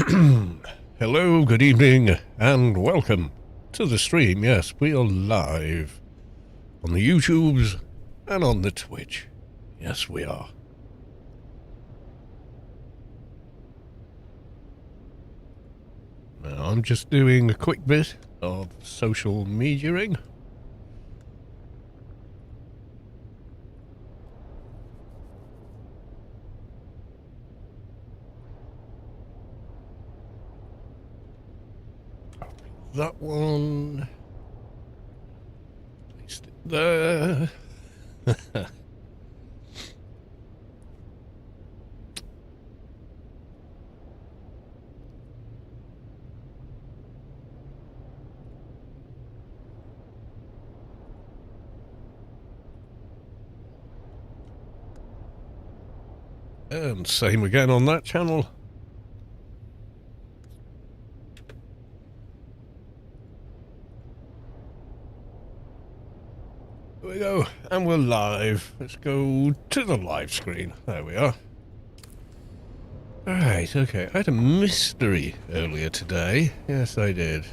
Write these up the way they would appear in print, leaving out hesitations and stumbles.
Hello, good evening, and welcome to the stream. Yes, we are live on the YouTubes and on the Twitch. Yes, we are. Now, I'm just doing a quick bit of social mediaing. That one. Paste it there. And same again on that channel. Here we go, and we're live. Let's go to the live screen. There we are. Alright, okay. I had a mystery earlier today. Yes, I did.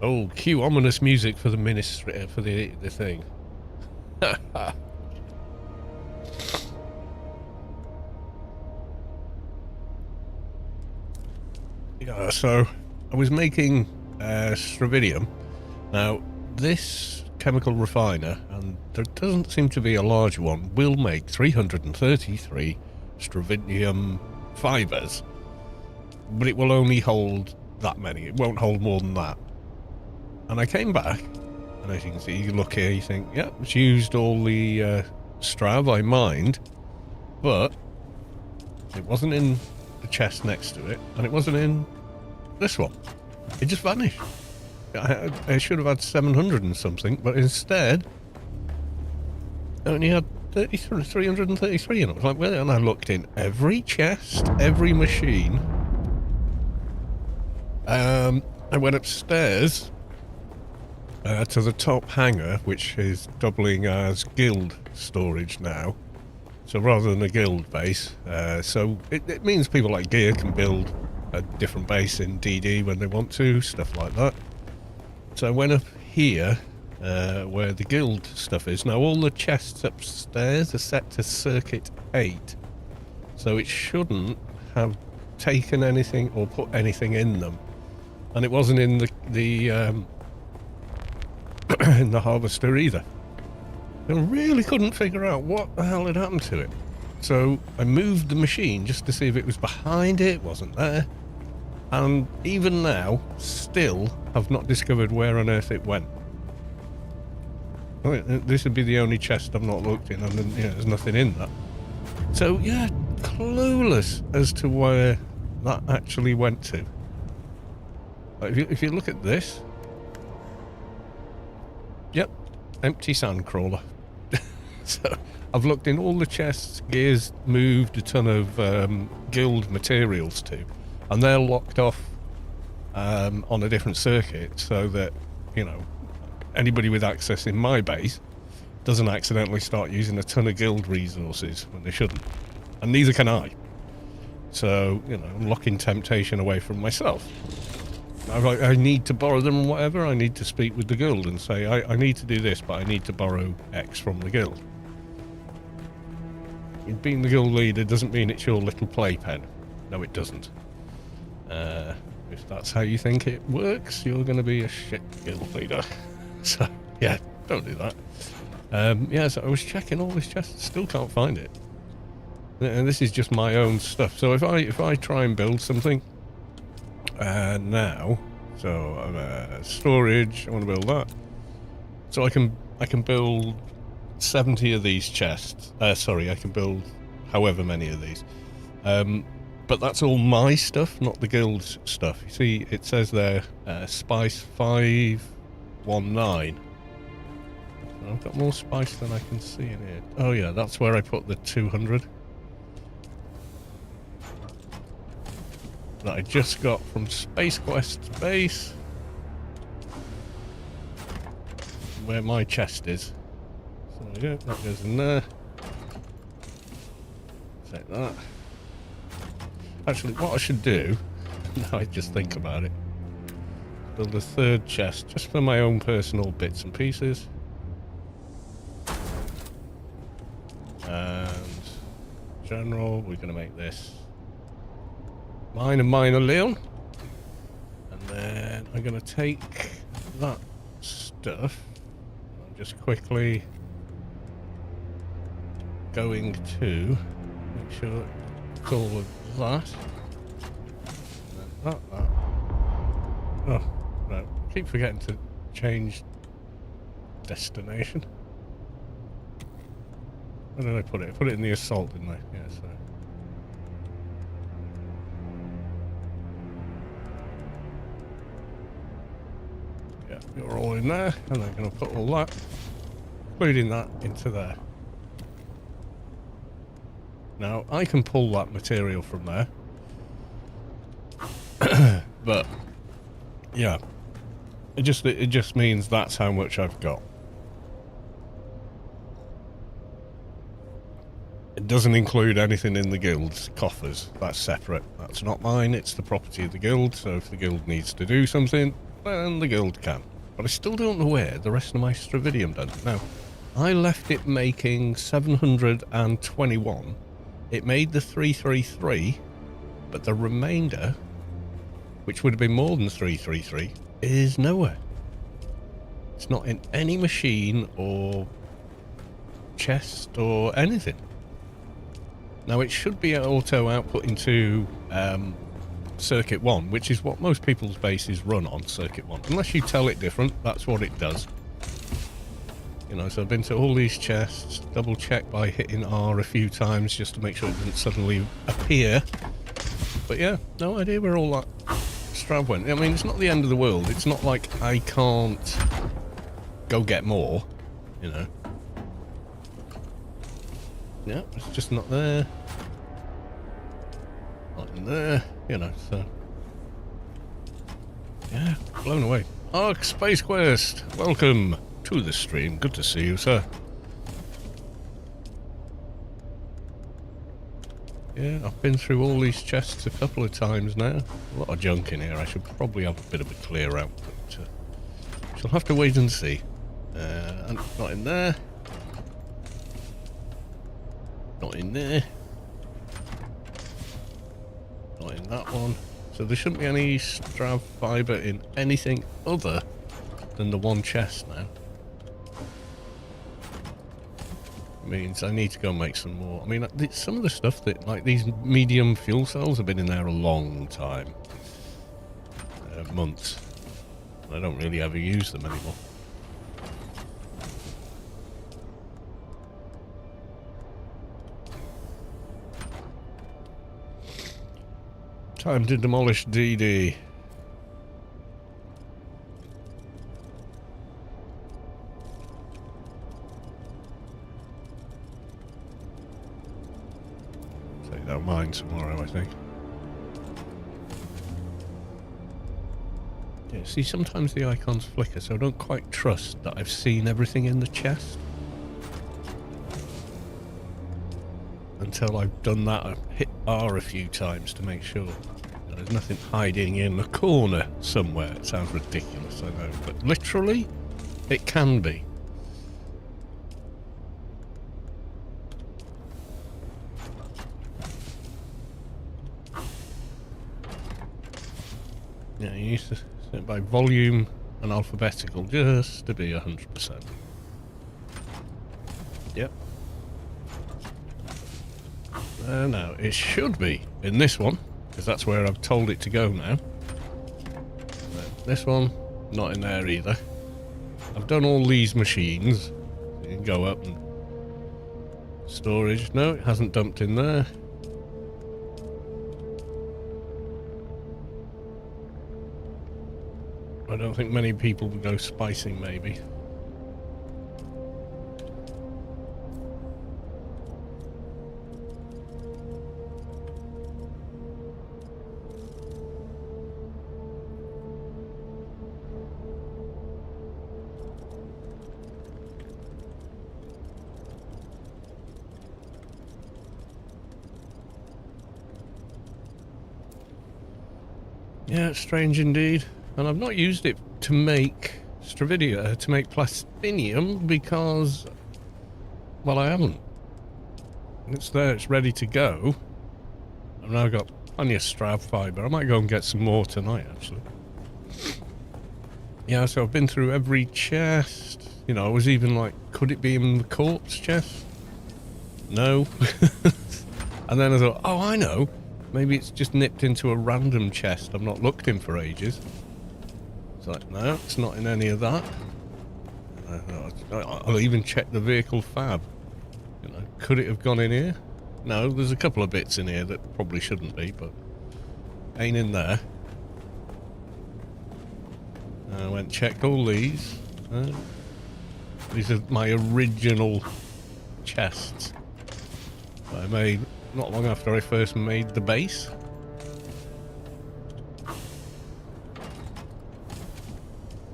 Oh, cue ominous music for the ministry, for the thing. Yeah, so I was making strontium. Now, this chemical refiner, and there doesn't seem to be a large one, will make 333 strontium fibers, but it will only hold that many. It won't hold more than that. And I came back, and as you can see, you look here, you think, yeah, it's used all the strav I mined, but it wasn't in the chest next to it, and it wasn't in this one. It just vanished. I should have had 700 and something, but instead, I only had 333, and I was like, well, and I looked in every chest, every machine. I went upstairs to the top hangar, which is doubling as guild storage now. So rather than a guild base, so it means people like Gear can build a different base in DD when they want to, stuff like that. So I went up here, where the guild stuff is. Now all the chests upstairs are set to circuit 8, so it shouldn't have taken anything or put anything in them. And it wasn't in the in the harvester either. I really couldn't figure out what the hell had happened to it. So I moved the machine just to see if it was behind it. It wasn't there. And even now, still have not discovered where on earth it went. This would be the only chest I've not looked in, and there's nothing in that. So yeah, clueless as to where that actually went to. If you look at this, yep, empty sand crawler. So I've looked in all the chests Gear's moved a ton of guild materials to, and they're locked off on a different circuit, so that, you know, anybody with access in my base doesn't accidentally start using a ton of guild resources when they shouldn't. And neither can I. So, you know, I'm locking temptation away from myself. I need to borrow them or whatever. I need to speak with the guild and say, I need to do this, but I need to borrow X from the guild. Being the guild leader doesn't mean it's your little playpen. No, it doesn't. If that's how you think it works, you're going to be a shit guild leader. So, yeah, don't do that. Yeah, so I was checking all this chests, still can't find it. And this is just my own stuff. So if I try and build something now, so storage, I want to build that. So I can build 70 of these chests. Sorry, I can build however many of these. But that's all my stuff, not the guild's stuff. You see, it says there, spice 519. So I've got more spice than I can see in here. Oh yeah, that's where I put the 200. That I just got from Space Quest's base. Where my chest is. So there we go, that goes in there. Take that. Actually, what I should do, now I just think about it, build a third chest just for my own personal bits and pieces. And general, we're going to make this mine and mine alone. And then I'm going to take that stuff. I'm just quickly going to make sure it's all of that. And then that. Oh, no. I keep forgetting to change destination. Where did I put it? I put it in the assault, didn't I? Yeah, so. Yeah, you're all in there, and I'm going to put all that, including that, into there. Now, I can pull that material from there. But, yeah. It just means that's how much I've got. It doesn't include anything in the guild's coffers. That's separate. That's not mine. It's the property of the guild. So if the guild needs to do something, then the guild can. But I still don't know where the rest of my Stravidium done. Now, I left it making 721. It made the 333, but the remainder, which would have been more than 333, is nowhere. It's not in any machine or chest or anything. Now, it should be auto output into Circuit 1, which is what most people's bases run on, Circuit 1. Unless you tell it different, that's what it does. You know, so I've been to all these chests, double check by hitting R a few times just to make sure it doesn't suddenly appear. But yeah, no idea where all that Strav went. I mean, it's not the end of the world. It's not like I can't go get more, you know. Yeah, it's just not there. Not in there, you know, so. Yeah, blown away. Ark Space Quest, welcome to the stream. Good to see you, sir. Yeah, I've been through all these chests a couple of times now. A lot of junk in here. I should probably have a bit of a clear out, but she'll have to wait and see. And not in there. Not in there. Not in that one. So there shouldn't be any Strav fibre in anything other than the one chest now. Means I need to go make some more. I mean, some of the stuff that, like these medium fuel cells, have been in there a long time. Months. I don't really ever use them anymore. Time to demolish DD. Take that mine tomorrow, I think. Yeah, see, sometimes the icons flicker, so I don't quite trust that I've seen everything in the chest. Until I've done that, hit R a few times to make sure that there's nothing hiding in the corner somewhere. It sounds ridiculous, I know, but literally, it can be. Yeah, you used to set by volume and alphabetical just to be 100%. Yep. Now, it should be in this one, because that's where I've told it to go now. This one, not in there either. I've done all these machines. You can go up and... Storage. No, it hasn't dumped in there. I don't think many people would go spicing, maybe. Yeah, it's strange indeed. And I've not used it to make to make plastinium because, well, I haven't. It's there, it's ready to go. I've now got plenty of strap fibre. I might go and get some more tonight, actually. Yeah, so I've been through every chest. You know, I was even like, could it be in the corpse chest? No. And then I thought, oh, I know. Maybe it's just nipped into a random chest I've not looked in for ages. It's like, no, it's not in any of that. I'll even check the vehicle fab. You know, could it have gone in here? No, there's a couple of bits in here that probably shouldn't be, but ain't in there. I went and checked all these. These are my original chests that I made not long after I first made the base.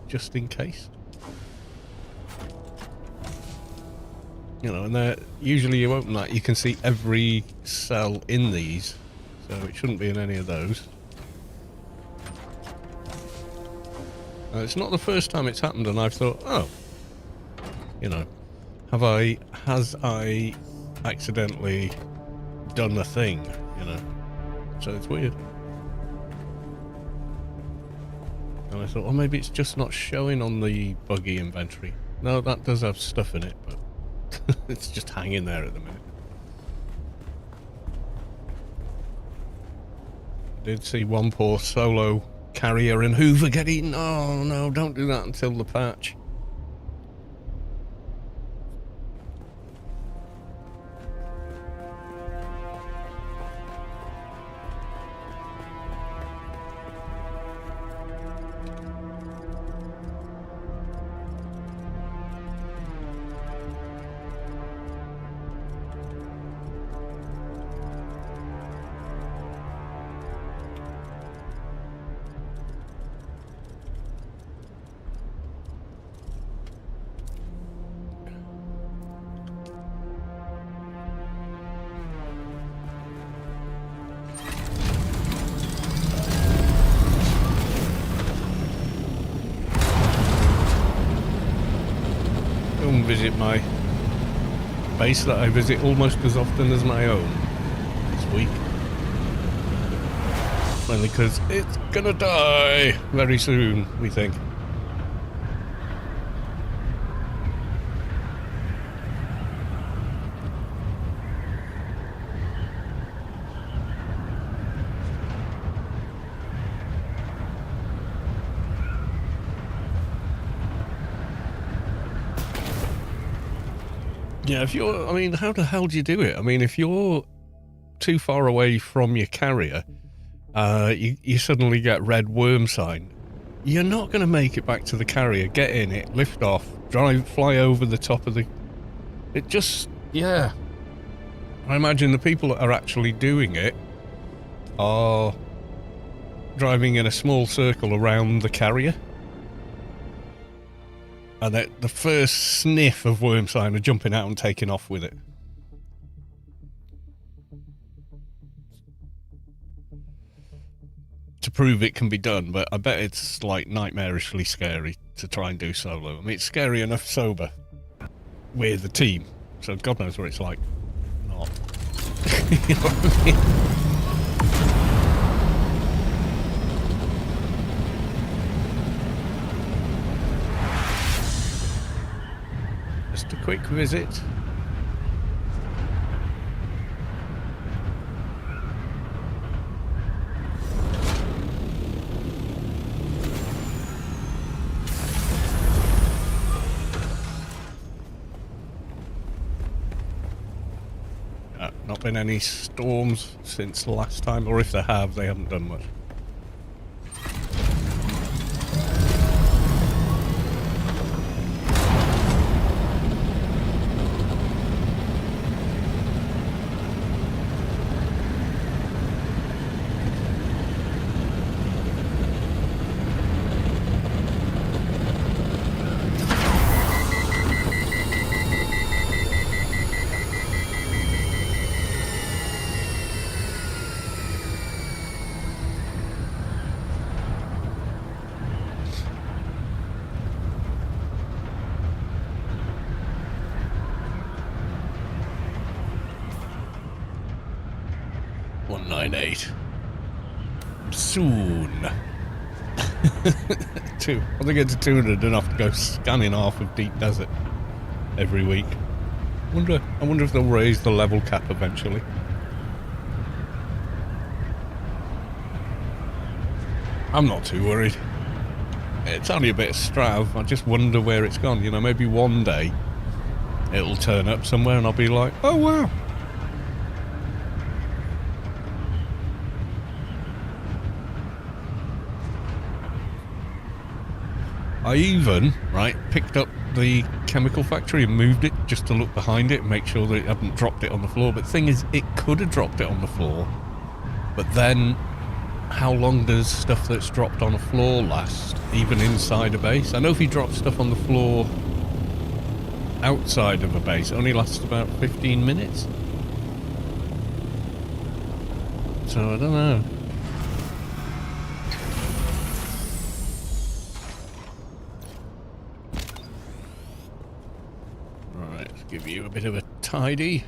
Just in case. You know, and usually you open that, you can see every cell in these, so it shouldn't be in any of those. It's not the first time it's happened, and I've thought, oh, you know, has I accidentally done the thing, you know? So it's weird. And I thought, well, maybe it's just not showing on the buggy inventory. No, that does have stuff in it, but it's just hanging there at the minute. I did see one poor solo carrier and Hoover get eaten. Oh no, don't do that until the patch. Visit my base that I visit almost as often as my own this week. Mainly because it's gonna die very soon, we think. Yeah, I mean, how the hell do you do it? I mean, if you're too far away from your carrier, you suddenly get red worm sign. You're not going to make it back to the carrier, get in it, lift off, fly over the top of the... It just, yeah. I imagine the people that are actually doing it are driving in a small circle around the carrier. And at the first sniff of worm sign are jumping out and taking off with it. To prove it can be done, but I bet it's like nightmarishly scary to try and do solo. I mean, it's scary enough sober with the team, so God knows what it's like not. You know what I mean? Just a quick visit. Not been any storms since last time, or if there have, they haven't done much. 198. Soon. Once I get to 200, then I have to go scanning half of deep desert every week. I wonder if they'll raise the level cap eventually. I'm not too worried. It's only a bit of strav. I just wonder where it's gone. You know, maybe one day it'll turn up somewhere and I'll be like, oh wow. I even, right, picked up the chemical factory and moved it just to look behind it and make sure that it hadn't dropped it on the floor. But the thing is, it could have dropped it on the floor. But then, how long does stuff that's dropped on a floor last, even inside a base? I know if you drop stuff on the floor outside of a base, it only lasts about 15 minutes. So, I don't know. Give you a bit of a tidy.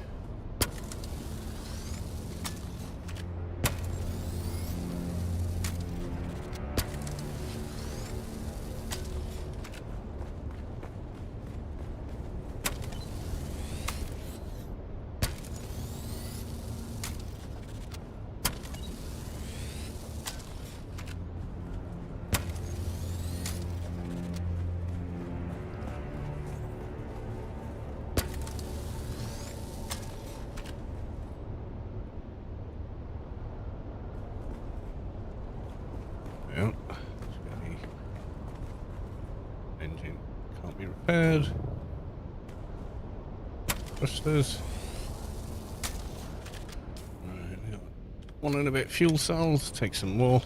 Yep. Engine can't be repaired. Thrusters. Right, yep. One and a bit fuel cells. Take some more.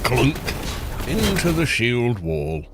Clunk into the shield wall.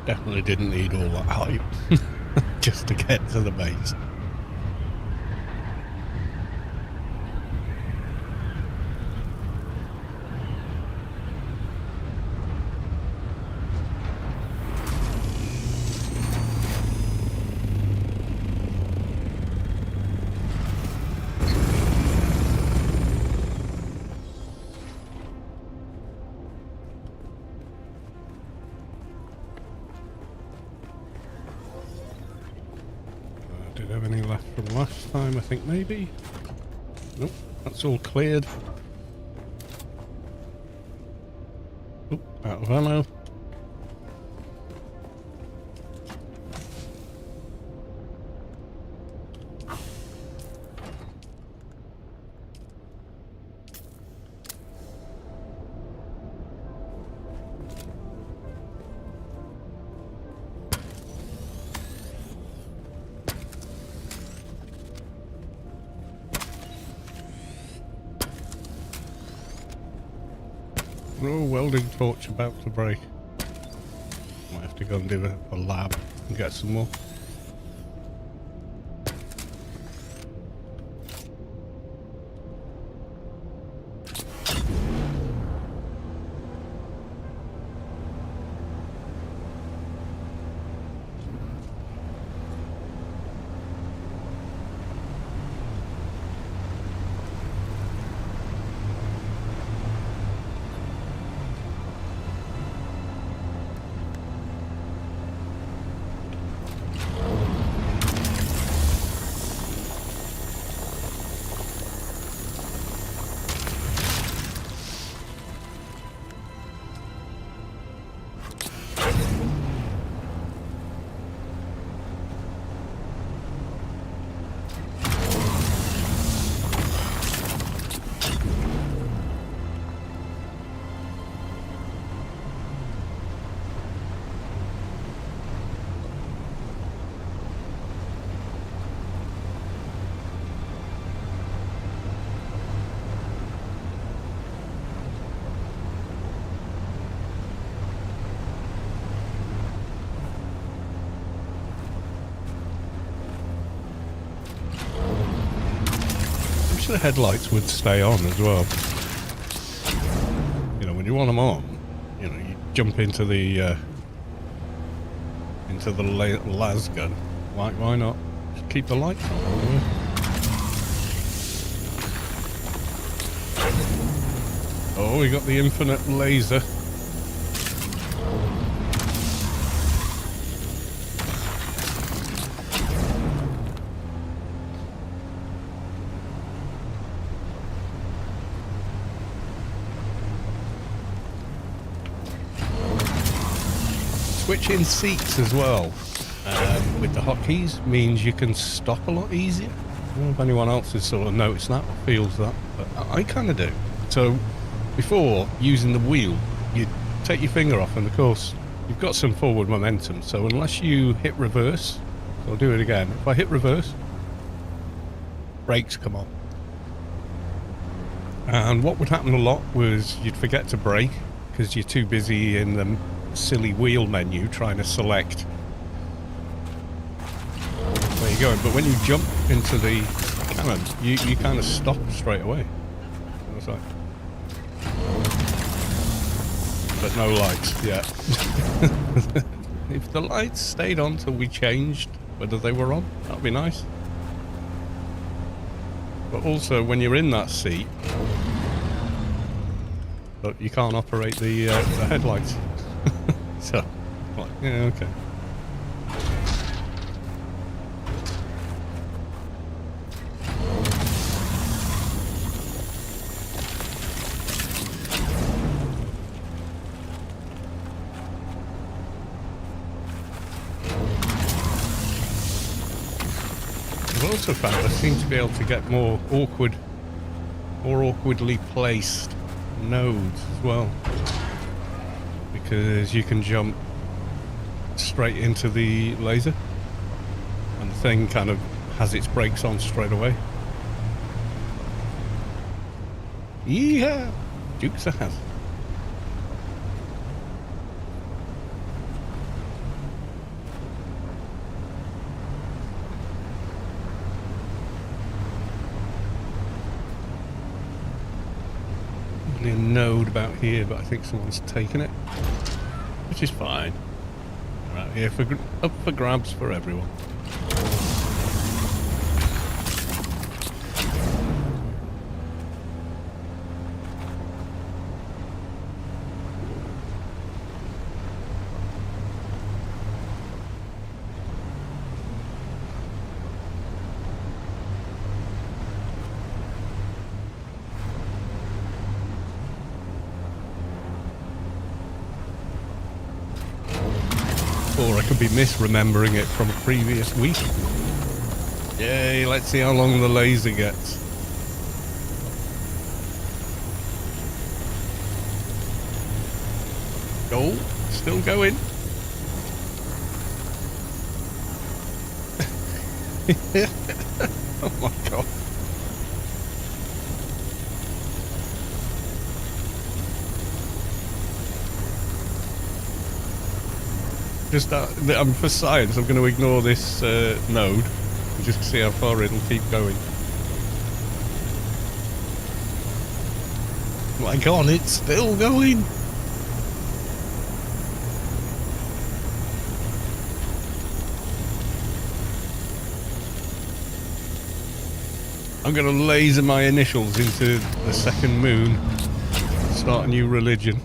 Definitely didn't need all that hype just to get to the base. Did have any left from last time? I think maybe. Nope, that's all cleared. Oop, Out of ammo. Oh, welding torch about to break. Might have to go and do a lab and get some more. The headlights would stay on as well. You know, when you want them on, you know, you jump into the las gun. Why not? Just keep the lights on. Oh, we got the infinite laser. Switching seats as well with the hotkeys means you can stop a lot easier. I don't know if anyone else has sort of noticed that or feels that, but I kind of do. So before, using the wheel, you take your finger off and of course you've got some forward momentum, so unless you hit reverse, so I'll do it again. If I hit reverse, brakes come on. And what would happen a lot was you'd forget to brake because you're too busy in the silly wheel menu trying to select where you're going, but when you jump into the cannon you kind of stop straight away. It's like, but no lights yet. If the lights stayed on till we changed whether they were on, that'd be nice. But also when you're in that seat, but you can't operate the headlights. So, like, yeah, okay. I've also found I seem to be able to get more awkwardly placed nodes as well. Because you can jump straight into the laser and the thing kind of has its brakes on straight away. Yeah, Dukes a has. A node about here, but I think someone's taken it, which is fine. Right here up for grabs for everyone. Or I could be misremembering it from a previous week. Yay, let's see how long the laser gets. Oh, still going. Oh my god. Just for science, I'm going to ignore this node and just see how far it'll keep going. My god, it's still going! I'm going to laser my initials into the second moon, start a new religion.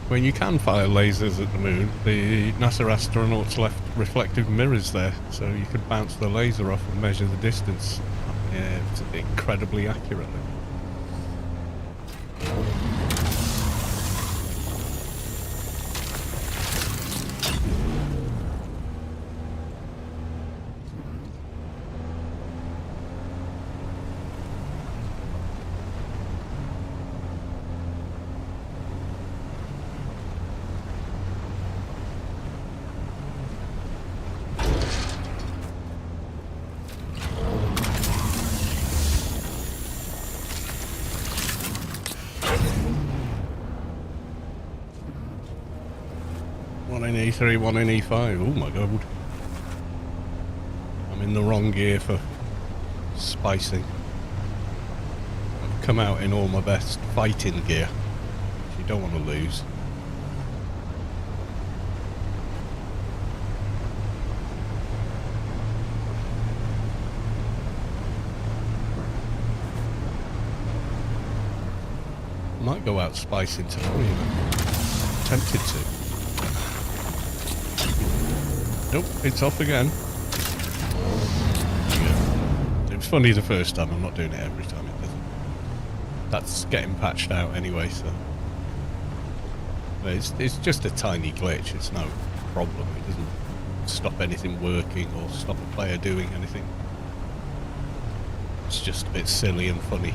When you can fire lasers at the moon, the NASA astronauts left reflective mirrors there, so you could bounce the laser off and measure the distance incredibly accurately. One in E3, one in E5. Oh my god. I'm in the wrong gear for spicing. I've come out in all my best fighting gear, which you don't want to lose. I might go out spicing tomorrow, you know. Tempted to. Nope, it's off again. Yeah. It was funny the first time, I'm not doing it every time it doesn't. That's getting patched out anyway, so... It's just a tiny glitch, it's no problem. It doesn't stop anything working or stop a player doing anything. It's just a bit silly and funny.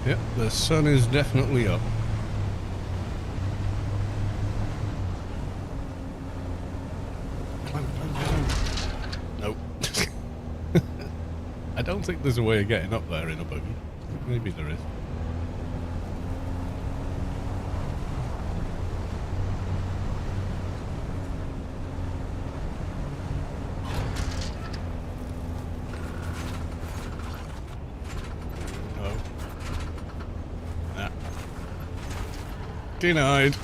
Yep, the sun is definitely up. Climb. Nope. I don't think there's a way of getting up there in a buggy. Maybe there is. Denied.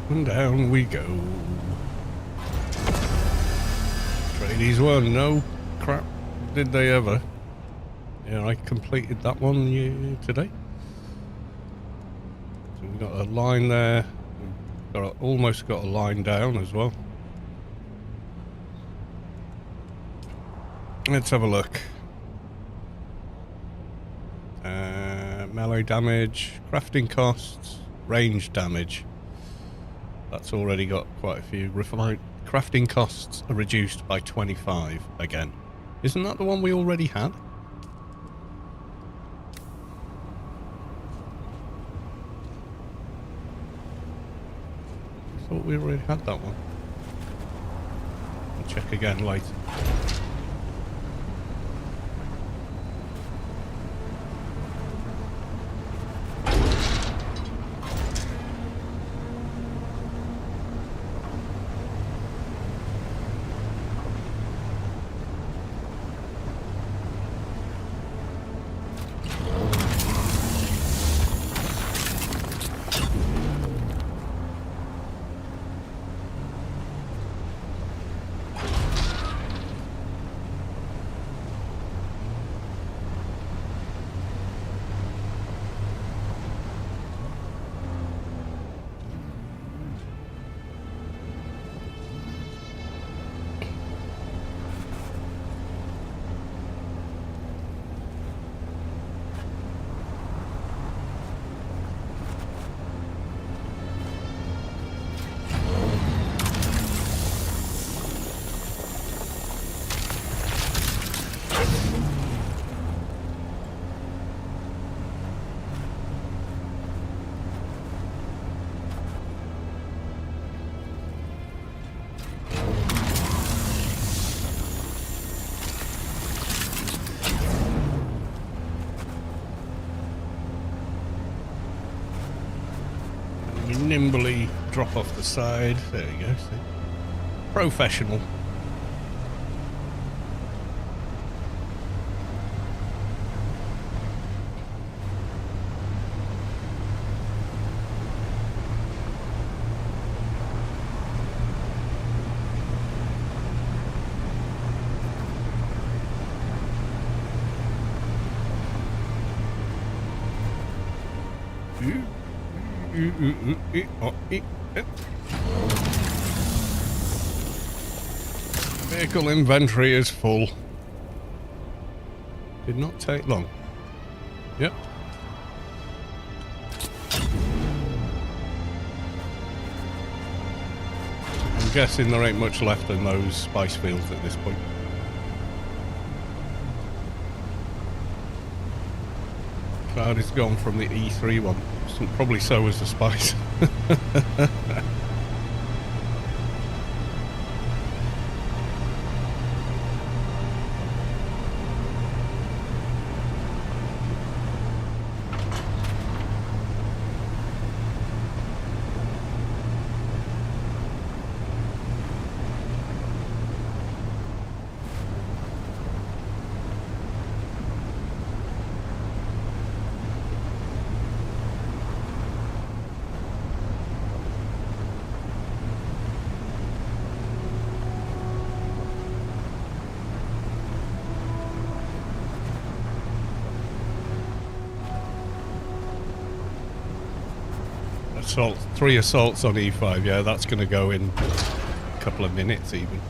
And down we go. Tradies won. No crap. Did they ever? Yeah, I completed that one today. So we've got a line there. We've almost got a line down as well. Let's have a look. Melee damage, crafting costs, range damage. That's already got quite a few. Crafting costs are reduced by 25 again. Isn't that the one we already had? I thought we already had that one. I'll check again later. Nimbly drop off the side. There you go. See? Professional. Vehicle inventory is full. Did not take long. Yep. I'm guessing there ain't much left in those spice fields at this point. Cloud is gone from the E3 one. Probably so was the spice. Three assaults on E5, yeah, that's going to go in a couple of minutes even.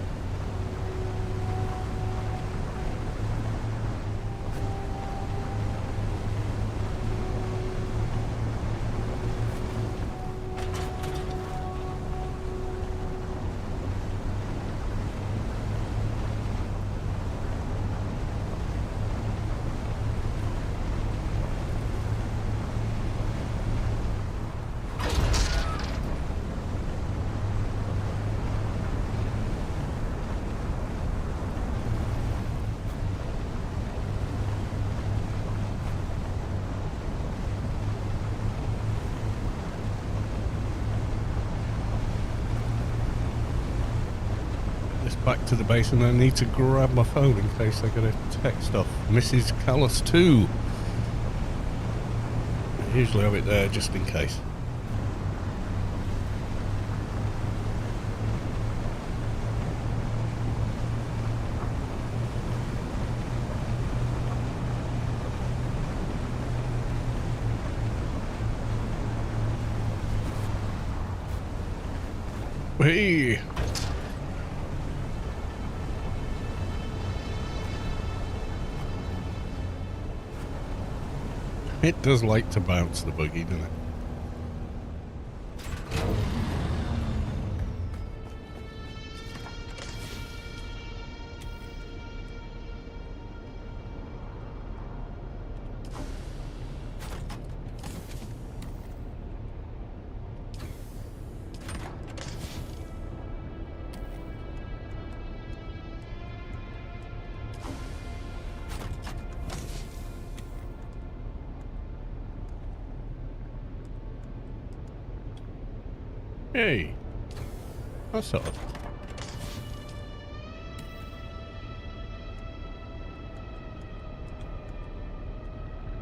Back to the base, and I need to grab my phone in case I get a text off Mrs. Callis 2. I usually have it there just in case. Hey! It does like to bounce, the buggy, doesn't it? Hey! That's odd.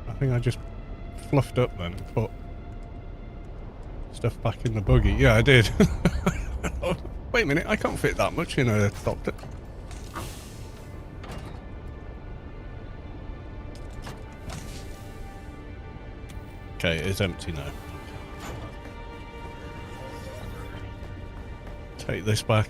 I think I just fluffed up then and put stuff back in the buggy. Yeah, I did. Oh, wait a minute, I can't fit that much in a doctor. Okay, it is empty now. Take this back.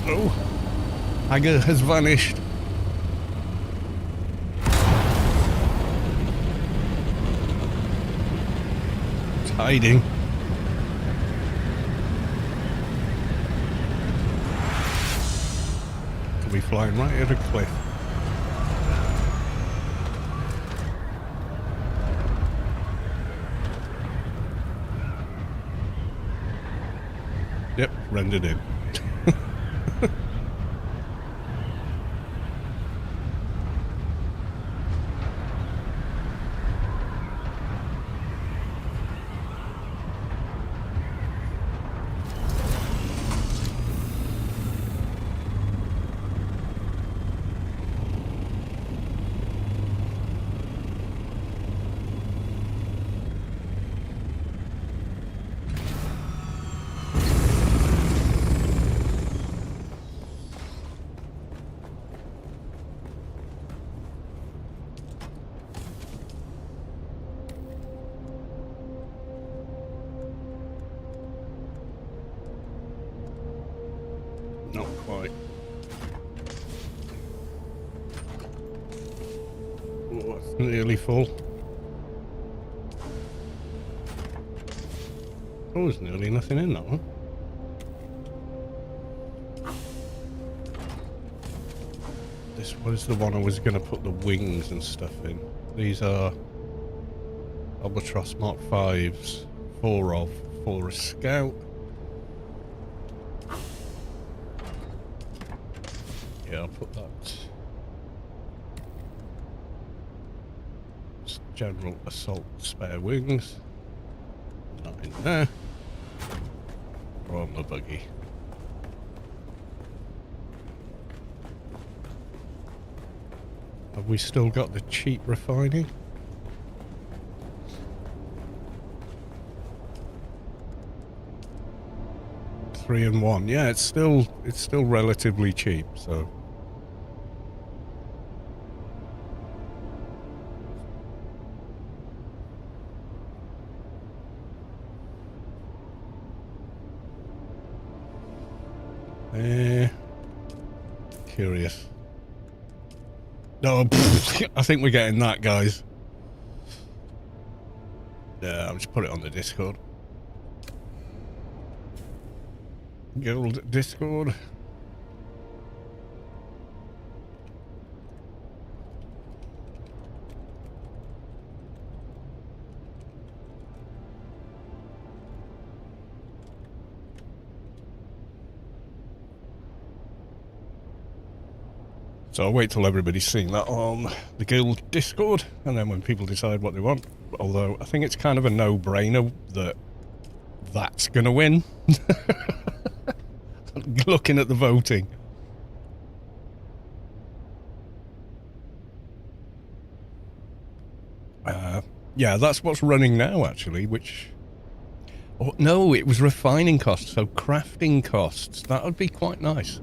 Oh, Hagger has vanished. It's hiding. Could be flying right at a cliff. Yep, rendered in. Not quite. Oh, it's nearly full. Oh, there's nearly nothing in that one. This was the one I was going to put the wings and stuff in. These are Albatross Mark 5s, 4 of, for a scout. Yeah, I'll put that general assault spare wings. Not in there. Or on the buggy. Have we still got the cheap refining? Three and one. Yeah, it's still relatively cheap, so. Curious. No, I think we're getting that, guys. Yeah, I'll just put it on the Discord. Guild Discord. So I'll wait till everybody's seen that on the Guild Discord, and then when people decide what they want. Although I think it's kind of a no-brainer that that's going to win. Looking at the voting. Yeah, that's what's running now, actually, which... Oh, no, it was refining costs, so crafting costs. That would be quite nice.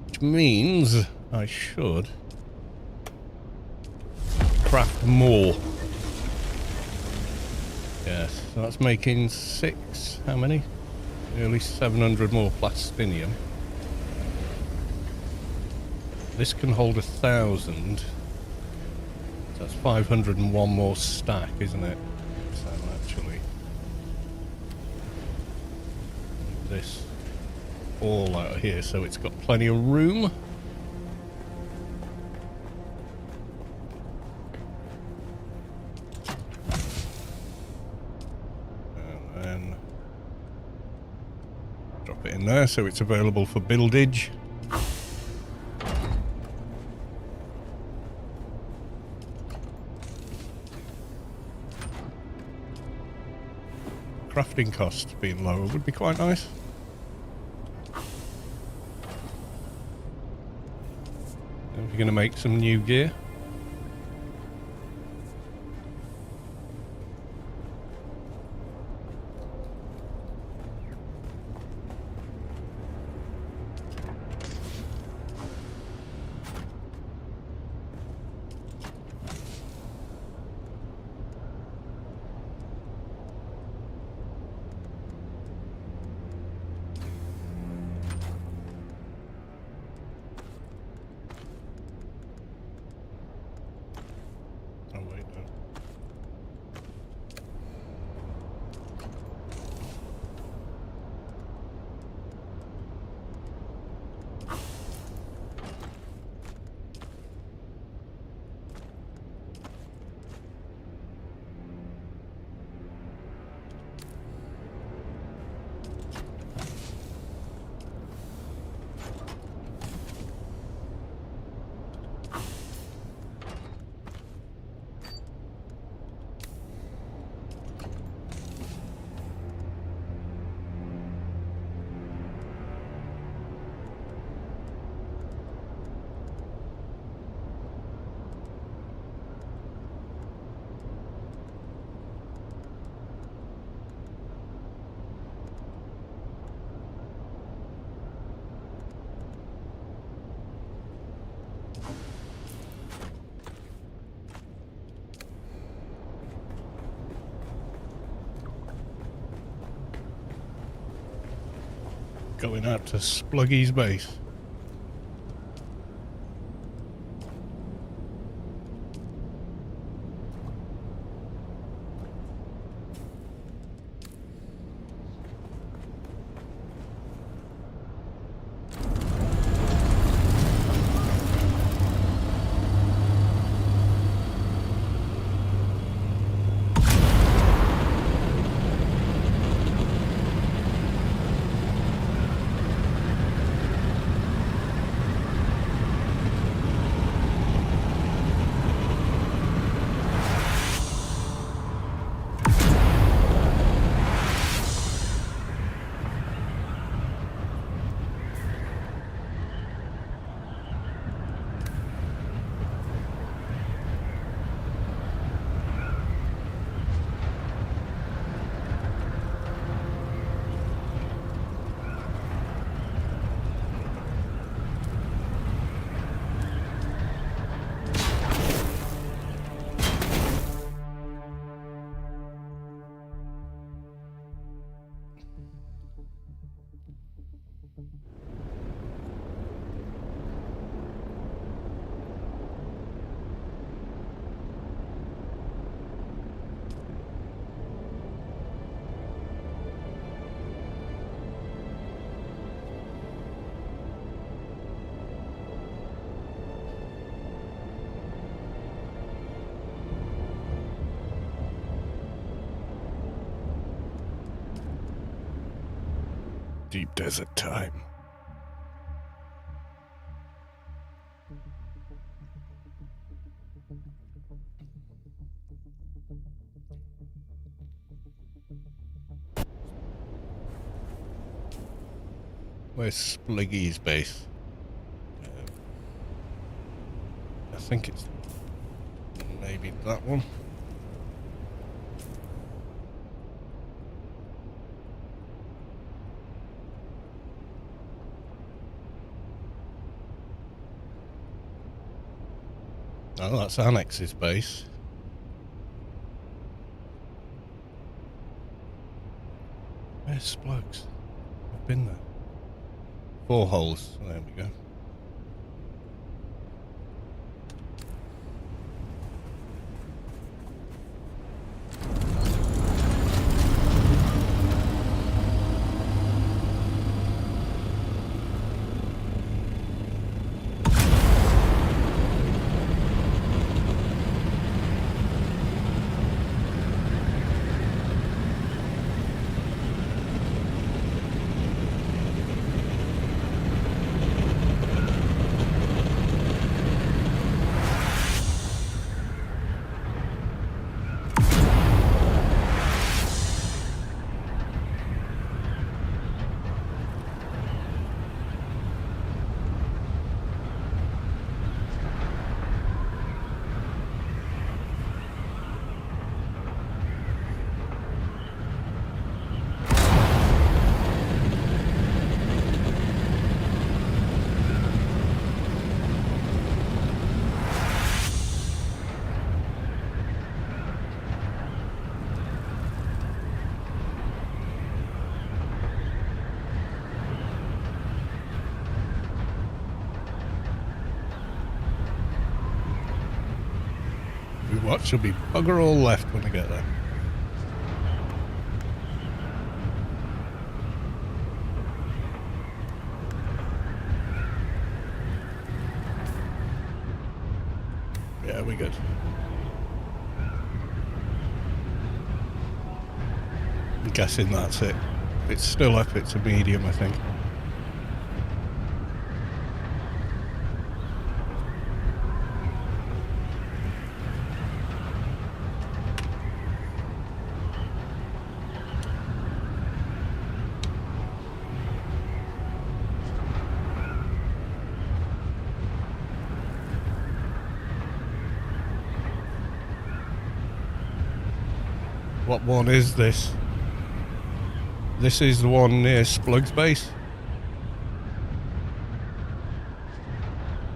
Which means I should craft more. Yes, so that's making 6, how many? Nearly 700 more plastinium. This can hold 1,000. So that's 501 more stack, isn't it? So actually, this all out of here, so it's got plenty of room. And then drop it in there so it's available for buildage. Crafting costs being lower would be quite nice. If you're going to make some new gear. Going out to Spluggy's base. Deep desert time. Where's Spliggy's base? I think it's maybe that one. Oh, that's Annex's base. Where's Splugs? I've been there. 4 holes. There we go. What should be bugger all left when I get there. Yeah, we're good. I'm guessing that's it. If it's still up, it's a medium, I think. What one is this? This is the one near Splug's base.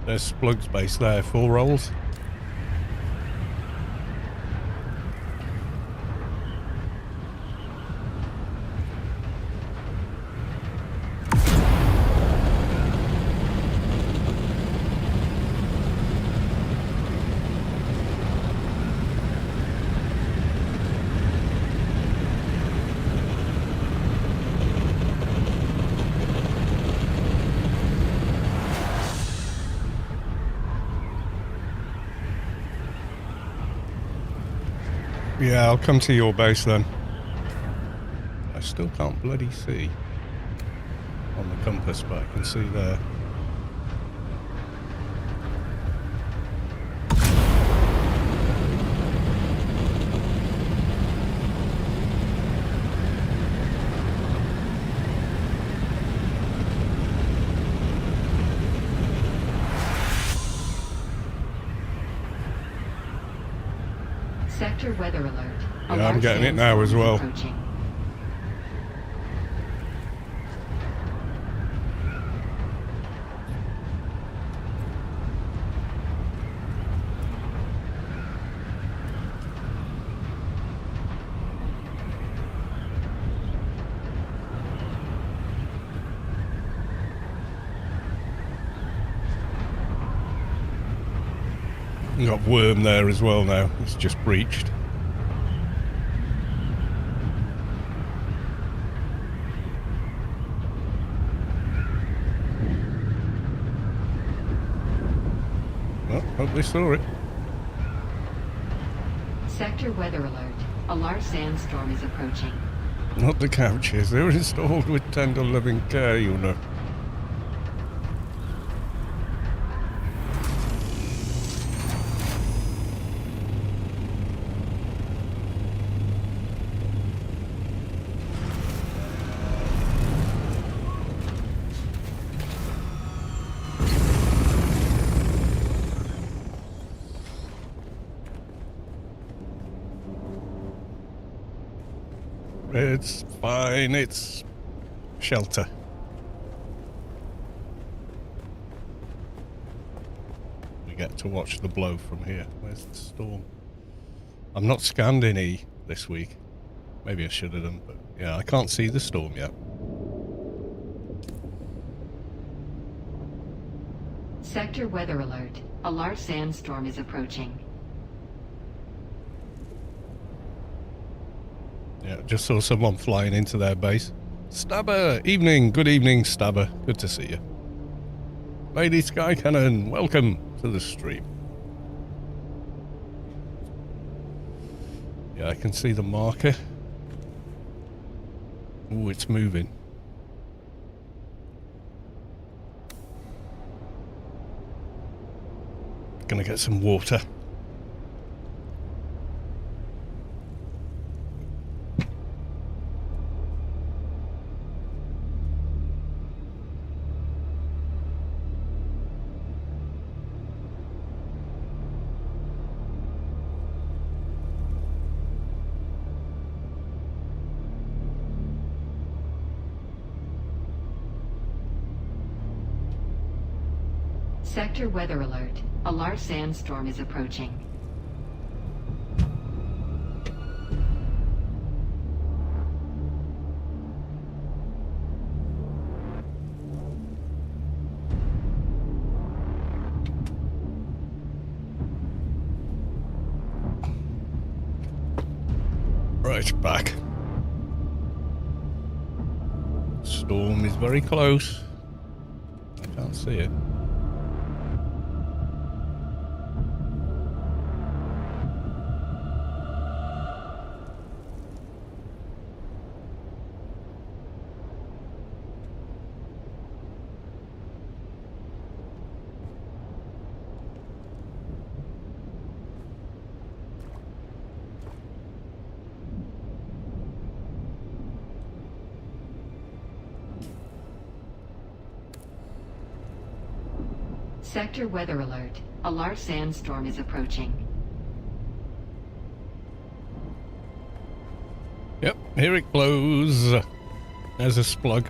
There's Splug's base there, 4 rolls. Yeah, I'll come to your base then. I still can't bloody see on the compass, but I can see there. Sector weather alert. Yeah, I'm getting it now as well. Approaching. We've got worm there as well now. It's just breached. Well, hope they saw it. Sector weather alert. A large sandstorm is approaching. Not the couches. They were installed with tender loving care, you know. It's fine, it's shelter. We get to watch the blow from here. Where's the storm? I'm not scanned in E this week. Maybe I should have done, but yeah, I can't see the storm yet. Sector weather alert. A large sandstorm is approaching. Yeah, just saw someone flying into their base. Stabber! Evening, good evening, Stabber. Good to see you. Lady Sky Cannon, welcome to the stream. Yeah, I can see the marker. Ooh, it's moving. Gonna get some water. Sector weather alert. A large sandstorm is approaching. Right, back. Storm is very close. I can't see it. Sector weather alert. A large sandstorm is approaching. Yep, here it blows. There's a splug.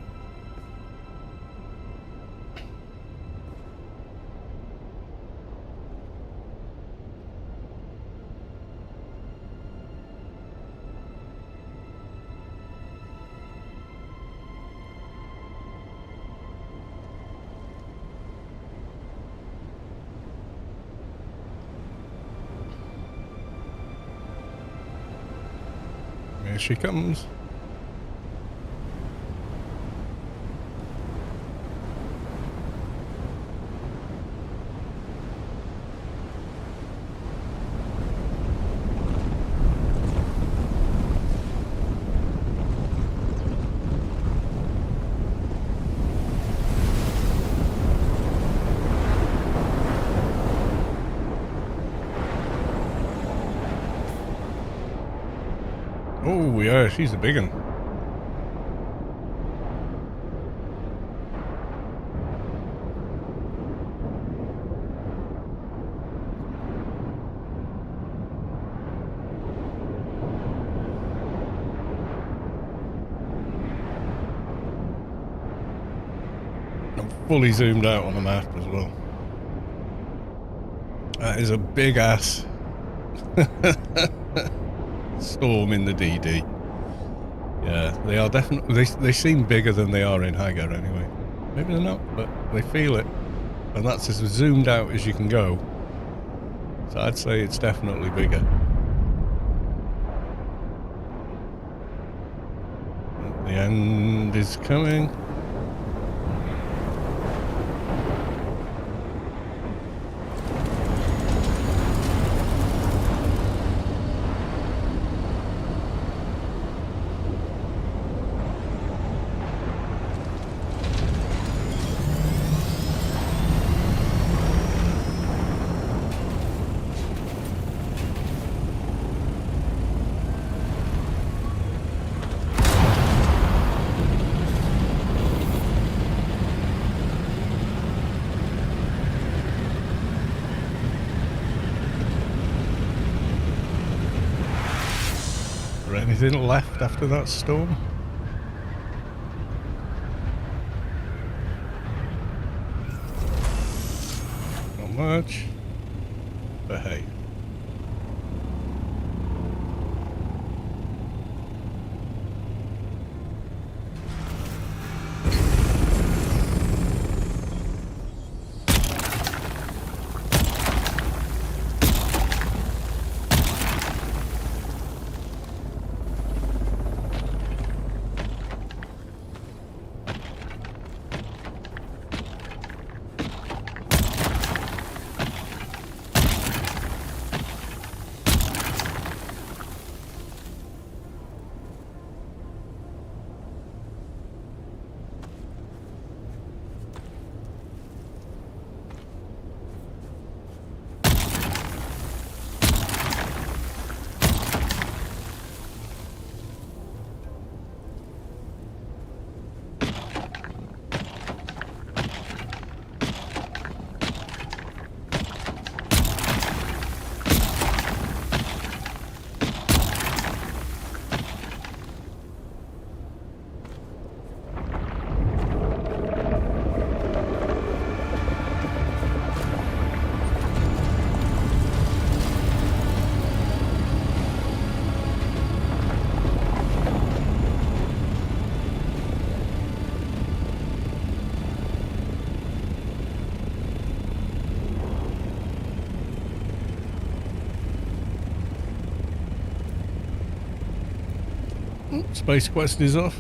Here she comes. Oh yeah, she's a big one. I'm fully zoomed out on the map as well. That is a big ass storm in the DD. Yeah, they are definitely. They seem bigger than they are in Hagar anyway. Maybe they're not, but they feel it, and that's as zoomed out as you can go. So I'd say it's definitely bigger. The end is coming. Anything left after that storm? Not much. But hey. Space Quest is off.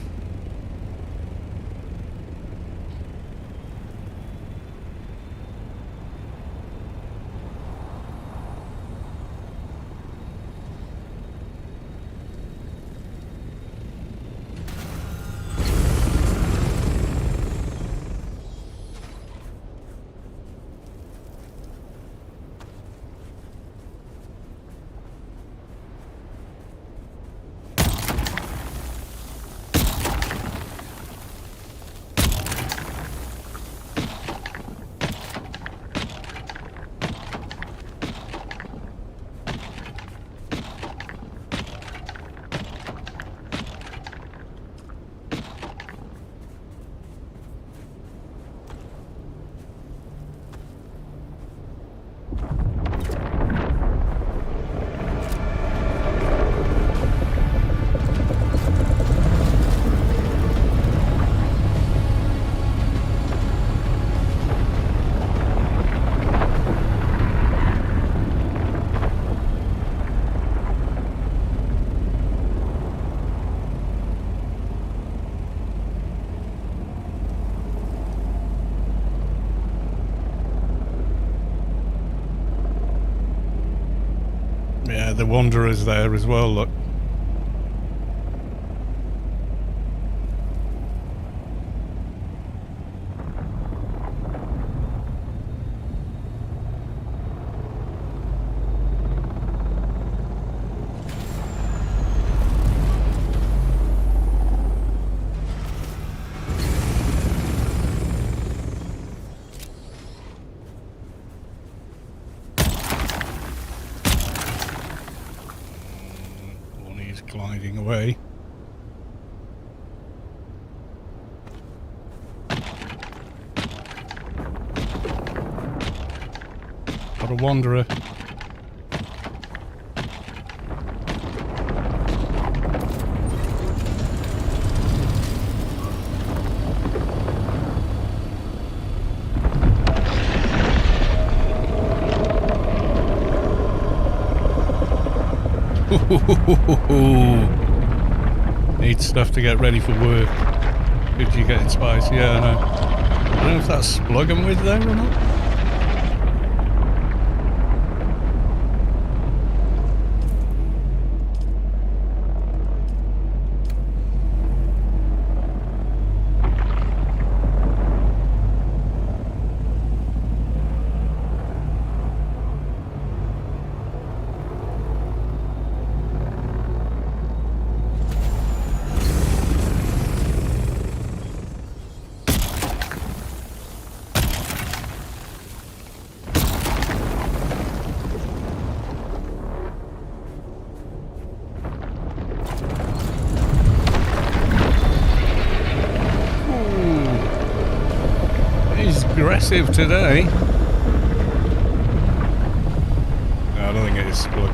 Yeah, the Wanderer's there as well, look. Gliding away. Got a Wanderer. Need stuff to get ready for work. Good you getting spice? Yeah, I know. I don't know if that's Splug I'm with there or not. aggressive today. No, I don't think it is. Look.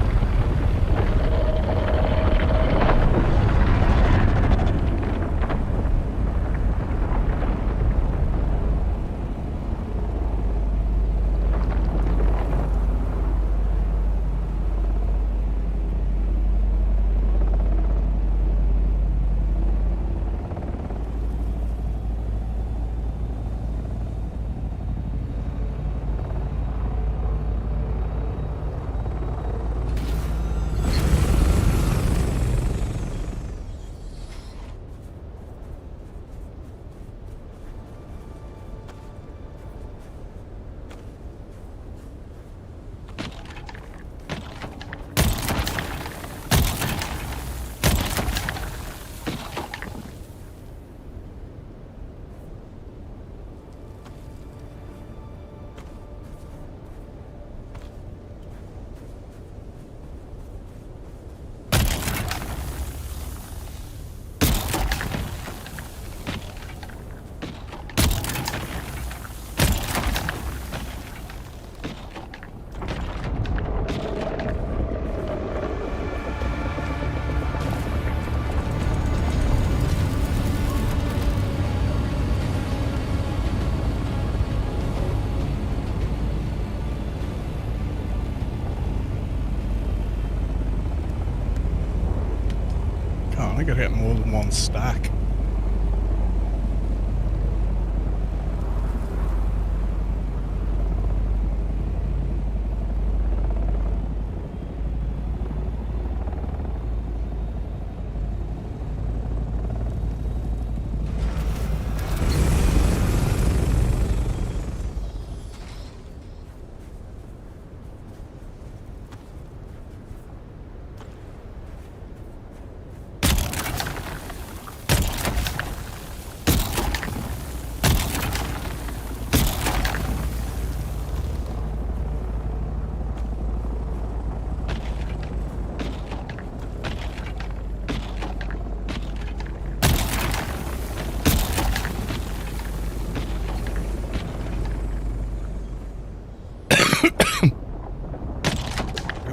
I gotta get more than one stack.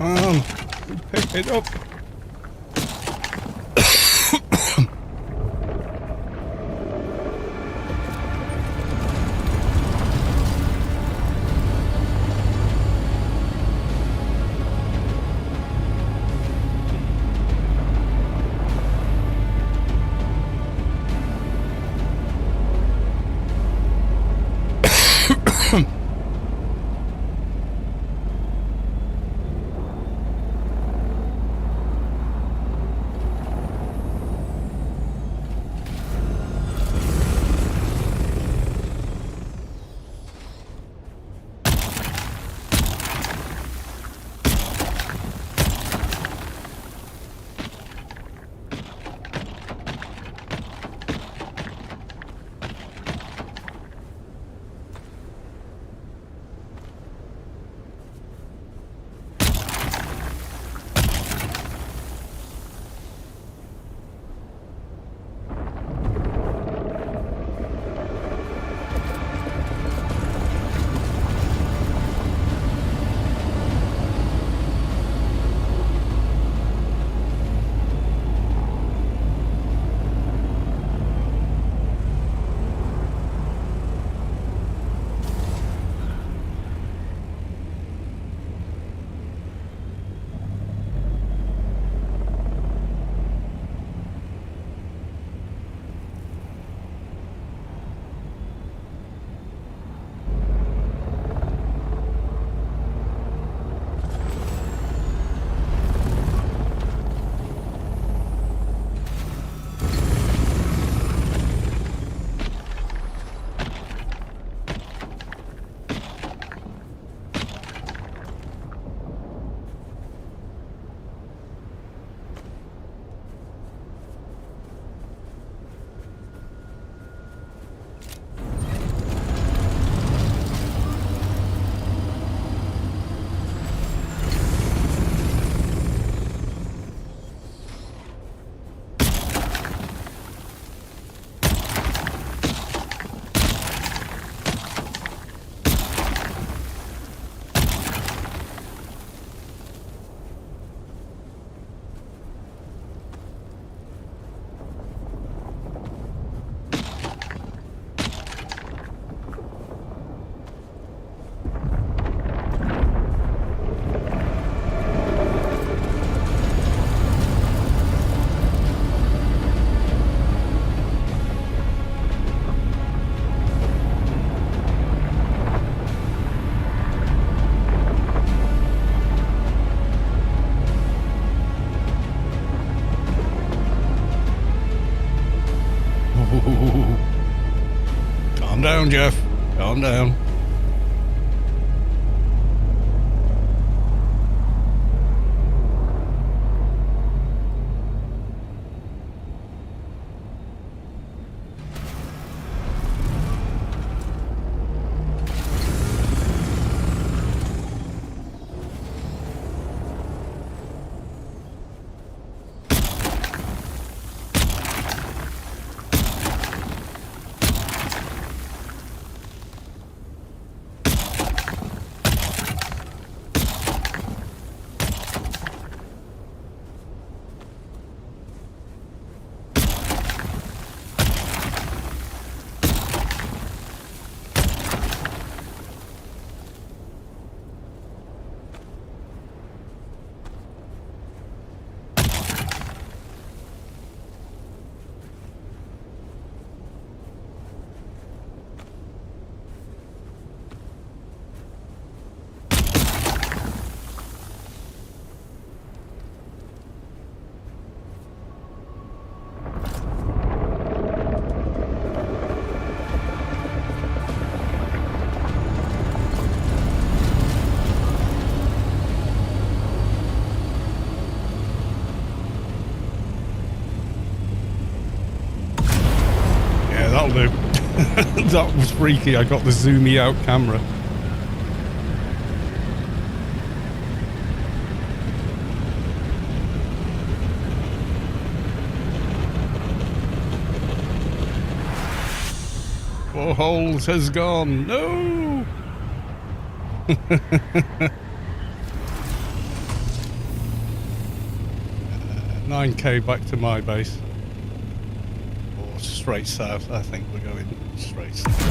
Come on, pick it up. down, Jeff. Calm down. That'll do. That was freaky. I got the zoomy out camera. Four holes has gone. No. 9k back to my base. Or straight south, I think we're going straight south.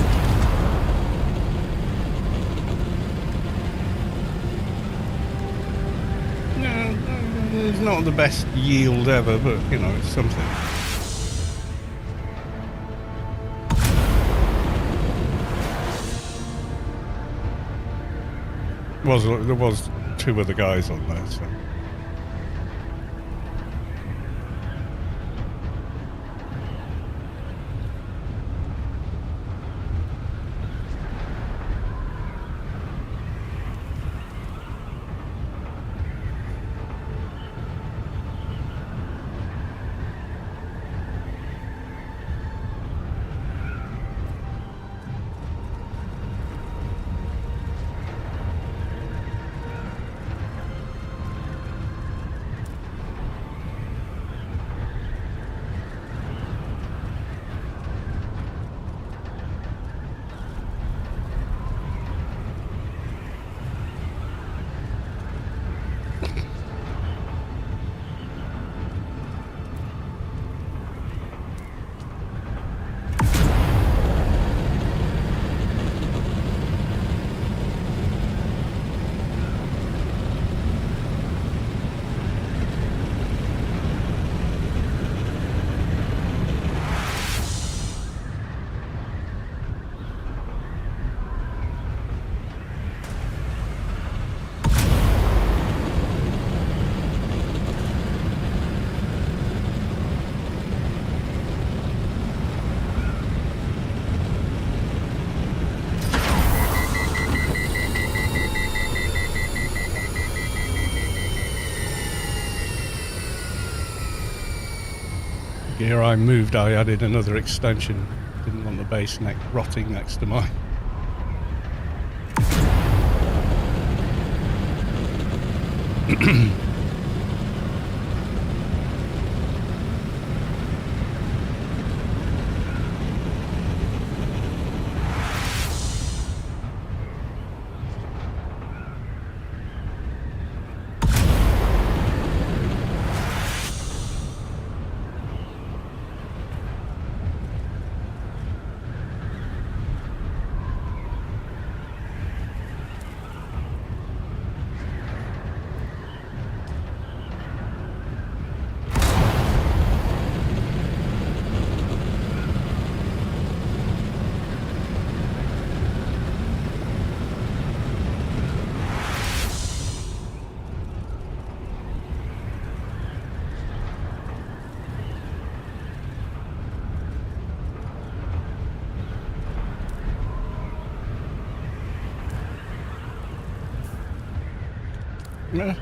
No, it's not the best yield ever, but you know, it's something. There was two other guys on there, so. Here I moved, I added another extension. Didn't want the base rotting next to mine. Meh.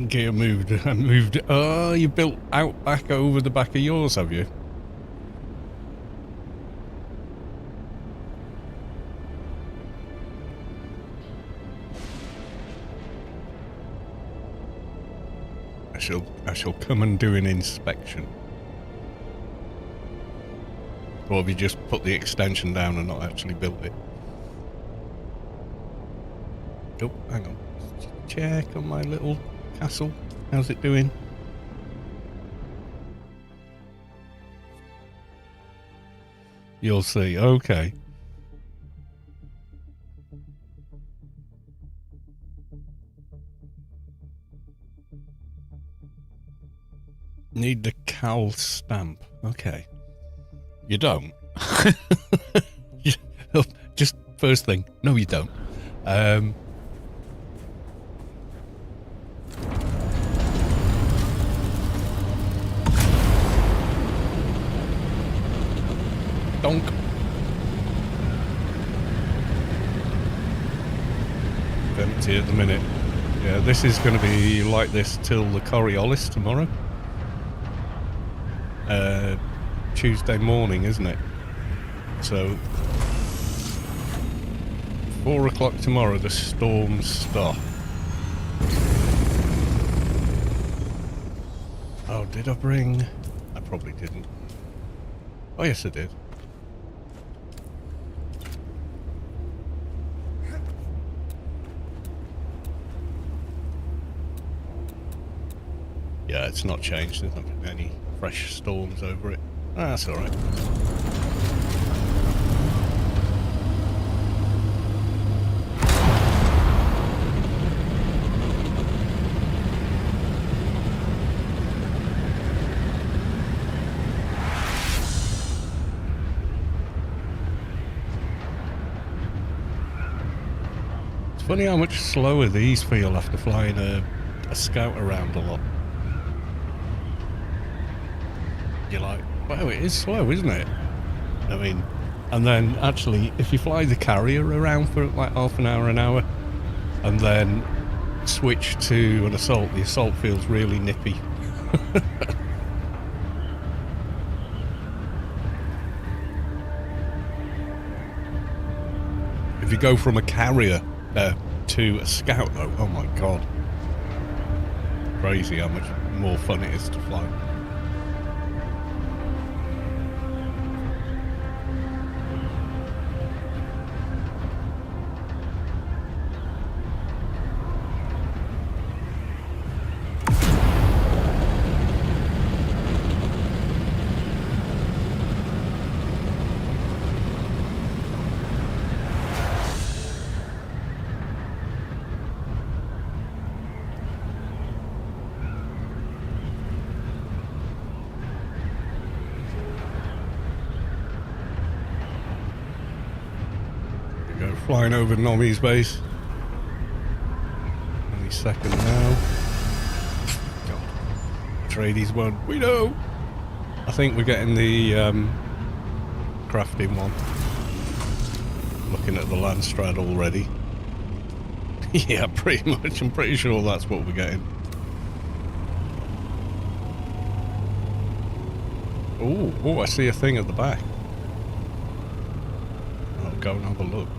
Gear moved. I moved. Oh, you built out back over the back of yours, have you? I shall come and do an inspection. Or have you just put the extension down and not actually built it? Oh, hang on. Check on my little castle. How's it doing? You'll see. Okay. Need the Cal stamp. Okay. You don't? Just first thing. No, you don't. Donk. Empty at the minute. Yeah, this is going to be like this till the Coriolis tomorrow. Tuesday morning, isn't it? So 4 o'clock tomorrow the storms stop. Oh, did I bring? I probably didn't. Oh yes I did. Yeah, it's not changed. There's not been any fresh storms over it. Ah, that's alright. It's funny how much slower these feel after flying a scout around a lot. You're like, wow, it is slow, isn't it? I mean, and then actually, if you fly the carrier around for like half an hour, and then switch to an assault, the assault feels really nippy. If you go from a carrier to a scout, though, oh my god. Crazy how much more fun it is to fly. Flying over Nomi's base. Any second now. God. Atreides won. We know! I think we're getting the crafting one. Looking at the Landstrad already. Yeah, pretty much. I'm pretty sure that's what we're getting. Oh, I see a thing at the back. I'll go and have a look.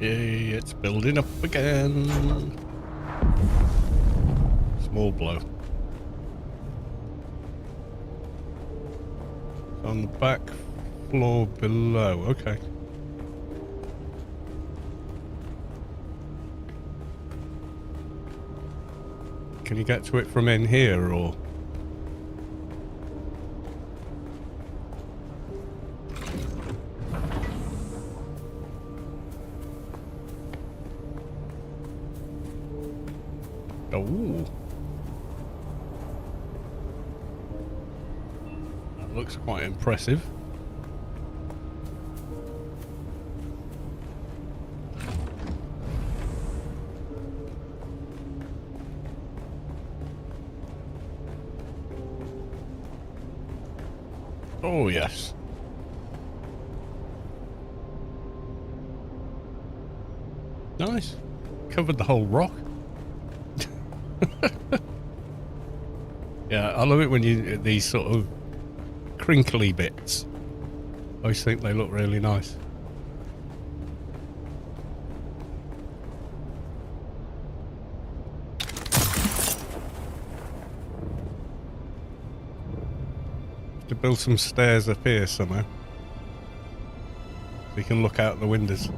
Yay, it's building up again. Small blow. On the back floor below, okay. Can you get to it from in here, or? Oh. That looks quite impressive. Oh, yes. Nice. Covered the whole rock. Yeah, I love it when you these sort of crinkly bits. I always think they look really nice. To build some stairs up here somehow, so you can look out the windows.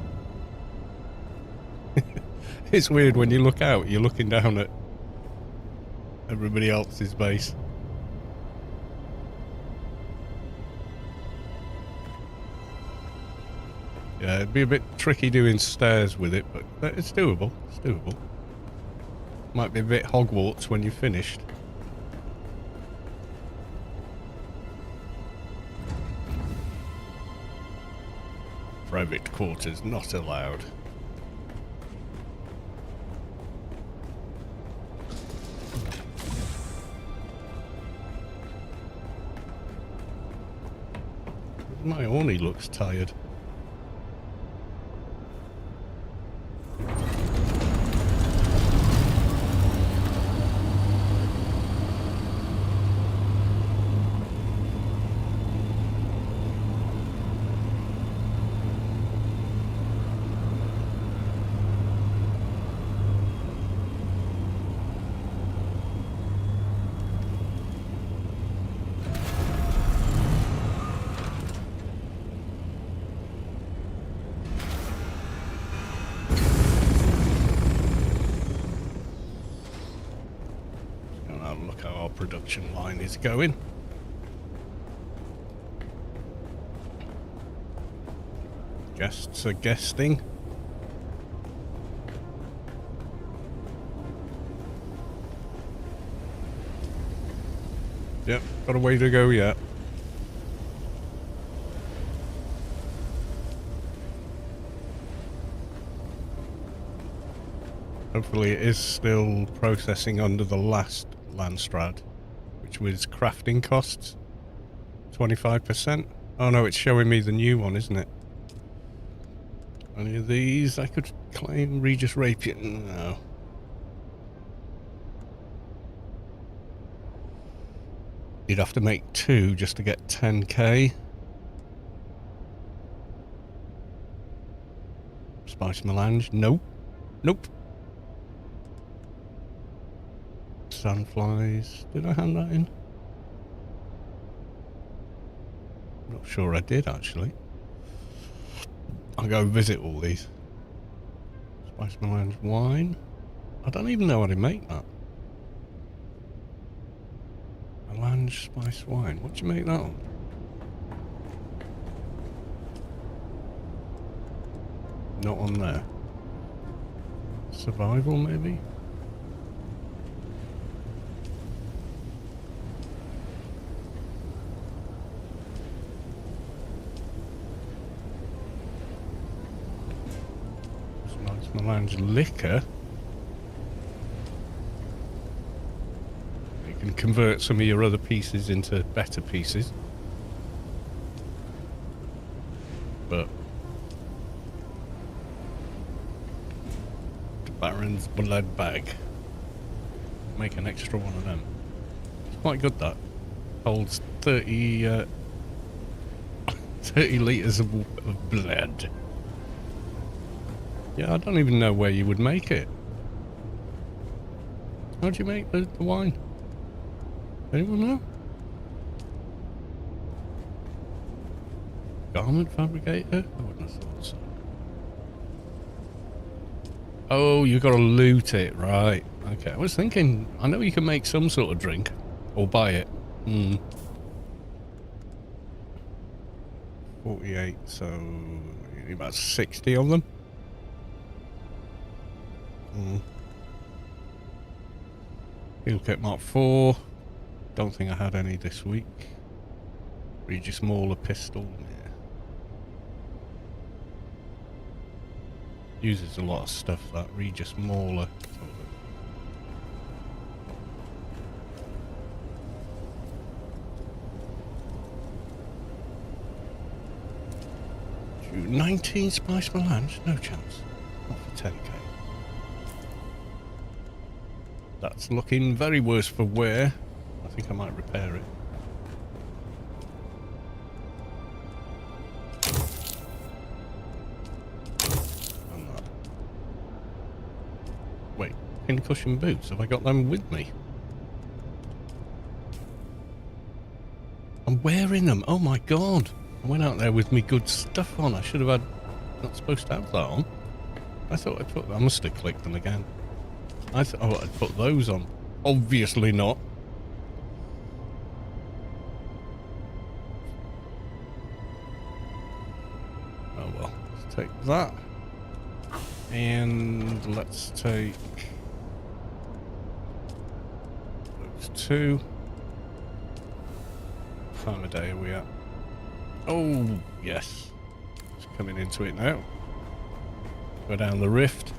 It's weird when you look out, you're looking down at everybody else's base. Yeah, it'd be a bit tricky doing stairs with it, but it's doable. It's doable. Might be a bit Hogwarts when you're finished. Private quarters not allowed. My Orny looks tired. Look how our production line is going. Guests are guesting. Yep, got a way to go yet. Hopefully it is still processing under the last Landstrad, which was crafting costs 25%. Oh no, it's showing me the new one, isn't it? Any of these I could claim Regis Rapier? No. You'd have to make 2 just to get 10k. Spice Melange? Nope. Nope. Sandflies. Did I hand that in? Not sure I did, actually. I'll go visit all these. Spice Melange wine. I don't even know how to make that. Melange spice wine. What do you make that on? Not on there. Survival, maybe? Melange liquor. You can convert some of your other pieces into better pieces. But the Baron's blood bag. Make an extra one of them. It's quite good, that. Holds 30 litres of blood. Yeah, I don't even know where you would make it. How do you make the wine? Anyone know? Garment fabricator? I wouldn't have thought so. Oh, you got to loot it, right. Okay, I was thinking, I know you can make some sort of drink. Or buy it. 48, so about 60 of them. He'll get Mark 4. Don't think I had any this week. Regis Mauler pistol. Yeah. Uses a lot of stuff, that Regis Mauler. Dude, 19 spice melange? No chance. Not for 10k. That's looking very worse for wear. I think I might repair it. And that. Wait, pincushion boots? Have I got them with me? I'm wearing them. Oh my god. I went out there with me good stuff on. I should have had... Not supposed to have that on. I thought I put... I must have clicked them again. I thought I'd put those on. Obviously not. Oh well. Let's take that. And let's take... those two. What time of day are we at? Oh, yes. It's coming into it now. Go down the rift.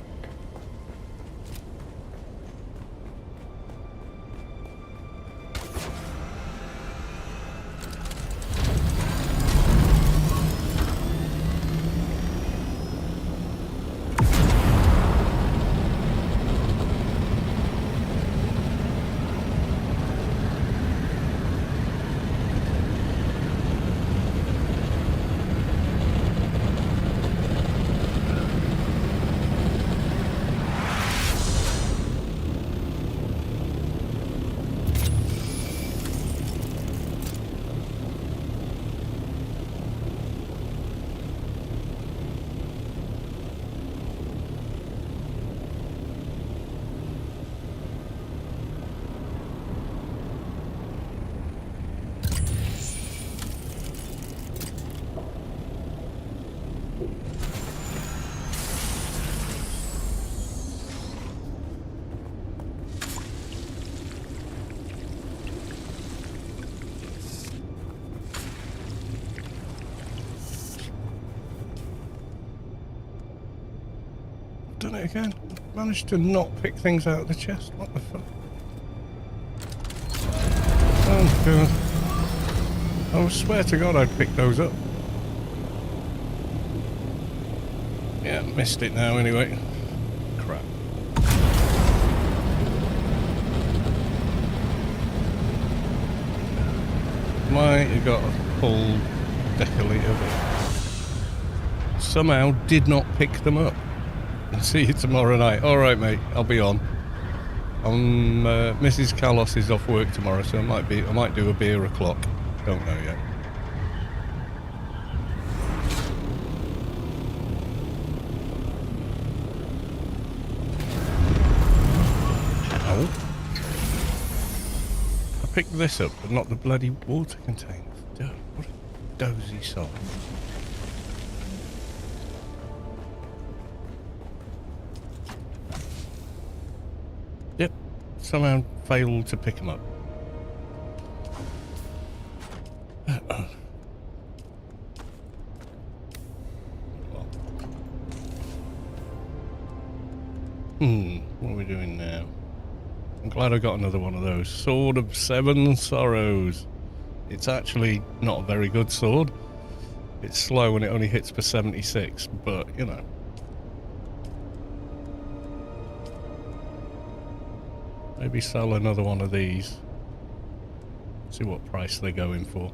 Done it again. Managed to not pick things out of the chest. What the fuck? Oh god. I swear to god I'd pick those up. Yeah, missed it now anyway. Crap. Might have got a full deciliter, but somehow did not pick them up. See you tomorrow night. Alright mate, I'll be on. Mrs. Carlos is off work tomorrow, so I might do a beer o'clock. Don't know yet. Ow. I picked this up, but not the bloody water containers. Dude, what a dozy soul. Yep, somehow failed to pick them up. What are we doing now? I'm glad I got another one of those. Sword of Seven Sorrows. It's actually not a very good sword. It's slow and it only hits for 76, but you know. Maybe sell another one of these. See what price they're going for.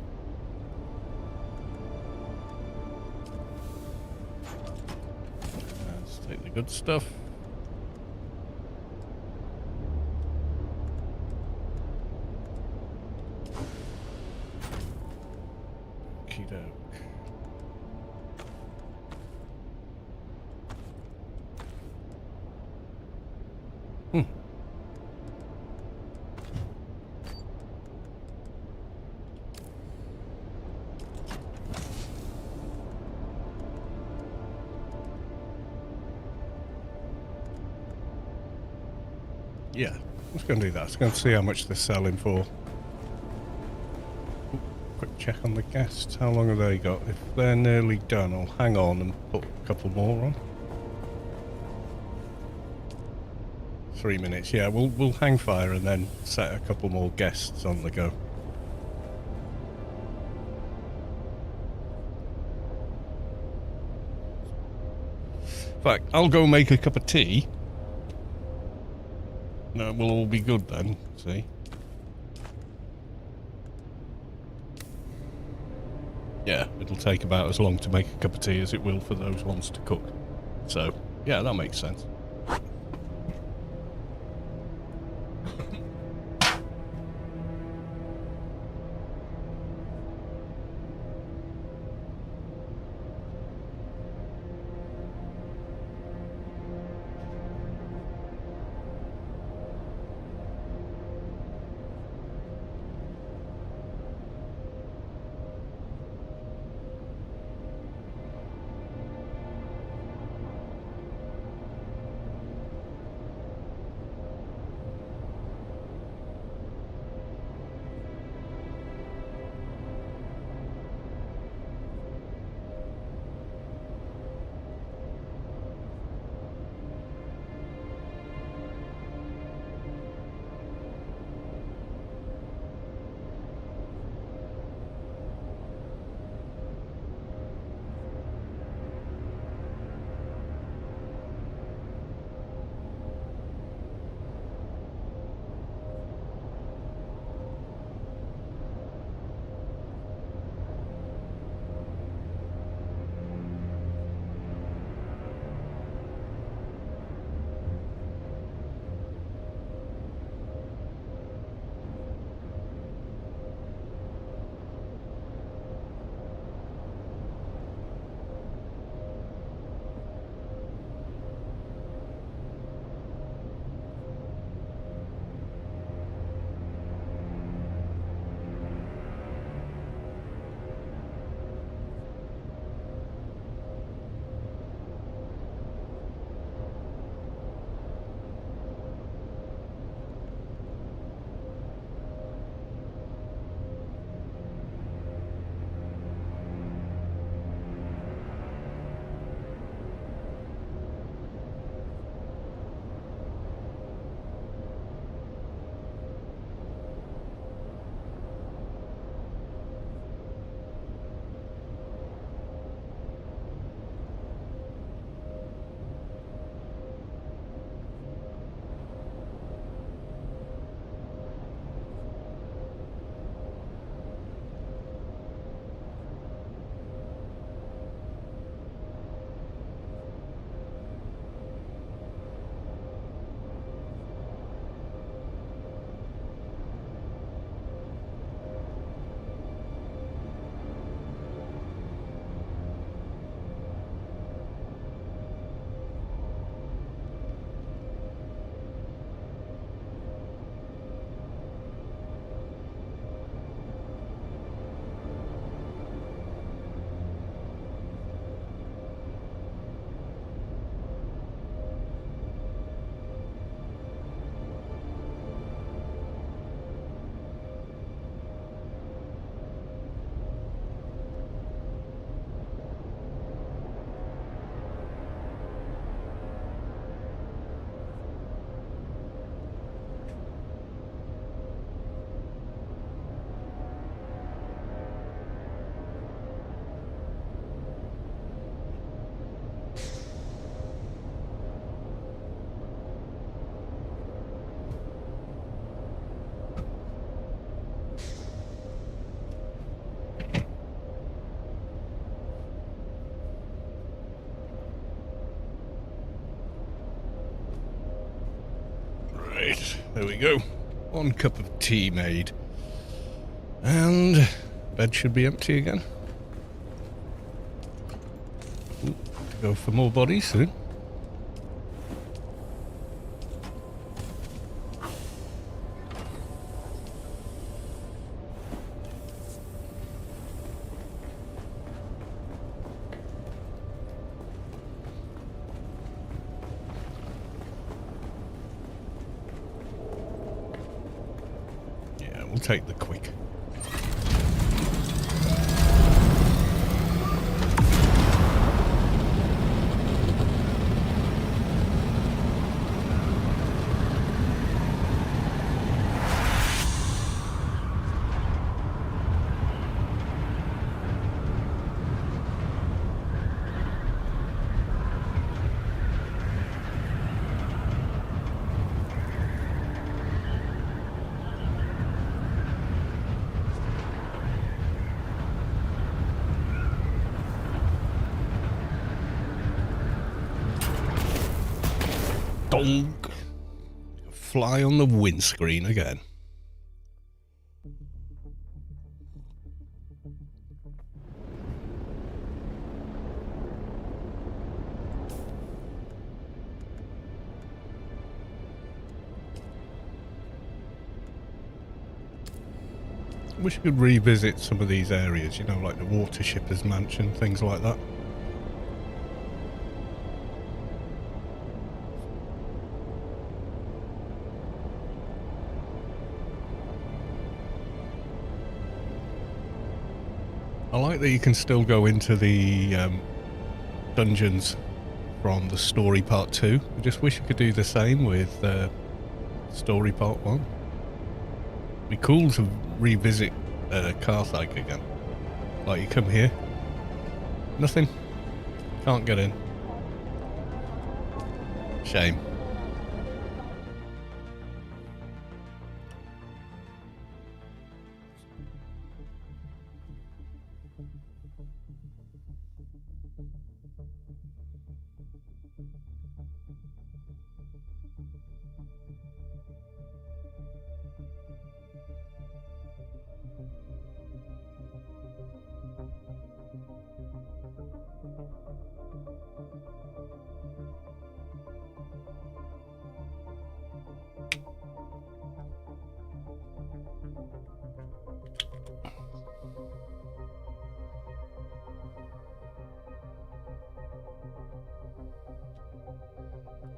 Let's take the Good stuff. Okey-doke. Yeah, I'm just going to do that. I'm going to see how much they're selling for. Ooh, quick check on the guests. How long have they got? If they're nearly done, I'll hang on and put a couple more on. 3 minutes. Yeah, we'll hang fire and then set a couple more guests on the go. In fact, I'll go make a cup of tea. No, we'll all be good then, see? Yeah, it'll take about as long to make a cup of tea as it will for those ones to cook. So, yeah, that makes sense. Right, there we go. 1 cup of tea made. And bed should be empty again. Ooh, to go for more bodies soon. Yeah, we'll take the quick. Donk. Fly on the windscreen again. Wish we could revisit some of these areas, you know, like the water shipper's mansion, things like that. I like that you can still go into the dungeons from the story part 2. I just wish you could do the same with story part 1. It'd be cool to revisit Carthage again. Like, you come here, nothing, can't get in. Shame.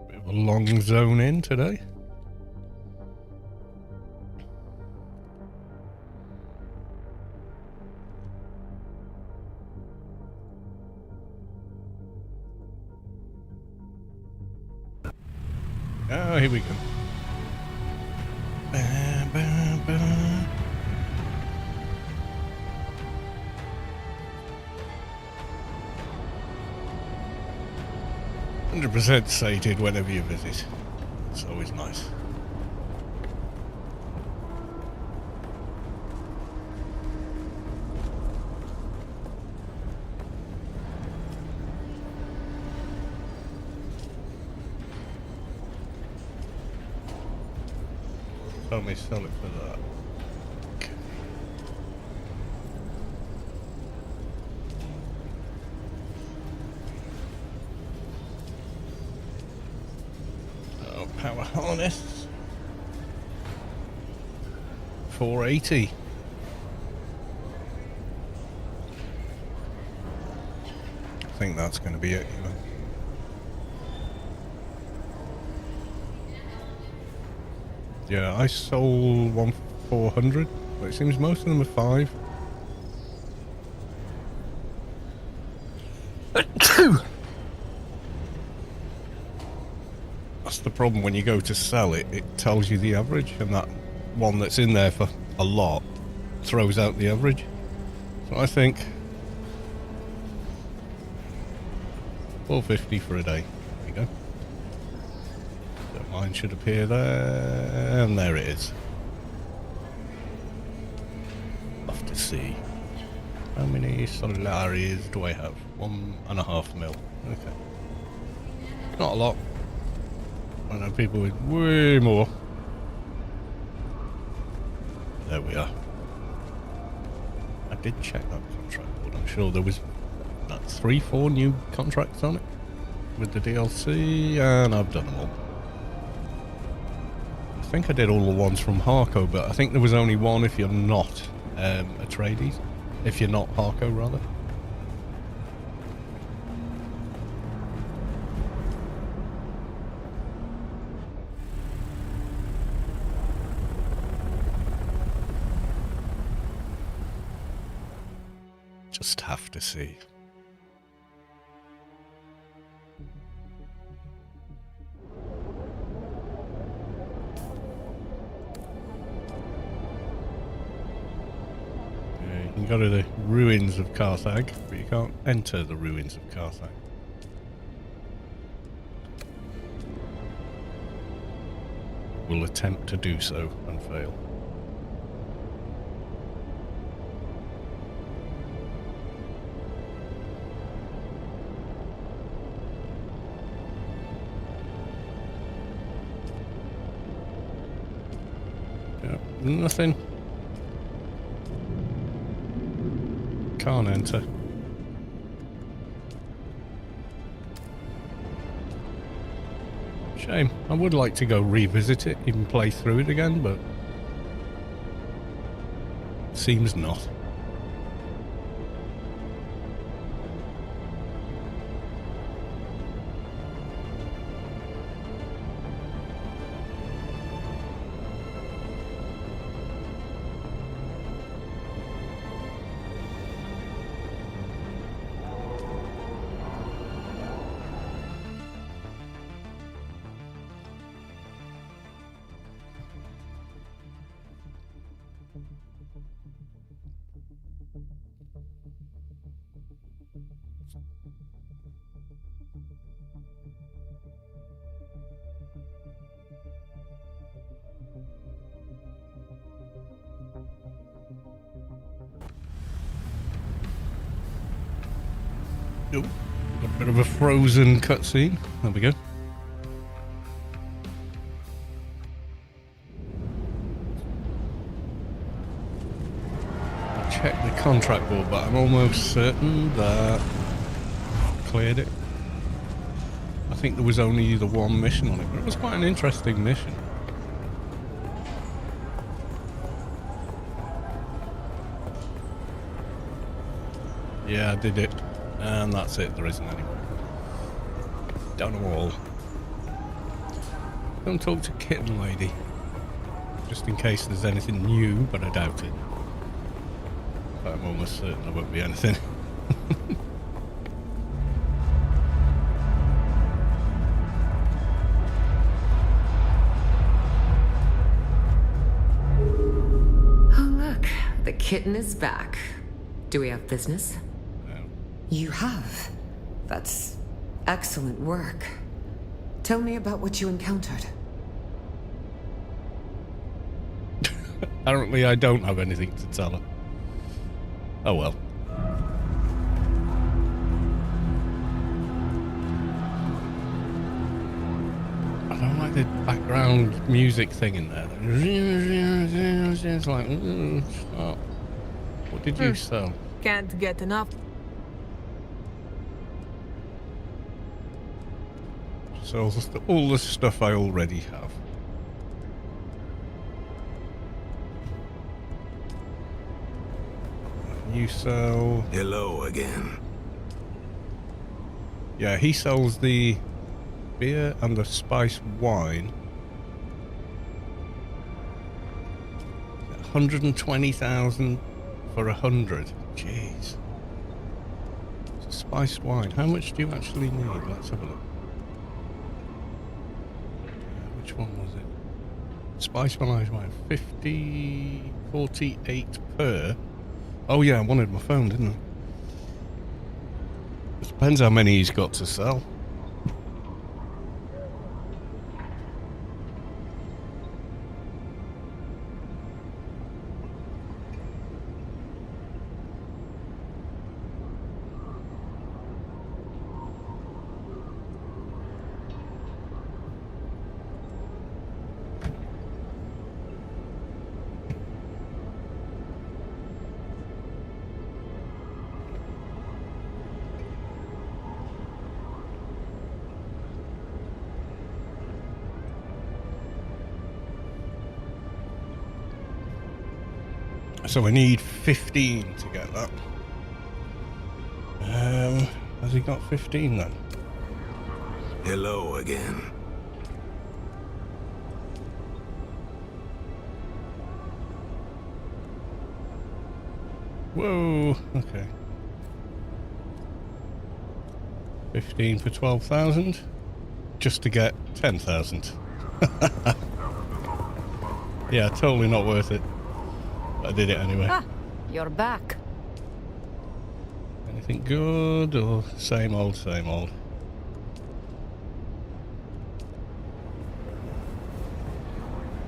Bit of a long zone in today. Oh, here we go. Ba, ba, ba. "100% sated whenever you visit." It's always nice. Tell me sell it for that. Okay. Oh, power harness. 480. I think that's going to be it, you know. Yeah, I sold one for 400, but it seems most of them are 5. That's the problem when you go to sell it, it tells you the average, and that one that's in there for a lot throws out the average. So I think 450 for a day. There you go. So mine should appear there, and there it is. Off to see. How many Solaris do I have? 1.5 mil. Okay. Not a lot. I know people with way more. There we are. I did check that contract, but I'm sure there was like 3-4 new contracts on it with the DLC, and I've done them all. I think I did all the ones from Harco, but I think there was only one if you're not a tradies. If you're not Harco, rather. Just have to see. Yeah, you can go to the ruins of Carthage, but you can't enter the ruins of Carthage. We'll attempt to do so and fail. Nothing. Can't enter. Shame. I would like to go revisit it, even play through it again, but seems not. Nope. Got a bit of a frozen cutscene. There we go. I'll check the contract board, but I'm almost certain that I cleared it. I think there was only the one mission on it, but it was quite an interesting mission. Yeah, I did it. And that's it, there isn't any more. Done them all. Don't talk to Kitten Lady. Just in case there's anything new, but I doubt it. But I'm almost certain there won't be anything. Oh look, the kitten is back. Do we have business? You have. That's excellent work. Tell me about what you encountered. Apparently I don't have anything to tell her. Oh well. I don't like the background music thing in there. It's like, stop. What did you sell? Can't get enough. So all the stuff I already have. You sell... Hello again. Yeah, he sells the beer and the spiced wine. 120,000 for 100. Jeez. Spiced wine. How much do you actually need? Let's have a look. Which one was it? Spice wine. 48 per. Oh yeah, I wanted my phone, didn't I? It depends how many he's got to sell. So I need 15 to get that. Has he got 15 then? Hello again. Whoa, okay. 15 for 12,000, just to get 10,000. Yeah, totally not worth it. But I did it anyway. Ah, you're back. Anything good or same old, same old?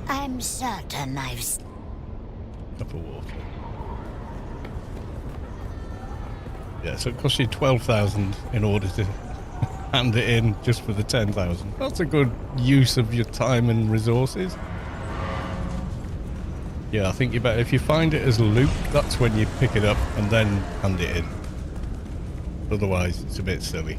I'm certain I've... Cup of water. Yeah, so it costs you 12,000 in order to hand it in just for the 10,000. That's a good use of your time and resources. Yeah, I think you better, if you find it as loot, that's when you pick it up and then hand it in. Otherwise, it's a bit silly.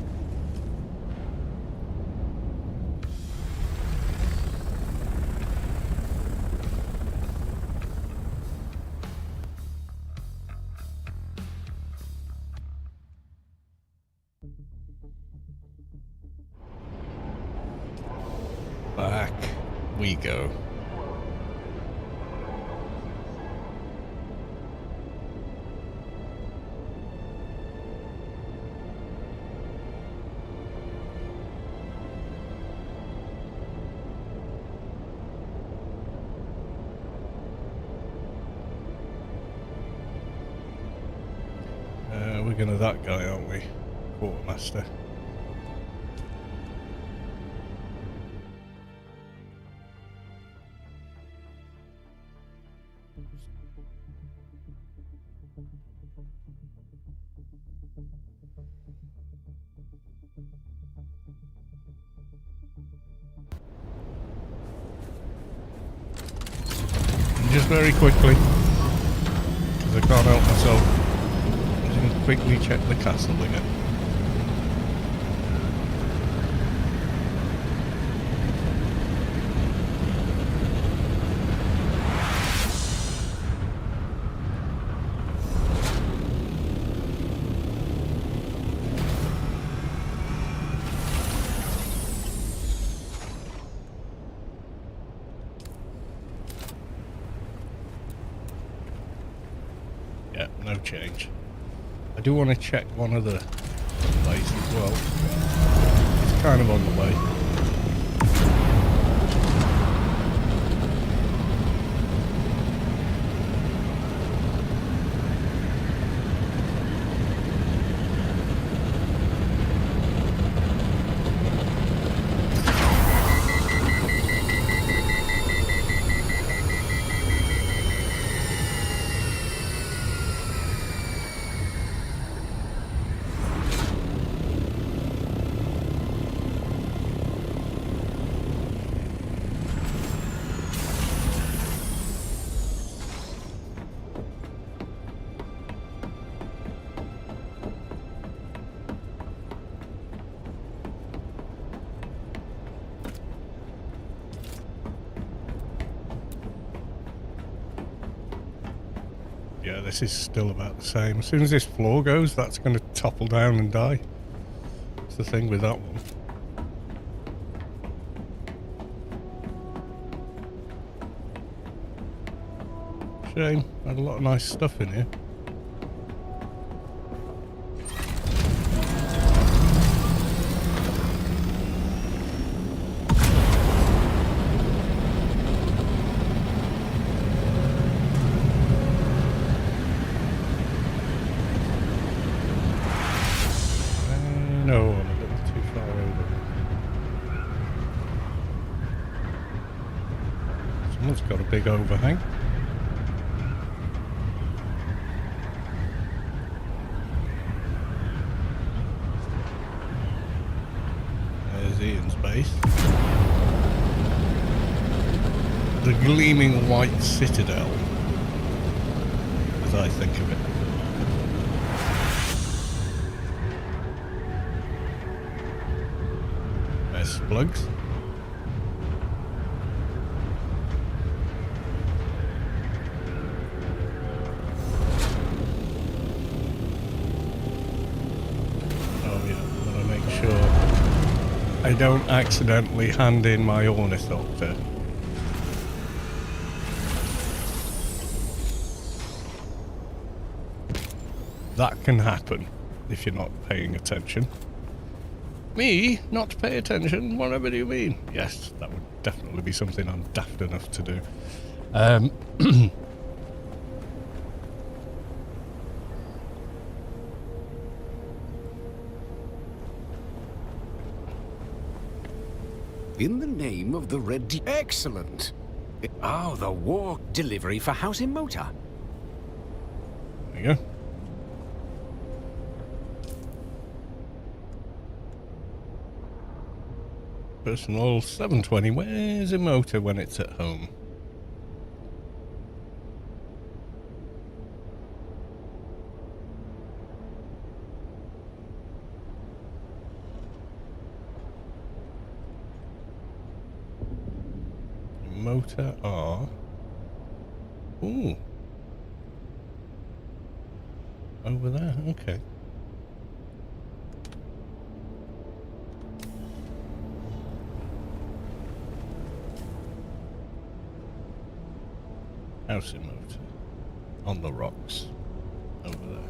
Back we go. We're gonna that guy, aren't we? Quartermaster. Just very quickly, because I can't help myself. I'm just going to quickly check the castle again. Yeah, no change. I do want to check one other place as well. It's kind of on the way. Yeah, this is still about the same. As soon as this floor goes, that's going to topple down and die. That's the thing with that one. Shame. Had a lot of nice stuff in here. No, I'm a little too far over. Someone's got a big overhang. There's Ian's base. The gleaming white citadel, as I think of it. Plugs. I don't accidentally hand in my ornithopter. That can happen if you're not paying attention. Me not pay attention? Whatever do you mean? Yes, that would definitely be something I'm daft enough to do. In the name of the Red... Excellent! Oh, the war delivery for House in Motor. There you go. Personal 720. Where's a motor when it's at home? Motor R. Ooh. Over there, okay. House in motor. On the rocks. Over there.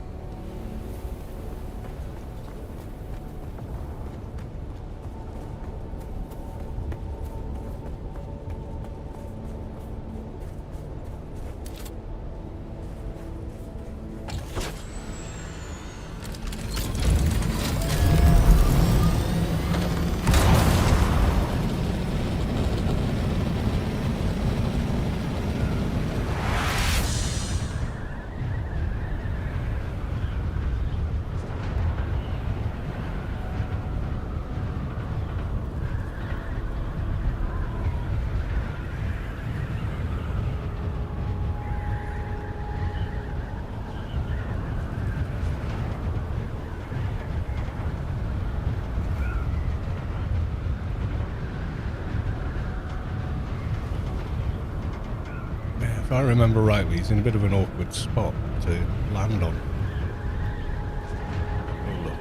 If I remember rightly, he's in a bit of an awkward spot to land on. Oh, look.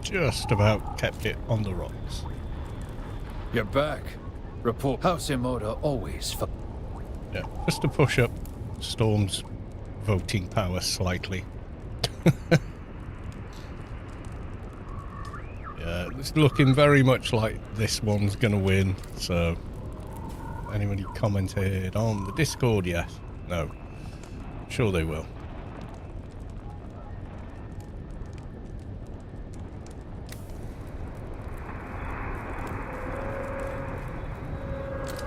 Just about kept it on the rocks. You're back. Report. House in Motor always. Yeah, just to push up Storm's voting power slightly. Yeah, it's looking very much like this one's gonna win, so... Anybody commented on the Discord yet? No. Sure they will.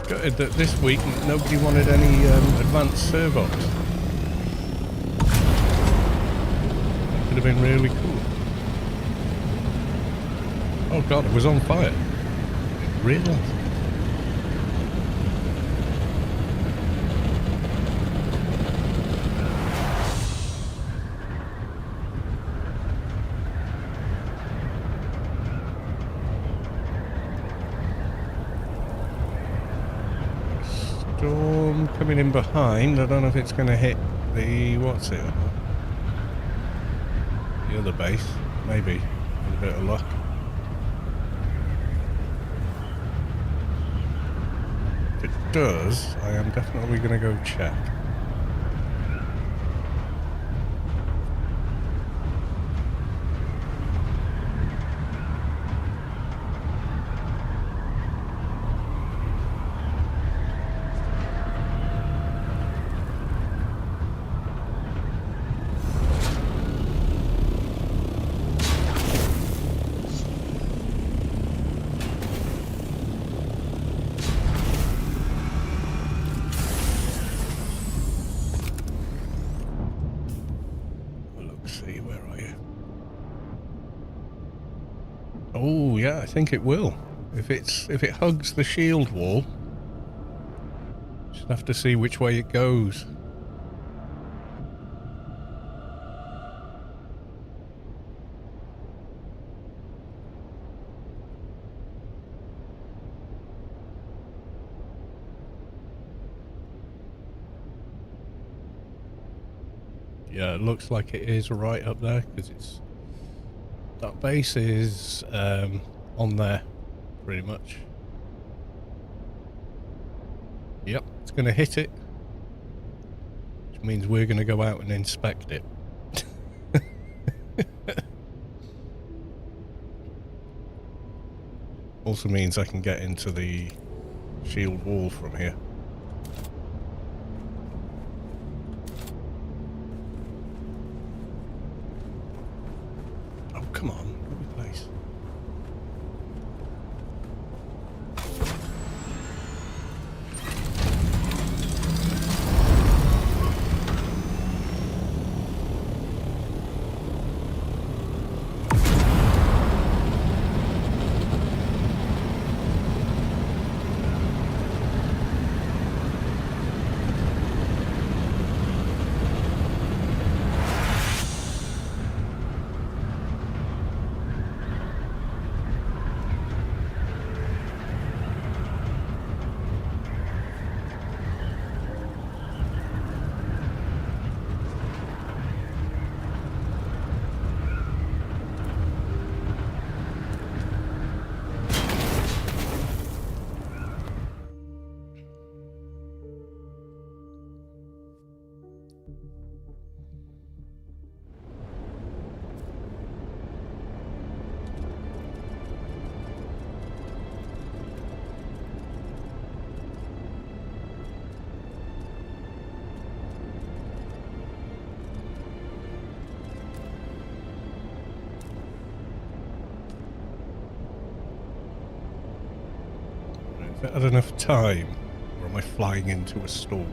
Gutted that this week nobody wanted any advanced servos. Could have been really cool. Oh god, it was on fire. Really? Storm coming in behind. I don't know if it's going to hit the... what's it? The other base. Maybe. With a bit of luck. If it does, I am definitely going to go check. Oh yeah, I think it will. If it hugs the shield wall, just have to see which way it goes. Yeah, it looks like it is right up there because it's that base is on there pretty much. Yep, it's going to hit it, which means we're going to go out and inspect it. Also means I can get into the shield wall from here. Oh, come on. Let me place. Have I had enough time, or am I flying into a storm?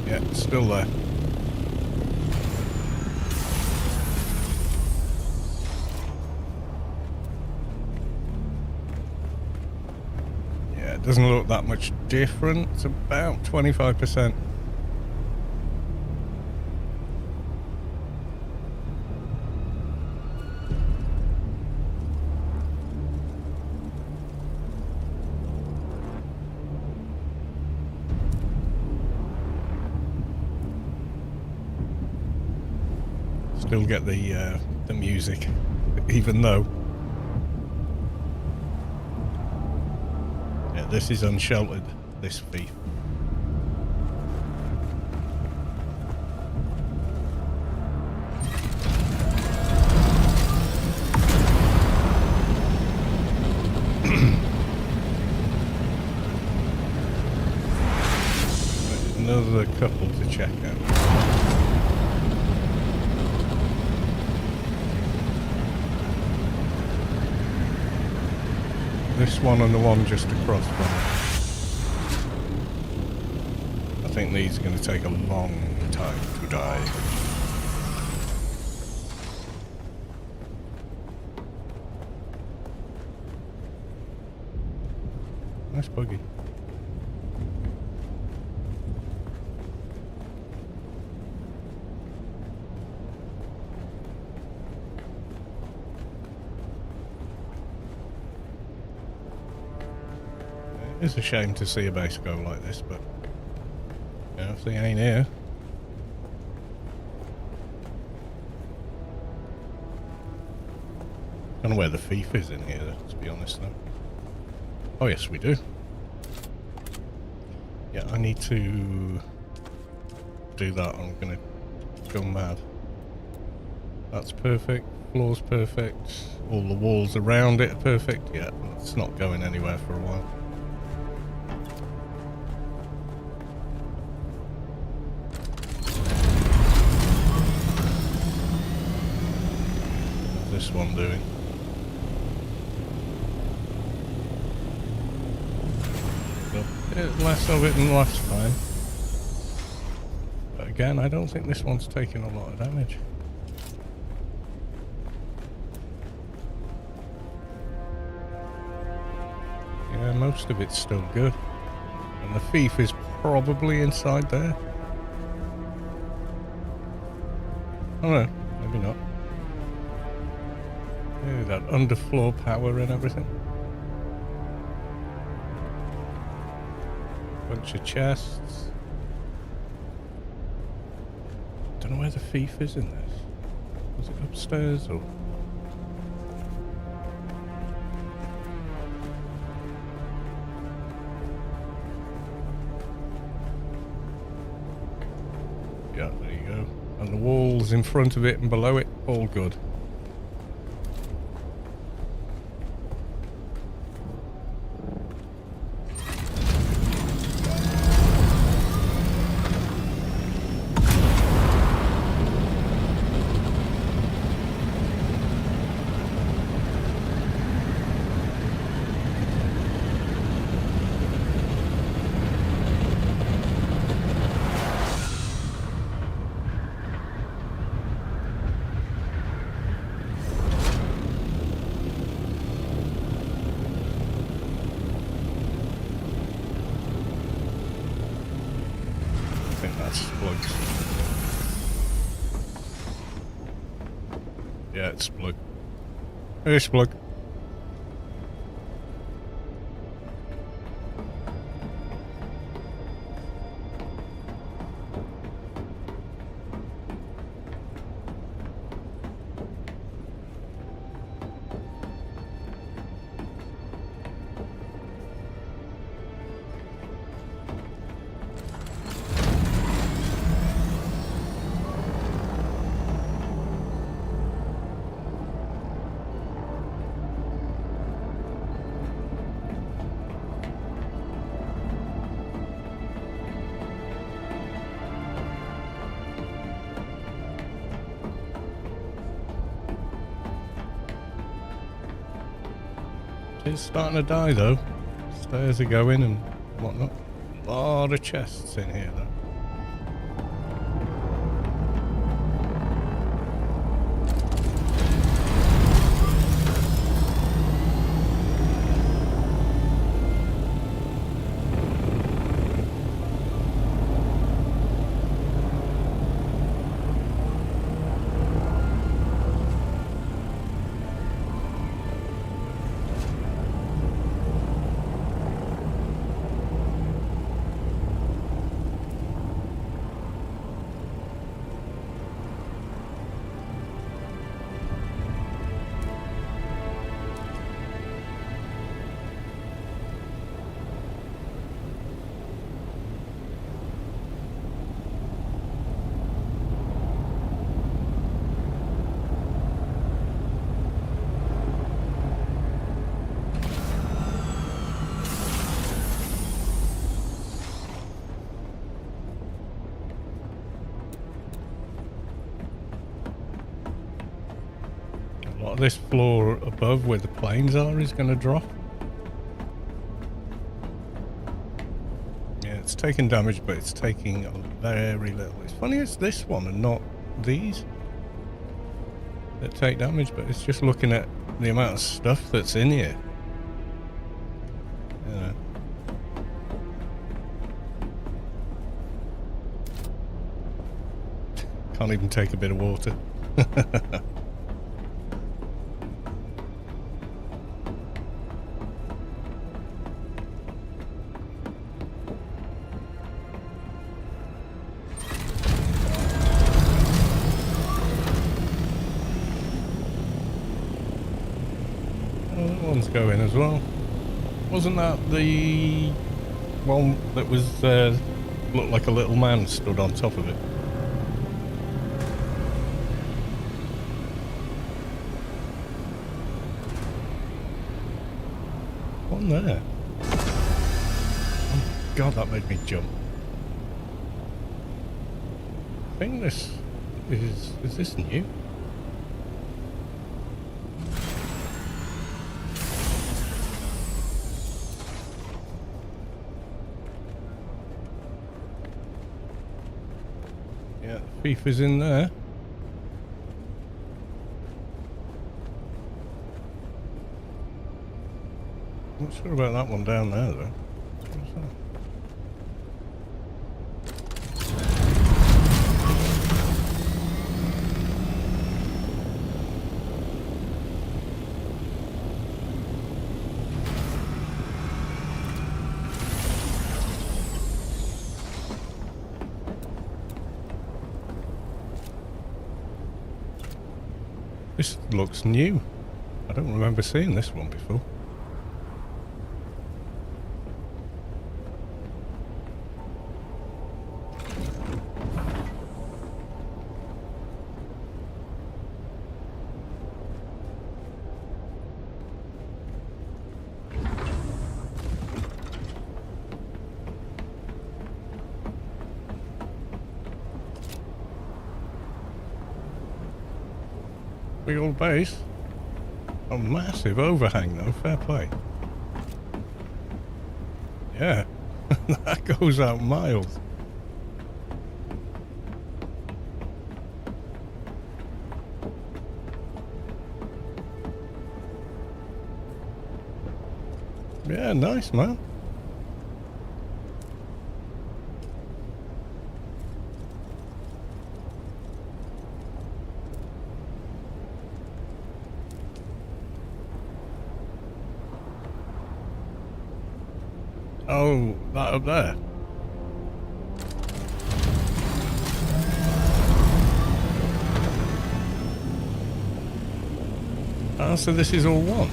Yeah, it's still there. Yeah, it doesn't look that much different. It's about 25%. Still get the music, even though yeah, this is unsheltered, this thief. Another couple to check out. This one and the one just across from it. I think these are going to take a long time to die. Nice buggy. It's a shame to see a base go like this, but you know, if they ain't here. Don't know where the thief is in here, to be honest, though. Oh, yes, we do. Yeah, I need to do that. I'm gonna go mad. That's perfect. Floor's perfect. All the walls around it are perfect. Yeah, it's not going anywhere for a while. What's this one doing? Less of it than last time. But again, I don't think this one's taking a lot of damage. Yeah, most of it's still good. And the thief is probably inside there. Oh no, maybe not. Yeah, that underfloor power and everything. Bunch of chests. Don't know where the thief is in this. Was it upstairs or? Yeah, there you go. And the walls in front of it and below it, all good. Yeah, it's plugged. It's plugged. It's starting to die though. Stairs are going and whatnot. A lot of chests in here though. This floor above where the planes are is going to drop. Yeah, it's taking damage, but it's taking very little. It's funny it's this one and not these that take damage, but it's just looking at the amount of stuff that's in here. You know. Can't even take a bit of water. one's going as well. Wasn't that the one that was looked like a little man stood on top of it? One there. Oh my god, that made me jump. I think this is this new? Yeah, the thief is in there. Not sure about that one down there though. What's that? This looks new. I don't remember seeing this one before. Big old base. A massive overhang though, fair play. Yeah, that goes out miles. Yeah, nice man. Oh, that up there. Ah, so this is all one.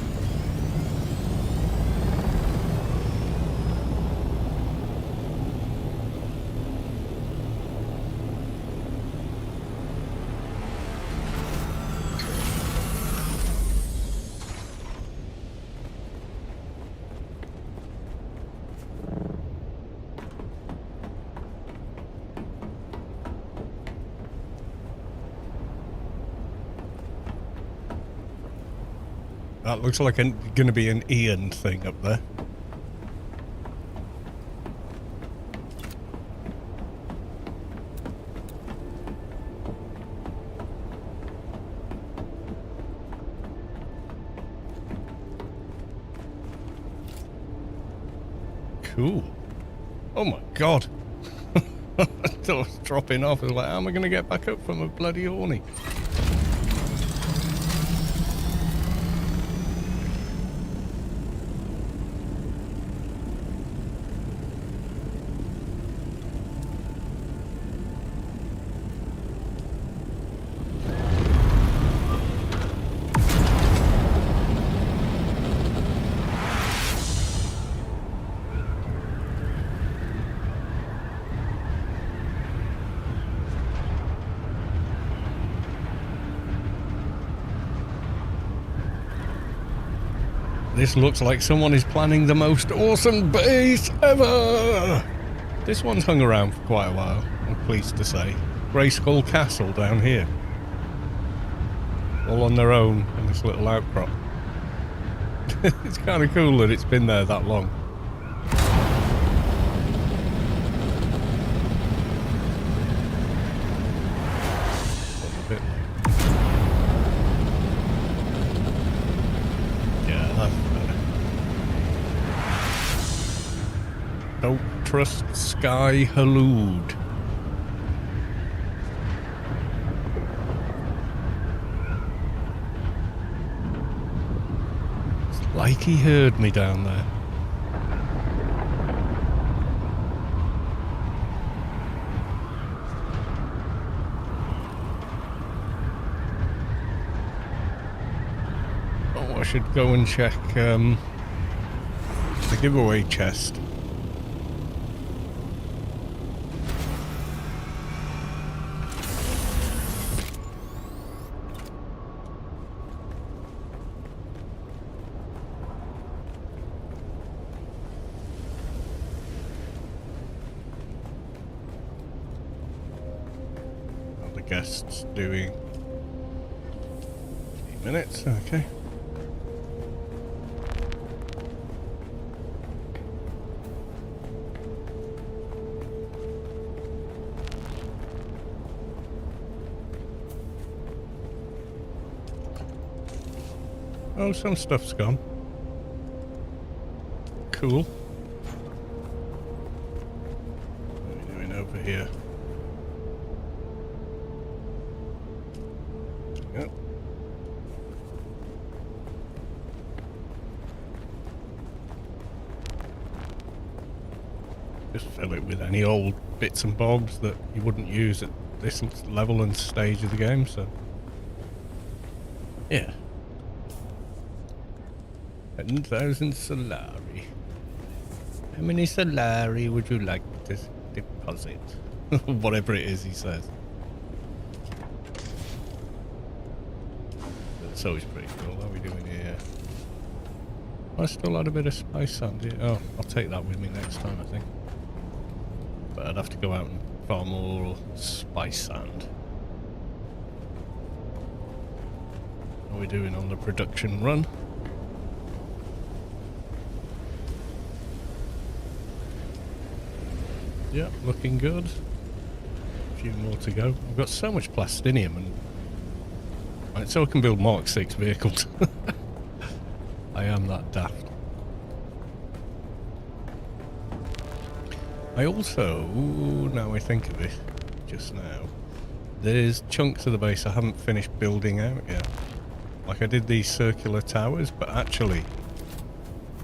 That looks like going to be an Ian thing up there. Cool. Oh my god. I thought I was dropping off. I was like, how am I going to get back up from a bloody awning? This looks like someone is planning the most awesome base ever! This one's hung around for quite a while, I'm pleased to say. Grey Skull Castle down here. All on their own in this little outcrop. It's kind of cool that it's been there that long. Don't trust Sky Halud. It's like he heard me down there. I should go and check the giveaway chest. The guests doing 8 minutes, okay. Oh, some stuff's gone. Cool. What are we doing over here? Yep. Just fill it with any old bits and bobs that you wouldn't use at this level and stage of the game, so... yeah. 10,000 Solari. How many Solari would you like to deposit? Whatever it is he says. That's always pretty cool. What are we doing here? I still had a bit of spice sand here. Oh, I'll take that with me next time, I think. But I'd have to go out and farm more spice sand. What are we doing on the production run? Yeah, looking good. A few more to go. I've got so much plastinium and so I can build Mark 6 vehicles. I am that daft. I also, now I think of it, just now, there's chunks of the base I haven't finished building out yet. Like I did these circular towers, but actually,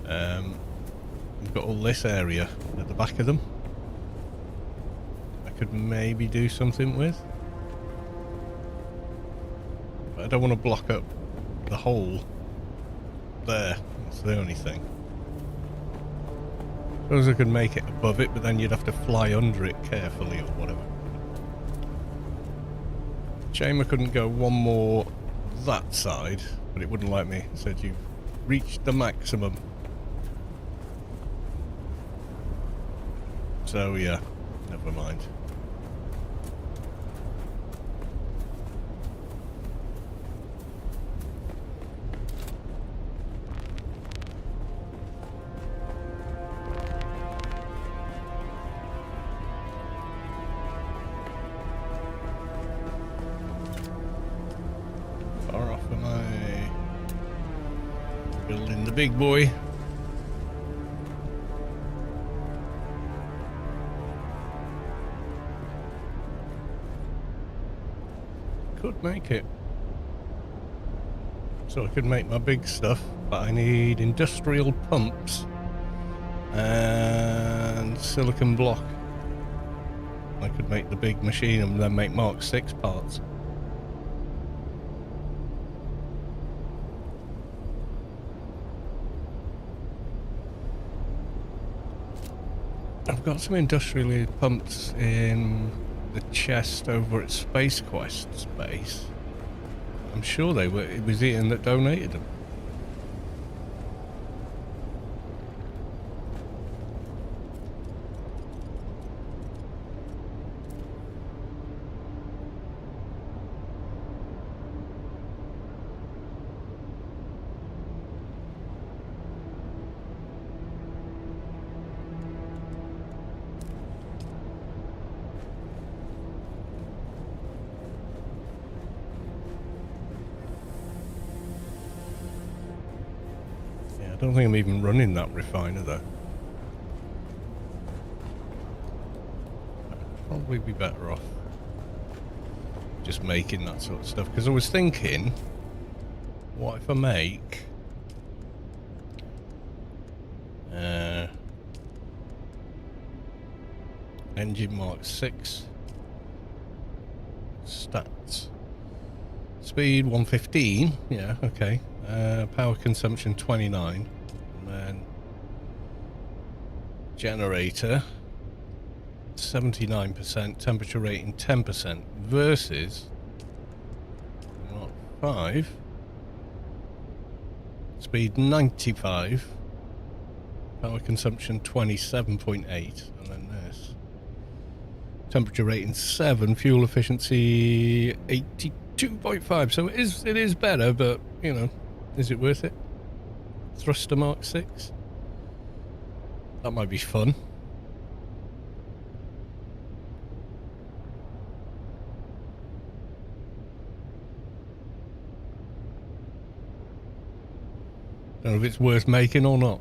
I've got all this area at the back of them. Could maybe do something with, but I don't want to block up the hole there. That's the only thing. Suppose I could make it above it, but then you'd have to fly under it carefully or whatever. Shame I couldn't go one more that side, but it wouldn't let me. It said you've reached the maximum. So yeah, never mind. Far off am I? Building the big boy. Could make it. So I could make my big stuff, but I need industrial pumps and silicon block. I could make the big machine and then make Mark 6 parts. I've got some industrial pumps in the chest over at Space Quest's base. I'm sure they were. It was Ian that donated them. I don't think I'm even running that refiner though. I'd probably be better off just making that sort of stuff, because I was thinking, what if I make engine Mark 6 stats Speed 115. Yeah, okay. Power consumption 29. And then generator 79%. Temperature rating 10%. Versus Mark 5. Speed 95. Power consumption 27.8. And then this. Temperature rating 7. Fuel efficiency 82.5. So it is better, but, you know, is it worth it? Thruster Mark 6. That might be fun. Don't know if it's worth making or not.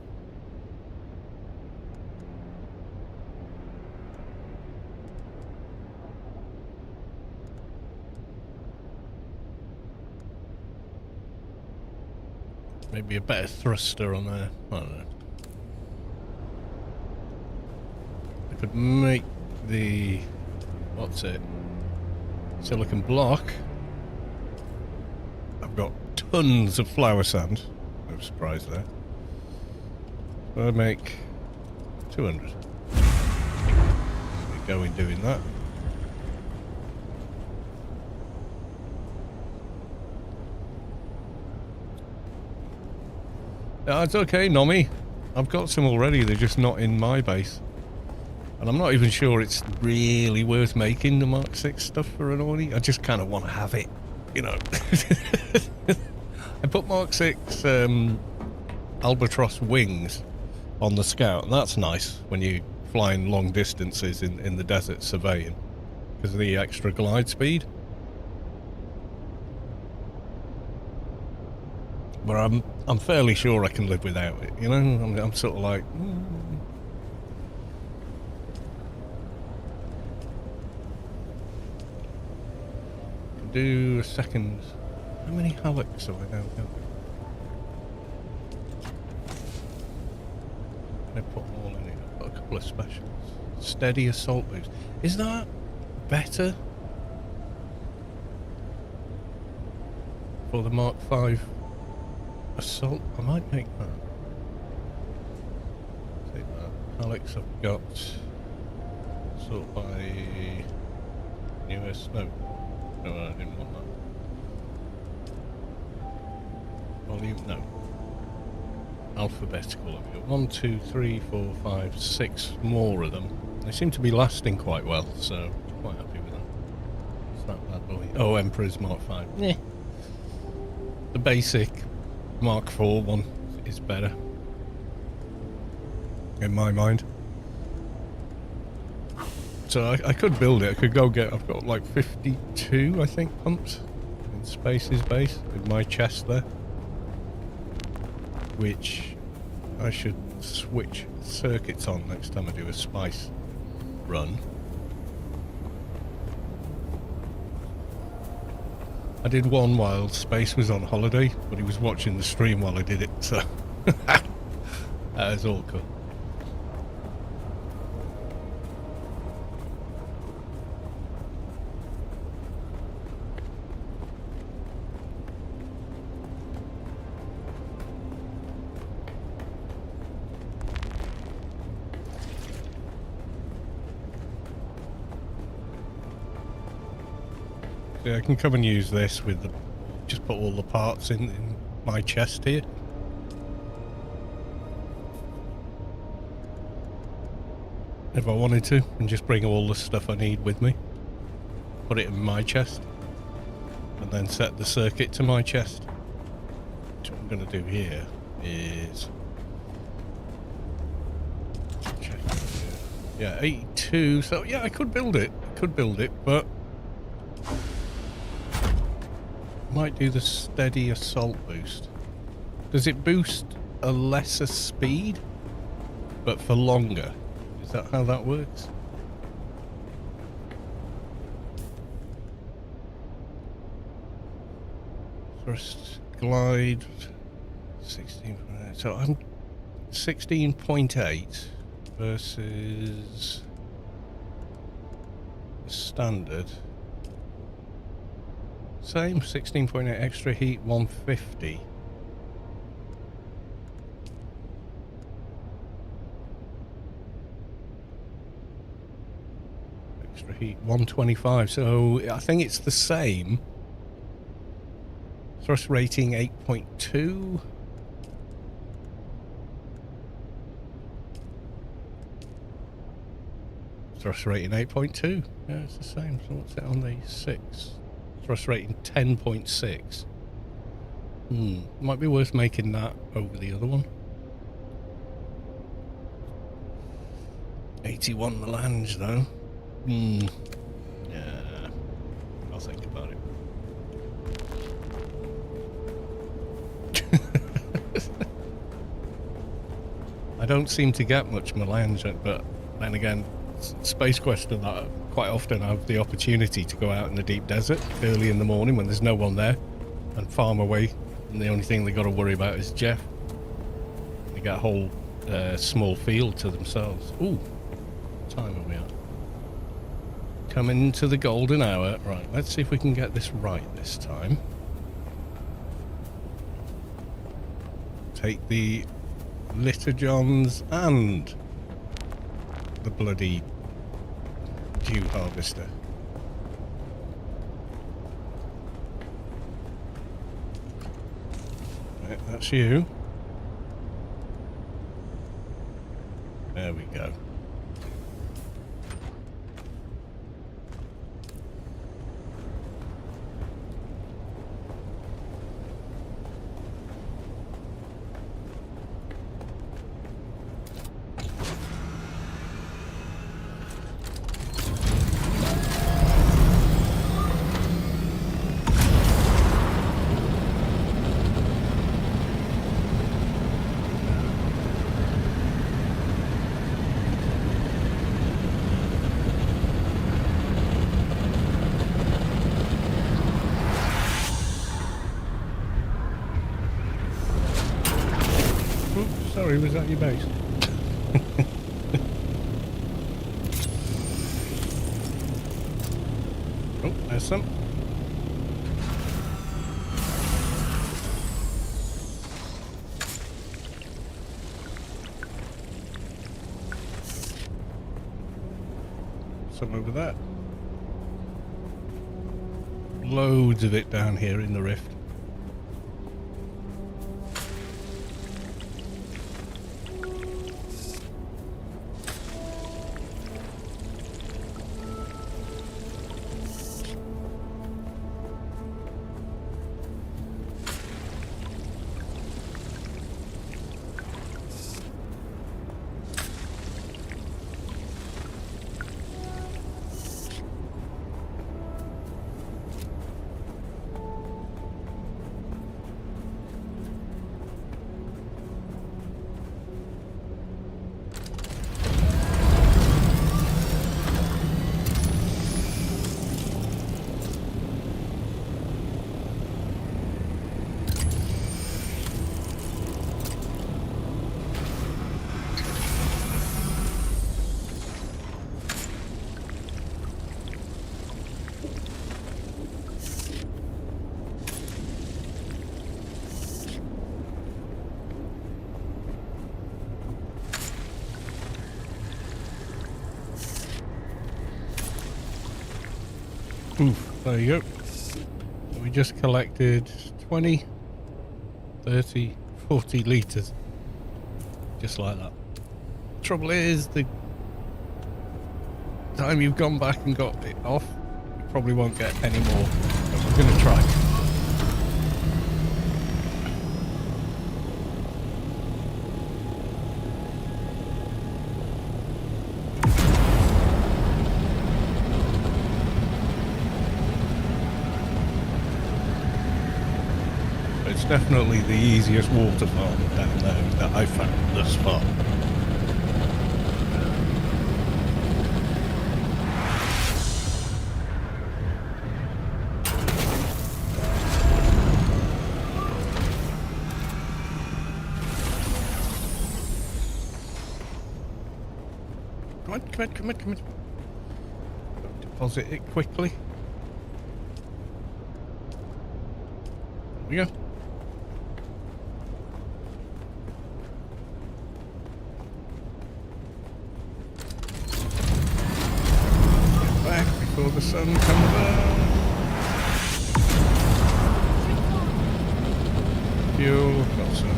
Maybe a better thruster on there. I don't know. I could make the... what's it? Silicon block. I've got tons of flower sand. No surprise there. So I make 200. There we go in doing that. It's okay, Nomi. I've got some already, they're just not in my base. And I'm not even sure it's really worth making the Mark 6 stuff for an Orny. I just kind of want to have it, you know. I put Mark 6 Albatross wings on the Scout, and that's nice when you're flying long distances in the desert surveying, because of the extra glide speed. But I'm fairly sure I can live without it, you know? I'm sort of like... Do a second... How many Hallex have I now got? I put them all in here. I've got a couple of specials. Steady assault boost. Is that better for the Mark 5 assault? I might make that. Take that. Alex, I've got assault by US. No, I didn't want that. Volume, no. Alphabetical. I've got 1, 2, 3, 4, 5, 6 more of them. They seem to be lasting quite well, so I'm quite happy with that. It's that bad boy. Oh, Emperor's Mark 5. Yeah. The basic Mark 4 one is better, in my mind. So I could build it. I could go get... I've got like 52, I think, pumps in Space's base with my chest there, which I should switch circuits on next time I do a spice run. I did one while Space was on holiday, but he was watching the stream while I did it, so that was all cool. I can come and use this with the... just put all the parts in my chest here. If I wanted to, and just bring all the stuff I need with me. Put it in my chest. And then set the circuit to my chest. What I'm going to do here is... check it here. Yeah, 82. So yeah, I could build it. But... might do the steady assault boost. Does it boost a lesser speed, but for longer? Is that how that works? Thrust glide 16. So I'm 16.8 versus standard Same, 16.8 extra heat, 150. Extra heat, 125. So I think it's the same. Thrust rating, 8.2. Thrust rating 8.2. Yeah, it's the same. So what's it on the 6? Thrust rating 10.6. Might be worth making that over the other one. 81 melange though. Yeah, I'll think about it. I don't seem to get much melange, but then again, Space Quest and that quite often have the opportunity to go out in the deep desert early in the morning when there's no one there and farm away, and the only thing they got to worry about is Jeff. They got a whole small field to themselves. Ooh, what time are we at? Coming into the golden hour. Right, let's see if we can get this right this time. Take the Litter-Johns and the bloody dew harvester. Right, that's you. There we go. Sorry, was that your base? Oh, there's some. Some over there. Loads of it down here in the rift. Oof, there you go. We just collected 20, 30, 40 litres. Just like that. Trouble is, the time you've gone back and got it off, you probably won't get any more. But we're going to try. It's definitely the easiest water farm down there that I've found thus far. Come on. Deposit it quickly. We go. Get back before the sun comes out. Fuel, got some.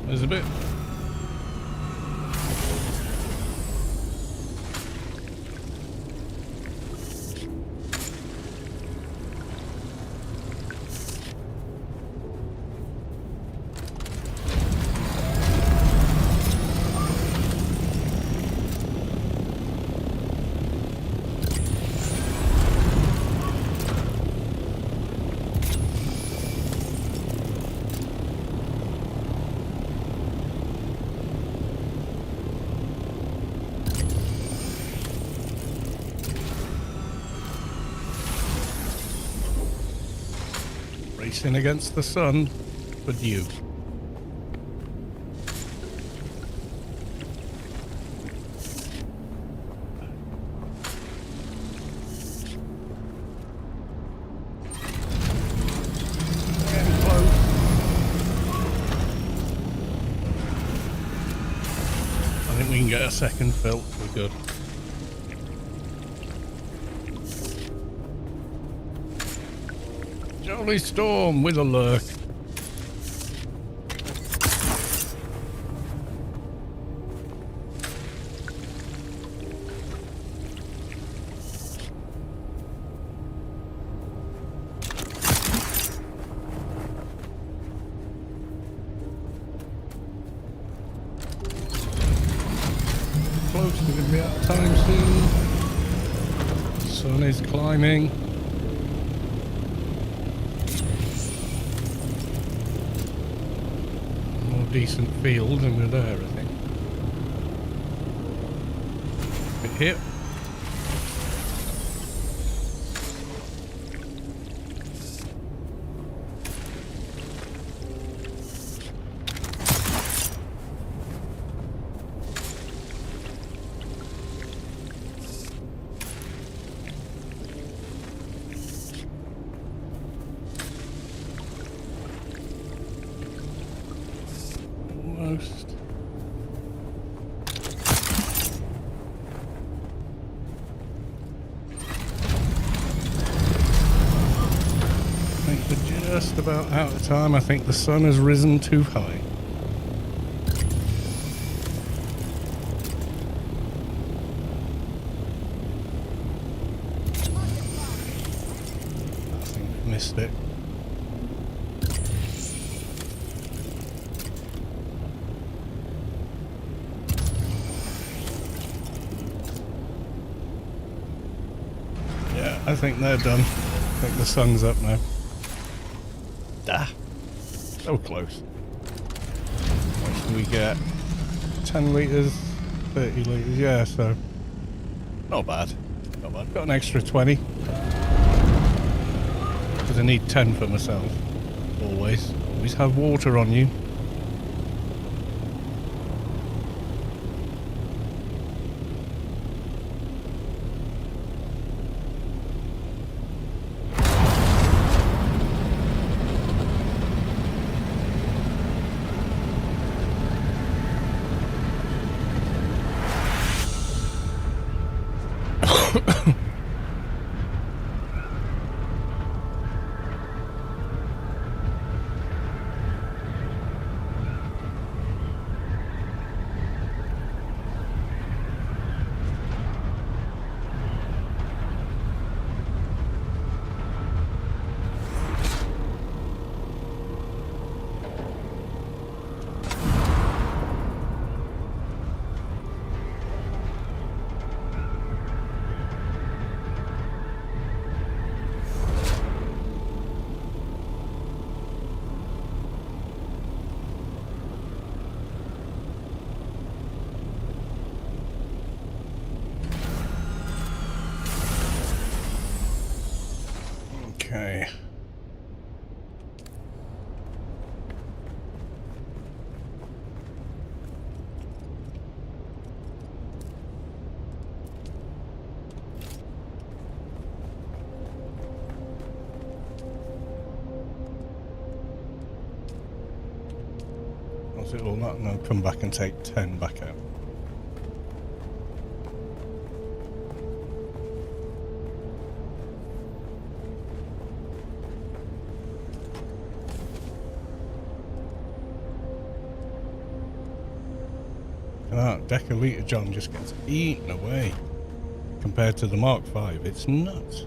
There's a bit. Racing against the sun for you. Getting close. I think we can get a second fill. We're good. Jolly storm with a lurk. Close, we're going to be out of time soon. Sun is climbing. Decent field and we're there, I think. Bit here. Almost. I think we're just about out of time. I think the sun has risen too high. I think we've missed it. I think they're done. I think the sun's up now. Ah, so close. What should we get? 10 litres, 30 litres, yeah, so not bad. Not bad. Got an extra 20. Because I need 10 for myself. Always. Always have water on you. Okay. Does it all that and then come back and take 10 back out? That deciliter John just gets eaten away compared to the Mark V. It's nuts.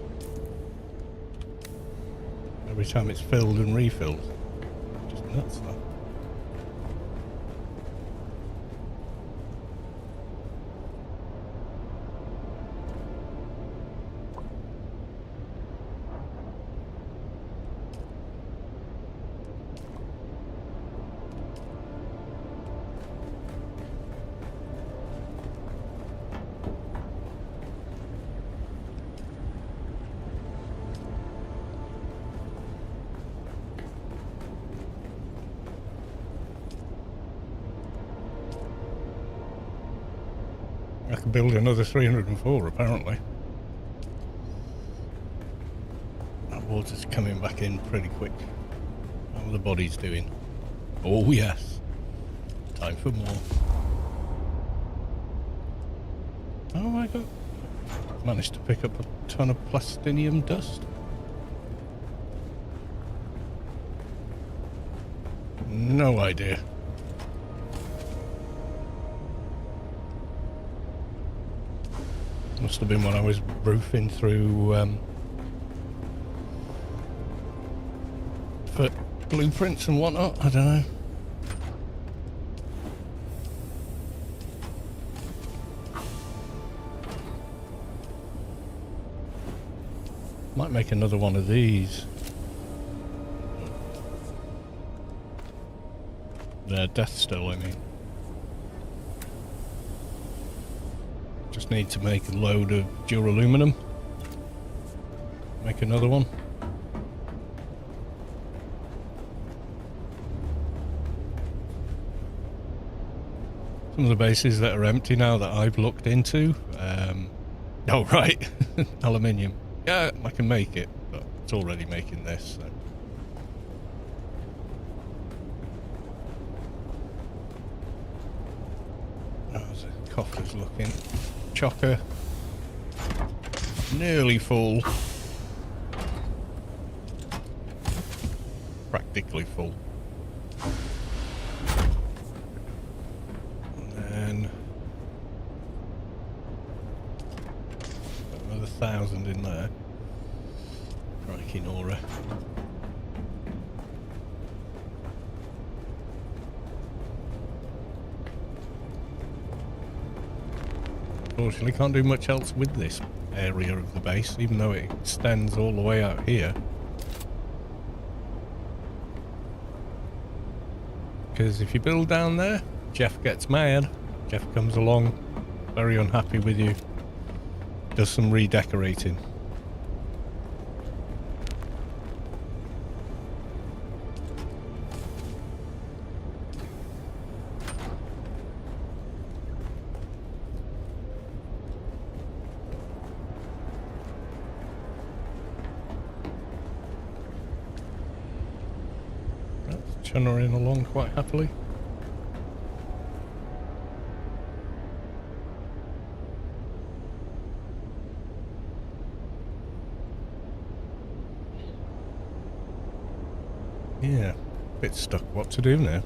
Every time it's filled and refilled. Just nuts, though. I could build another 304 apparently. That water's coming back in pretty quick. How are the bodies doing? Oh yes. Time for more. Oh my god. Managed to pick up a ton of plastinium dust. No idea. Must have been when I was roofing through for blueprints and whatnot. I don't know. Might make another one of these. They're death still, I mean. Just need to make a load of duraluminum. Make another one. Some of the bases that are empty now that I've looked into. Oh right, aluminium. Yeah, I can make it, but it's already making this. So. How's the coffers looking? Chocker. Nearly full. Practically full. And then another 1,000 in there. Crikey Nora. Unfortunately, can't do much else with this area of the base, even though it extends all the way out here. Because if you build down there, Jeff gets mad. Jeff comes along, very unhappy with you, does some redecorating. Chunnering along quite happily. Yeah, bit stuck what to do now.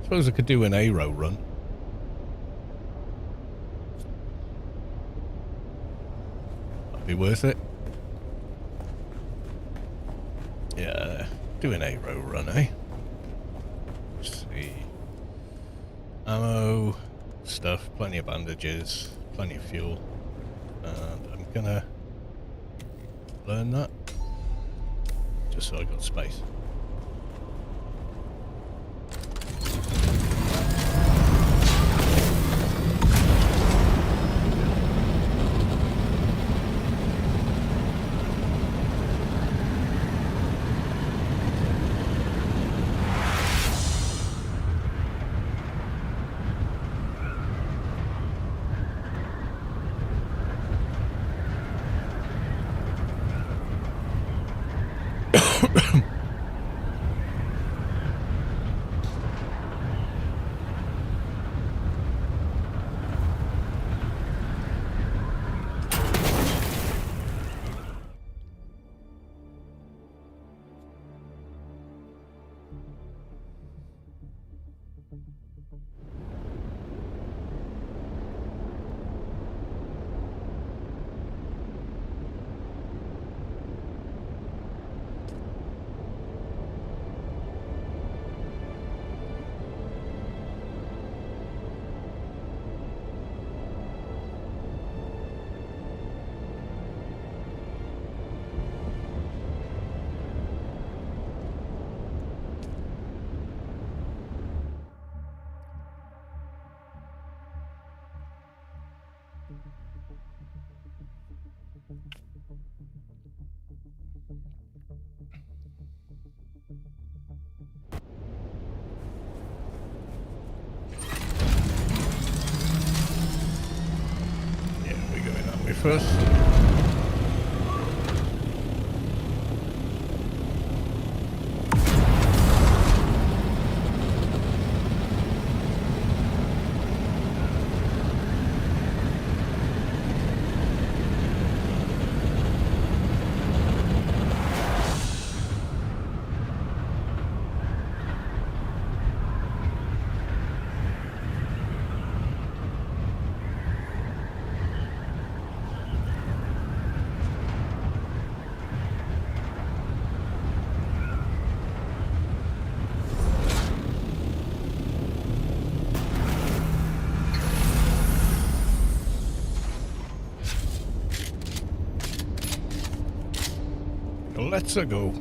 Suppose I could do an aero run. That'd be worth it. Yeah, do an aero run, eh? Let's see. Ammo, stuff, plenty of bandages, plenty of fuel. And I'm gonna learn that. Just so I got space. Yeah, we're going that way first. Let's go.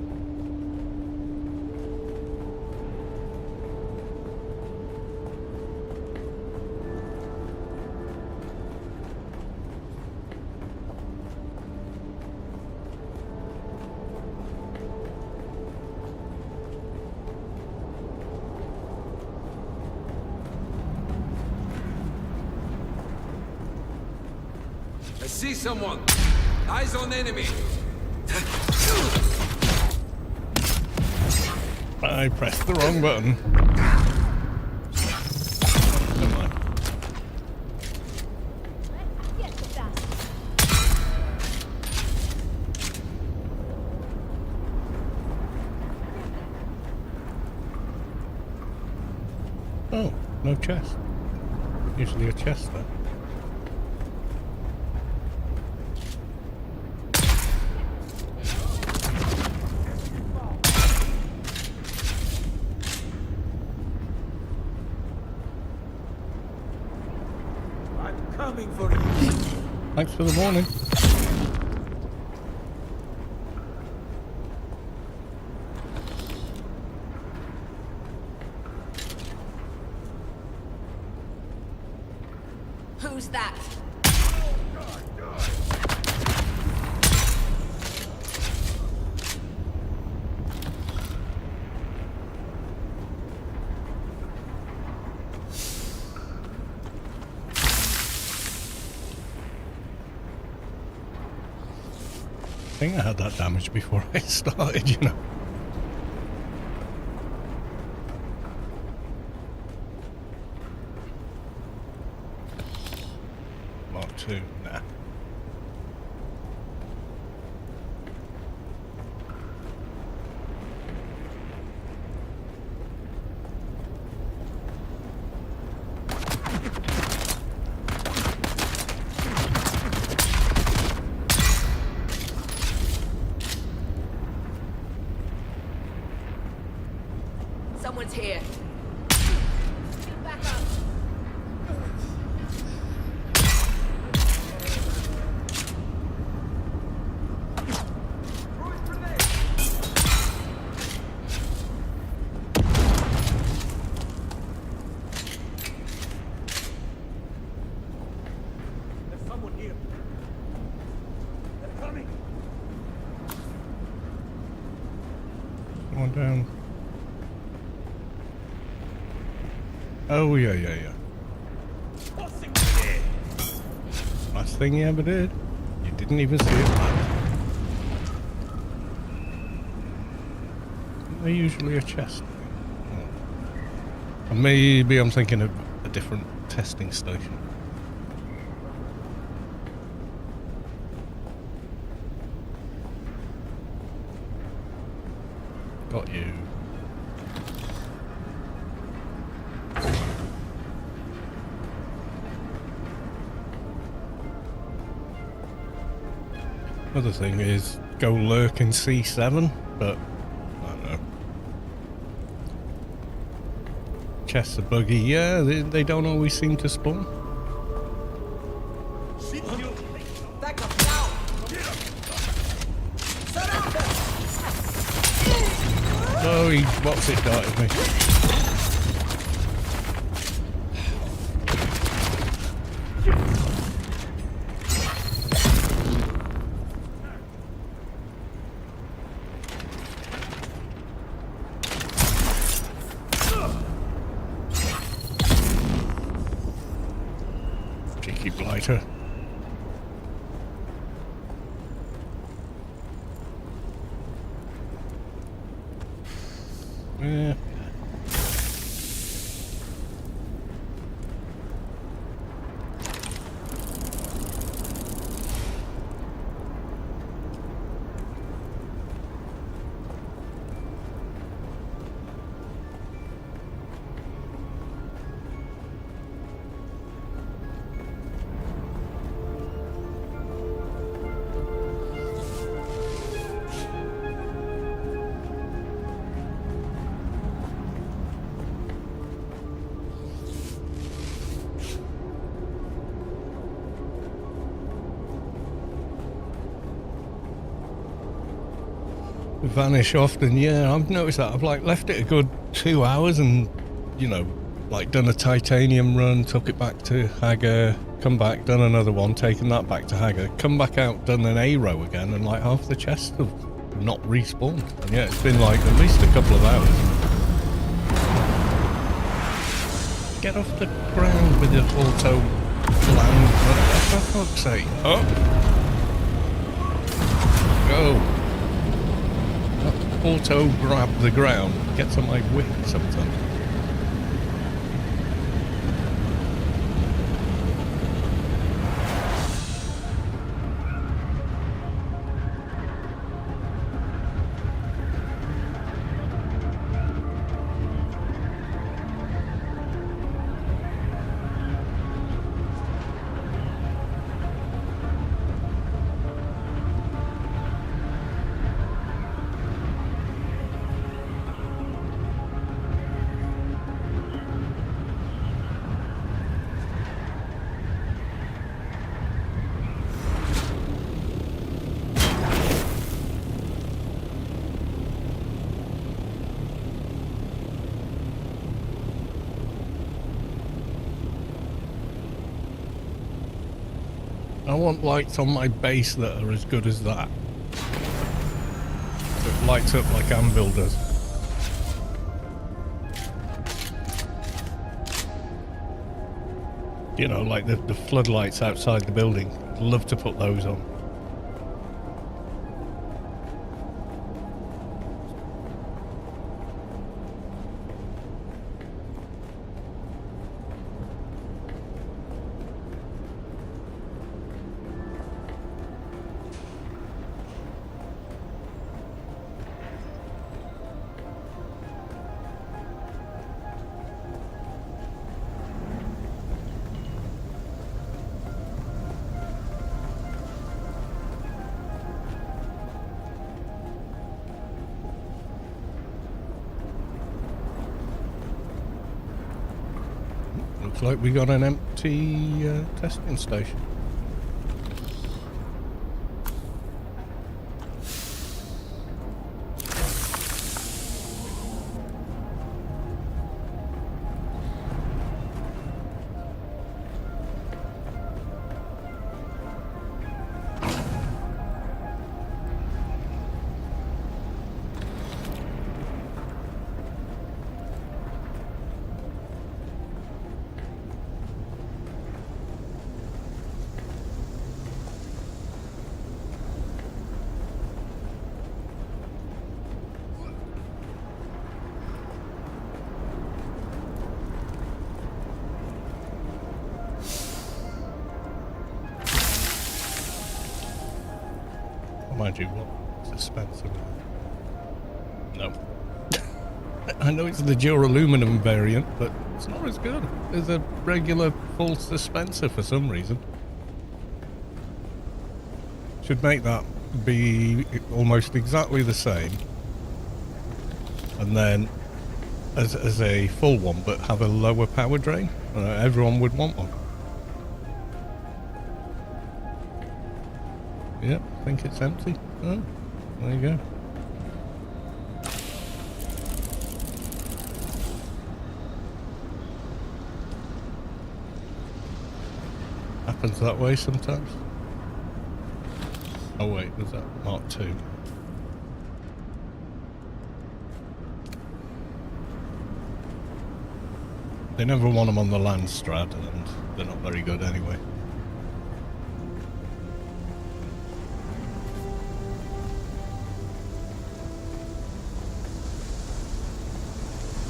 I see someone. Eyes on enemy. I pressed the wrong button. Never mind. Oh, no chest. Usually a chest there. Coming for you. Thanks for the warning. Who's that? I think I had that damage before I started, you know. Mark 2, nah. Someone's here. Get back up. There's someone here. They're coming. One down. Oh, yeah. Last thing you ever did. You didn't even see it land. They're usually a chest. And maybe I'm thinking of a different testing station. Got you. Other thing is go lurk in C7, but I don't know. Chests are buggy, yeah, they don't always seem to spawn. Back up now! Oh, he what's it darted me. Cheeky blighter. Yeah. Vanish often, yeah, I've noticed that. I've like left it a good 2 hours and, you know, like done a titanium run, took it back to Hagar, come back, done another one, taken that back to Hagar, come back out, done an A row again, and like half the chests have not respawned. And yeah, it's been like at least a couple of hours. Get off the ground with your auto land, for fuck's sake. Oh! Go! Auto grab the ground, gets on my wick sometimes. I want lights on my base that are as good as that. It lights up like Anvil does. You know, like the floodlights outside the building. I'd love to put those on. Looks like we got an empty testing station. Mind you, what suspense? No. I know it's the duraluminum variant, but it's not as good as a regular full suspensor for some reason. Should make that be almost exactly the same, and then as a full one, but have a lower power drain. Everyone would want one. Yep, I think it's empty. Oh, there you go. Happens that way sometimes. Oh wait, was that Mark II? They never want them on the Landstrad, and they're not very good anyway.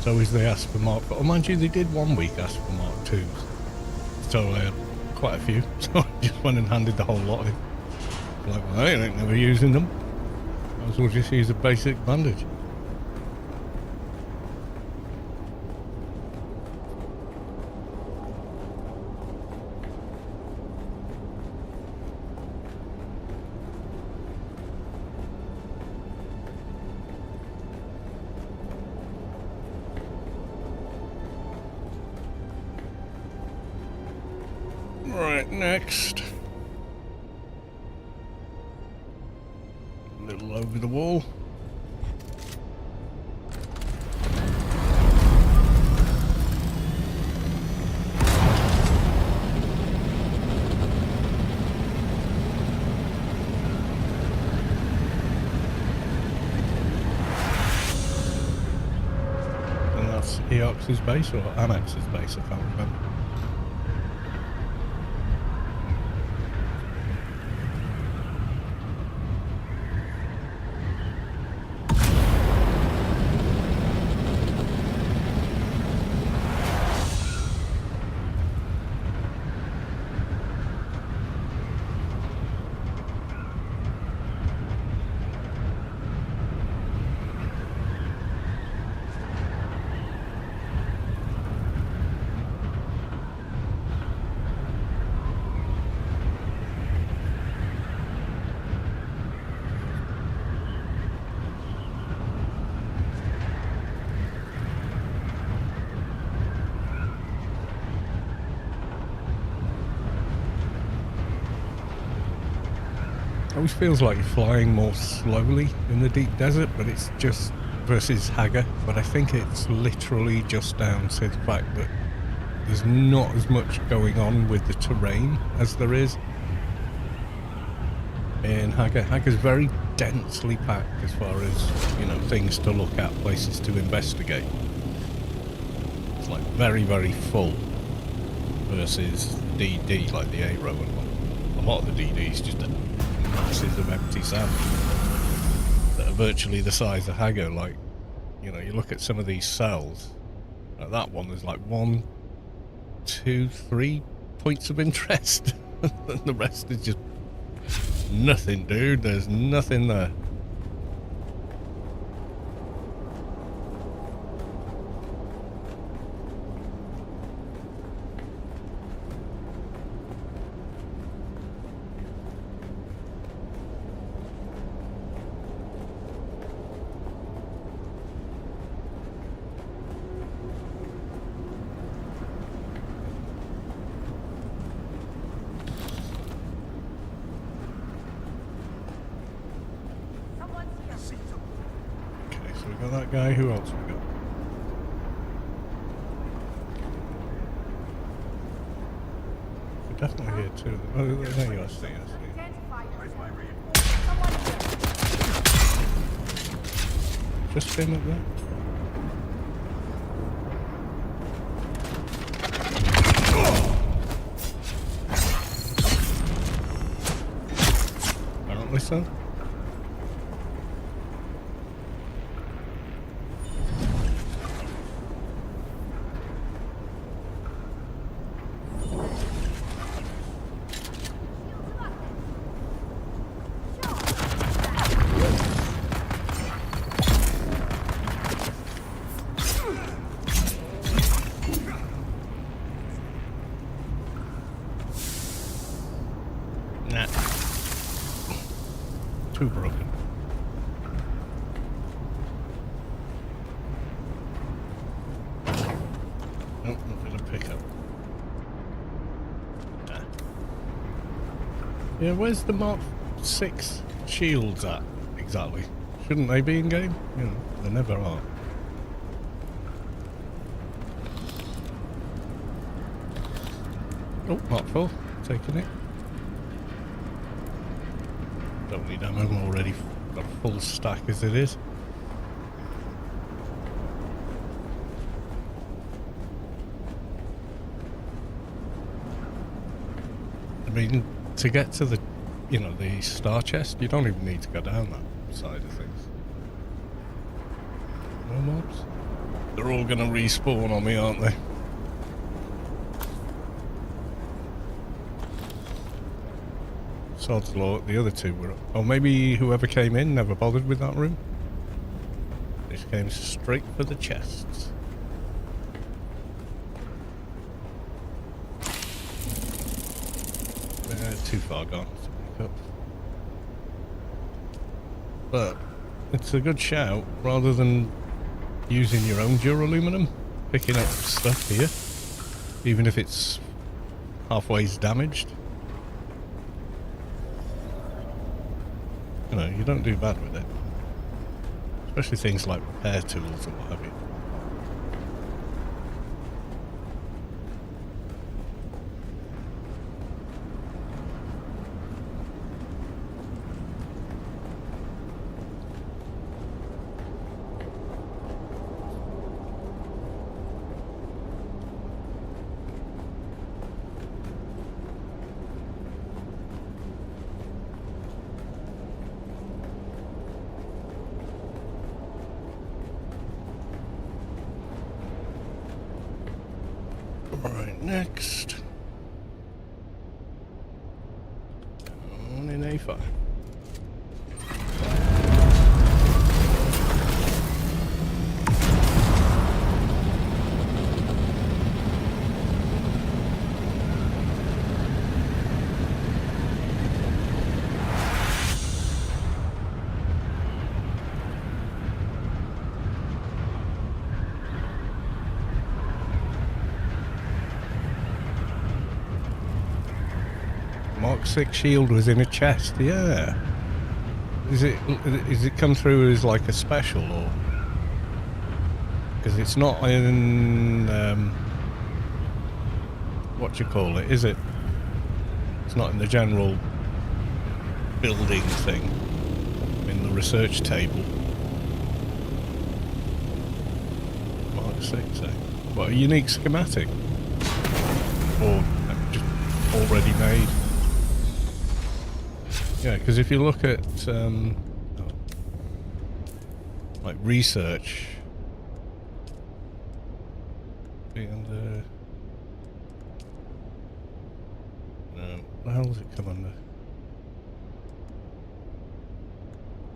So is the ask for Mark. Oh, mind you, they did 1 week ask for Mark IIs. So I had quite a few. So I just went and handed the whole lot in. Like, well, I ain't never using them. Might as well just use a basic bandage. Right, next. A little over the wall. And that's Eox's base or Annex's base, I can't remember. Always feels like you're flying more slowly in the deep desert, but it's just versus Hagar. But I think it's literally just down to the fact that there's not as much going on with the terrain as there is in Hagar. Hagar's very densely packed as far as, you know, things to look at, places to investigate. It's like very, very full versus DD, like the A-Row and one. A lot of the DD's just masses of empty sand that are virtually the size of Hagar. Like, you know, you look at some of these cells, like that one, there's like 1, 2, 3 points of interest and the rest is just nothing, dude. There's nothing there. That guy, who else we got? We're definitely here too. Oh, there you are, see. Just him up there. Apparently so. Nah. Too broken. Nope, nothing to pick up. Nah. Yeah, where's the Mark 6 shields at, exactly? Shouldn't they be in game? You know, they never are. Oh, Mark 4, taking it. Don't need ammo, I'm already got a full stack as it is. I mean, to get to the, you know, the star chest, you don't even need to go down that side of things. No mobs? They're all gonna respawn on me, aren't they? Sod's law, the other two were... Oh, maybe whoever came in never bothered with that room? They just came straight for the chests. Too far gone to pick up. But it's a good shout, rather than using your own duraluminum, picking up stuff here, even if it's halfway damaged. You know, you don't do bad with it. Especially things like repair tools or what have you. Right, next. On in A5. Mark 6 shield was in a chest, yeah. Is it come through as like a special, or because it's not in what you call it, is it? It's not in the general building thing, in the research table. Mark 6, eh? What, a unique schematic? Or just already made? Yeah, because if you look at like research, and no, what the hell does it come under?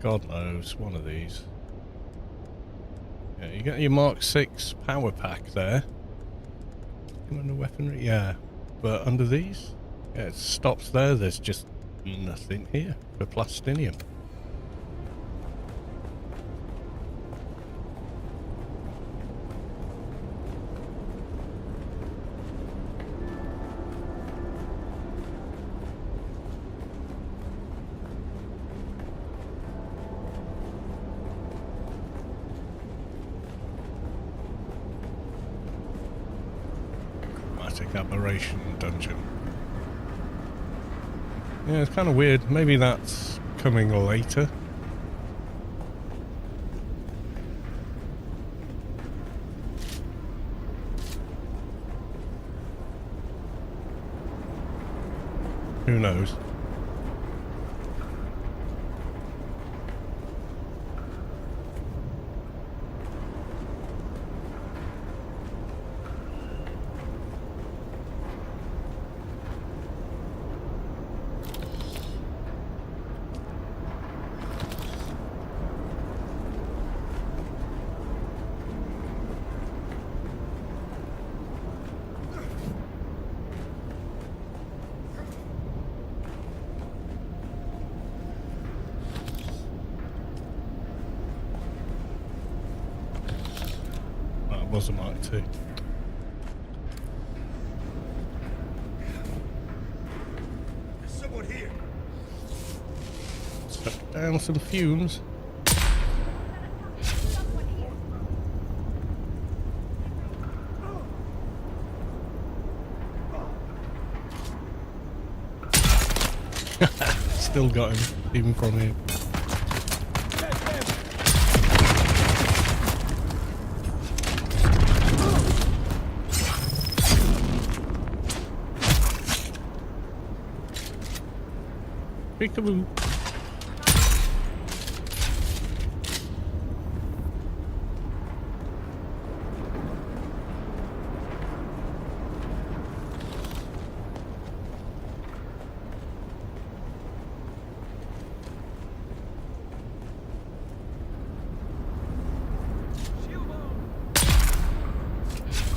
God knows, one of these. Yeah, you get your Mark 6 power pack there. Come under weaponry, yeah, but under these, yeah, it stops there. There's just nothing here for plastinium. Chromatic aberration dungeon. Yeah, it's kind of weird. Maybe that's coming later. Who knows? was a Mark II. There's someone here. Suck down some fumes. Still got him, even from here. Peekaboo.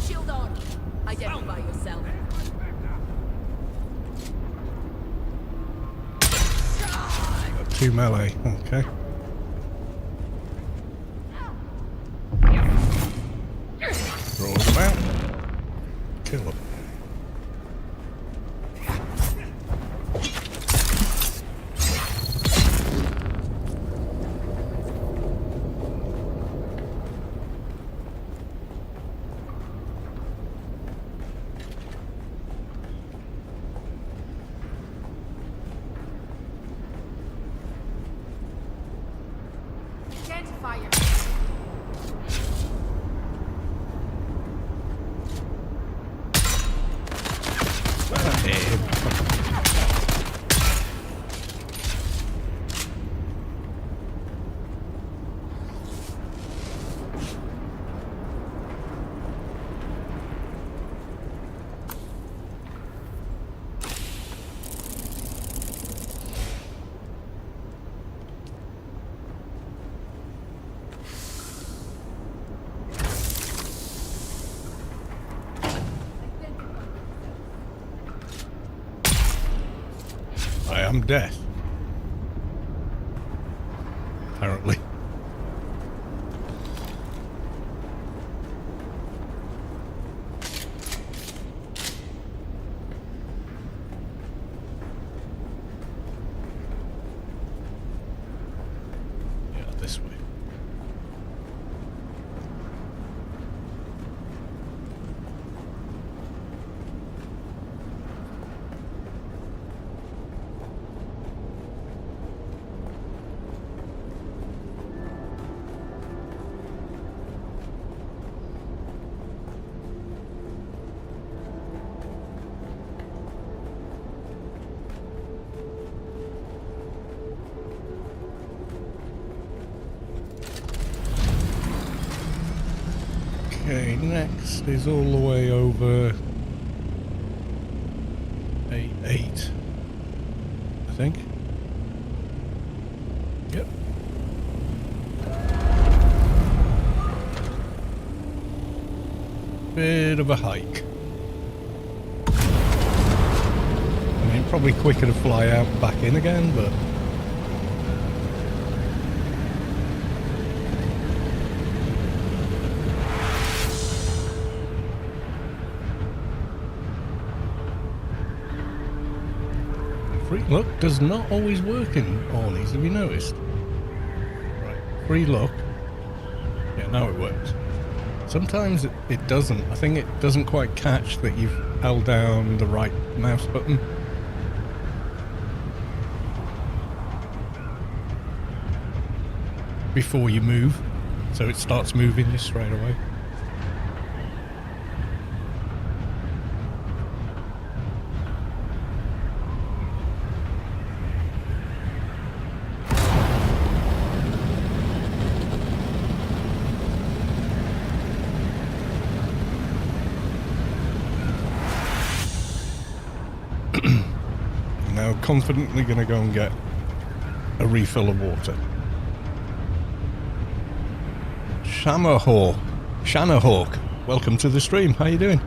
Shield on. Identify yourself. Got 2 melee, okay. Roll them out. Kill them. Identify yourself. I am death. Apparently. Yeah, this way. Okay, next is all the way over A8, I think. Yep. Bit of a hike. I mean, probably quicker to fly out and back in again, but... Free look does not always work in Ornies, have you noticed? Right, free look. Yeah, now it works. Sometimes it doesn't. I think it doesn't quite catch that you've held down the right mouse button. Before you move, so it starts moving you straight away. Now confidently gonna go and get a refill of water. Shanahawk, welcome to the stream. How you doing?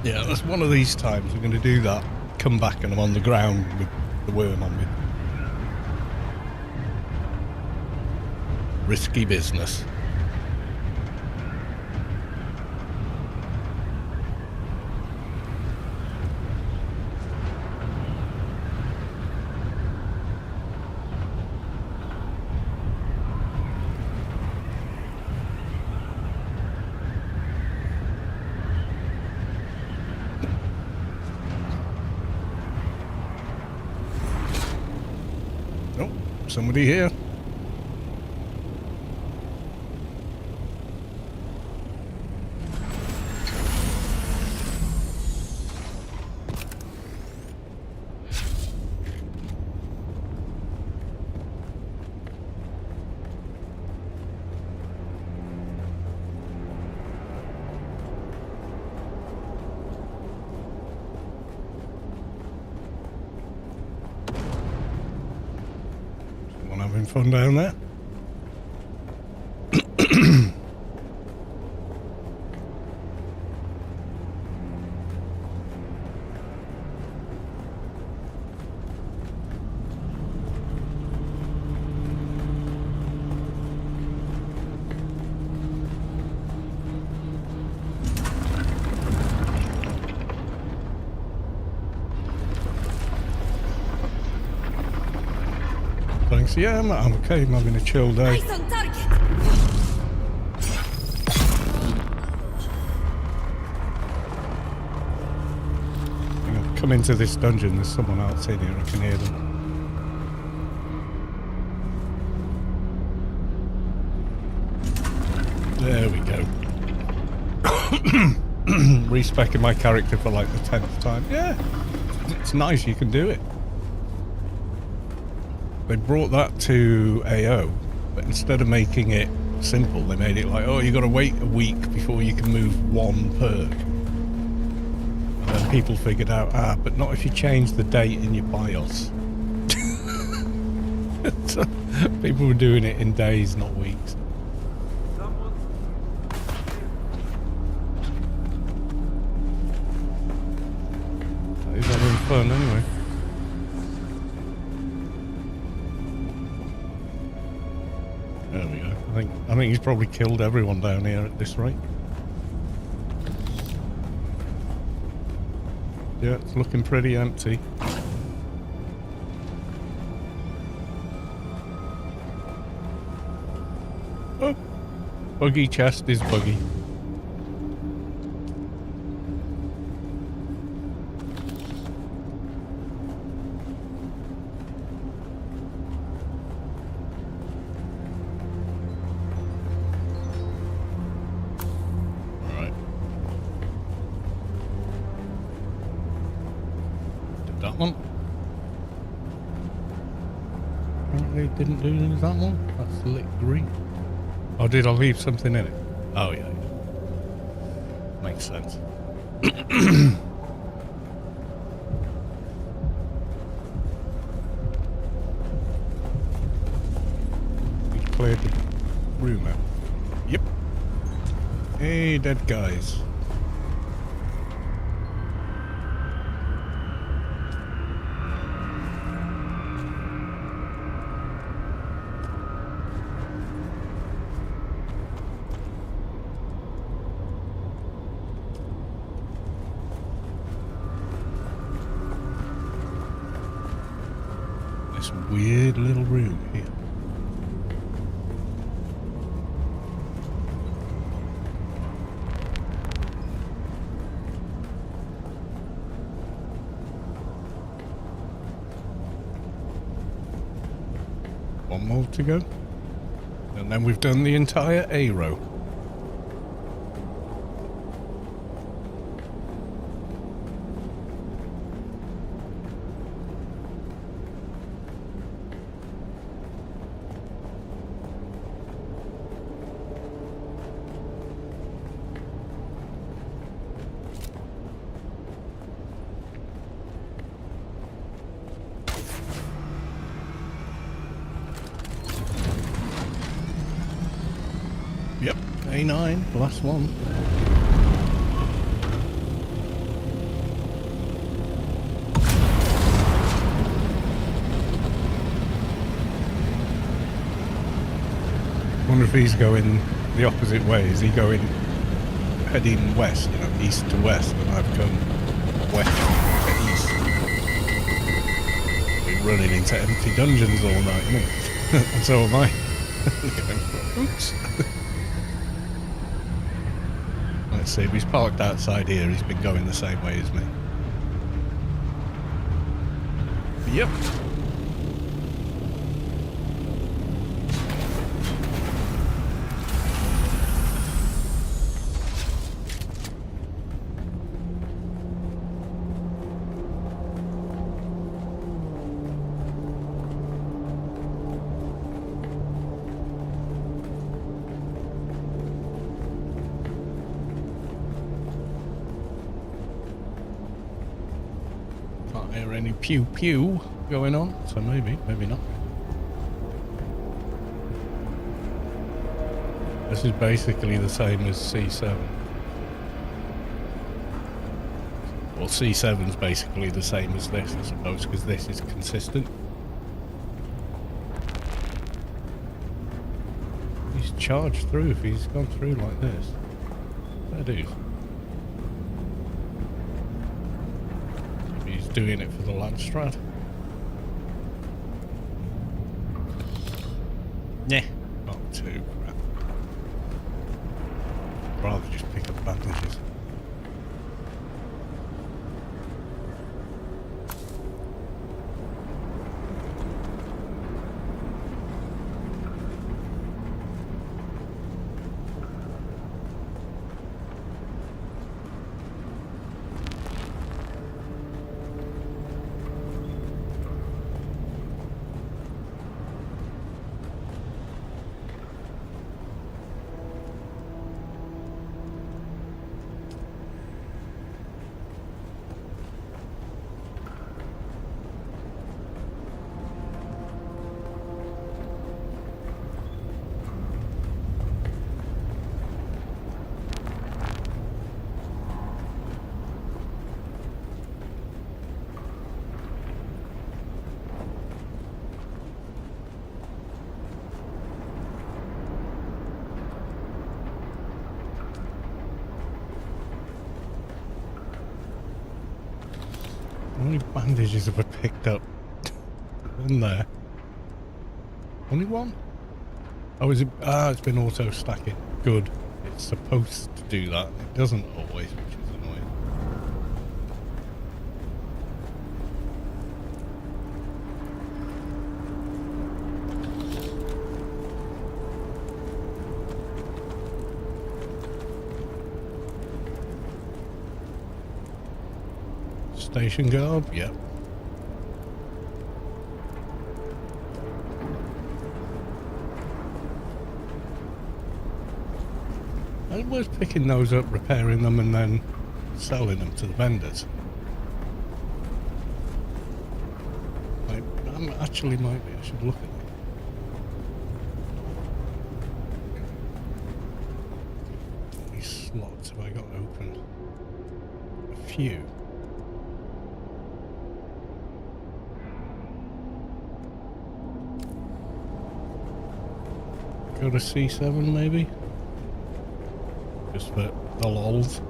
Yeah, that's one of these times we're going to do that. Come back and I'm on the ground with the worm on me. Risky business. Oh, somebody here. Someone having fun down there? Thanks. Yeah, I'm okay. I'm having a chill day. Eyes on target. I think I've come into this dungeon. There's someone else in here. I can hear them. There we go. Respecking my character for like the 10th time. Yeah, it's nice. You can do it. They brought that to AO, but instead of making it simple, they made it like, oh, you got to wait a week before you can move one perk. And then people figured out, but not if you change the date in your BIOS. So people were doing it in days, not weeks. He's having fun anyway. There we go. I think he's probably killed everyone down here at this rate. Yeah, it's looking pretty empty. Oh, buggy chest is buggy. That one. Apparently didn't do that one. That's lit green. Oh, did I leave something in it? Oh, yeah. Makes sense. We cleared the room out. Yep. Hey, dead guys. This weird little room here. One more to go. And then we've done the entire A row. Yep, A9, last one. wonder if he's going the opposite way. Is he going heading west, you know, east to west, and I've come west to east? Been running into empty dungeons all night, isn't it? And so am I. Oops. Let's see, if he's parked outside here, he's been going the same way as me. Yep. Can't hear any pew pew going on, so maybe not. This is basically the same as C7. Well, C7's basically the same as this, I suppose, because this is consistent. He's charged through if he's gone through like this. Fair dues. Maybe he's doing it for the Landstrat. Nah, not too crap. Rather just pick up bandages. How many bandages have I picked up in there? Only one? Oh, is it? Ah, it's been auto stacking. Good. It's supposed to do that. It doesn't always, which is annoying. Station guard? Yep. It was picking those up, repairing them, and then selling them to the vendors. Actually, might be. I should look at them. How many slots have I got open? A few. Go to C7 maybe? Just for the lols.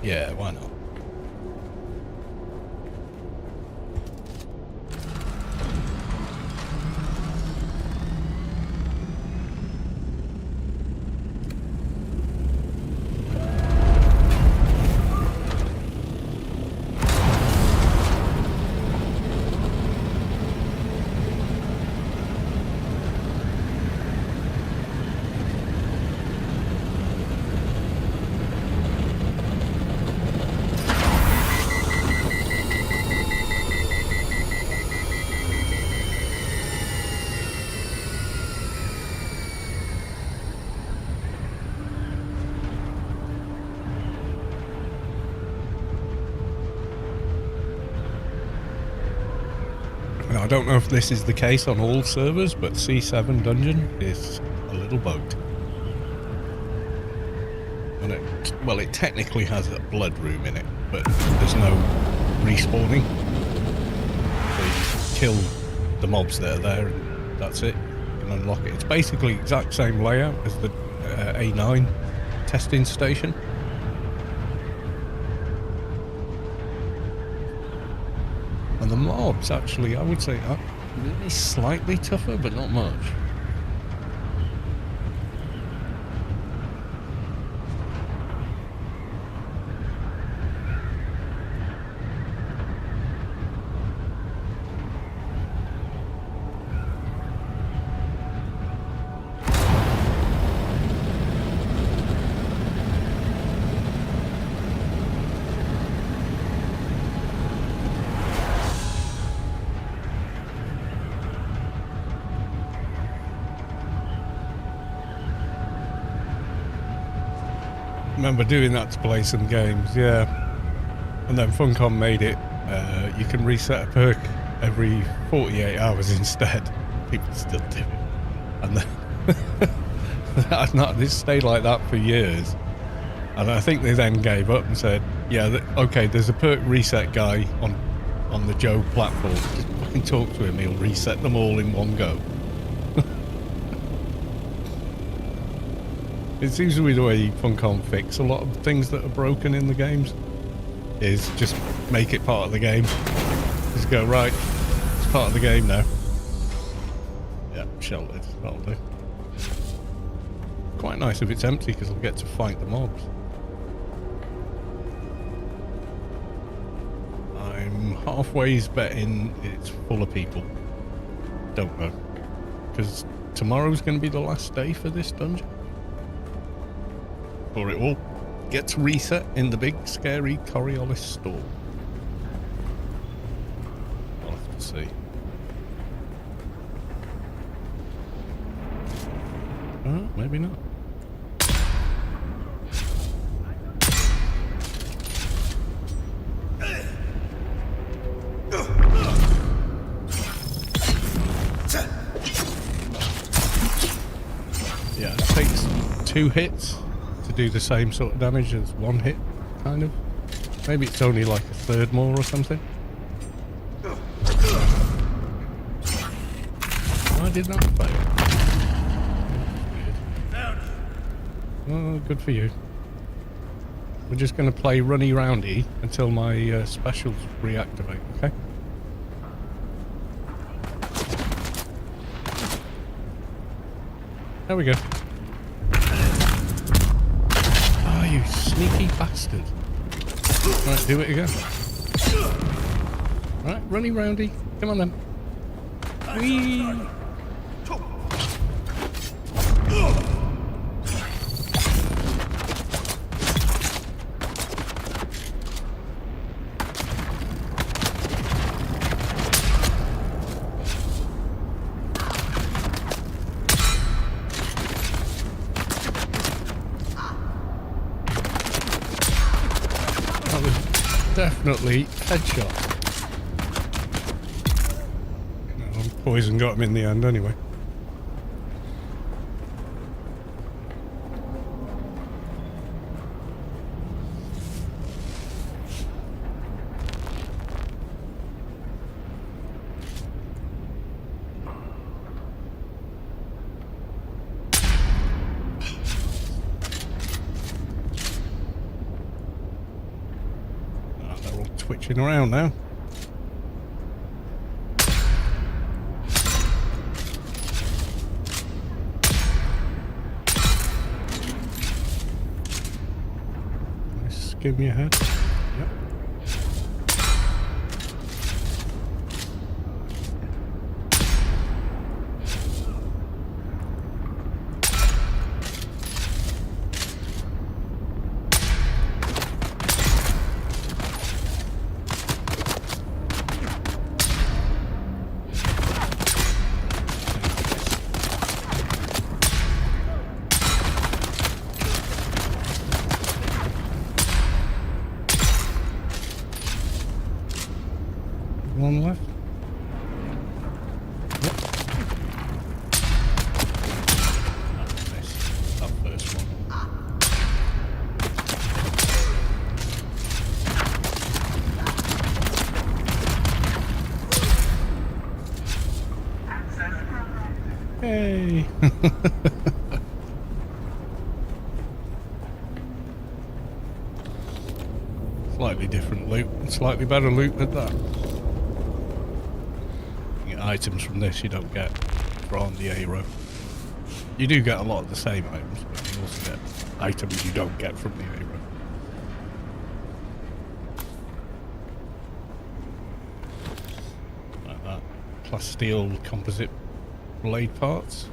Yeah, why not? I don't know if this is the case on all servers, but C7 dungeon is a little bugged. And it technically has a blood room in it, but there's no respawning. So you just kill the mobs that are there, and that's it. You can unlock it. It's basically the exact same layout as the A9 testing station. And the mobs, actually, I would say, are maybe slightly tougher, but not much. Remember doing that to play some games, yeah. And then Funcom made it, you can reset a perk every 48 hours instead. People still do it. And then this stayed like that for years. And I think they then gave up and said, yeah, okay, there's a perk reset guy on the Joe platform. Just fucking talk to him, he'll reset them all in one go. It seems to be the way Funcom fix a lot of things that are broken in the games, is just make it part of the game. Just go, right, it's part of the game now. Yeah, sheltered, that'll do. Quite nice if it's empty, because I'll get to fight the mobs. I'm halfway betting it's full of people. Don't know. Because tomorrow's going to be the last day for this dungeon. Or it all gets reset in the big scary Coriolis store. I'll have to see. Maybe not. Yeah, it takes 2 hits to do the same sort of damage as 1 hit, kind of. Maybe it's only like a third more or something. Why did that fail? Oh, good for you. We're just going to play runny roundy until my specials reactivate, okay? There we go. You sneaky bastard. Right, do it again. Right, runny roundy. Come on then. Whee! Definitely headshot. No, poison got him in the end anyway. Twitching around now. Nice, give me a head. Yep. One left. Yep. Oh, nice. That first one. Hey! Slightly different loot, slightly better loot at that. You get items from this you don't get from the Aero. You do get a lot of the same items, but you also get items you don't get from the Aero. Like that. Plus steel composite blade parts.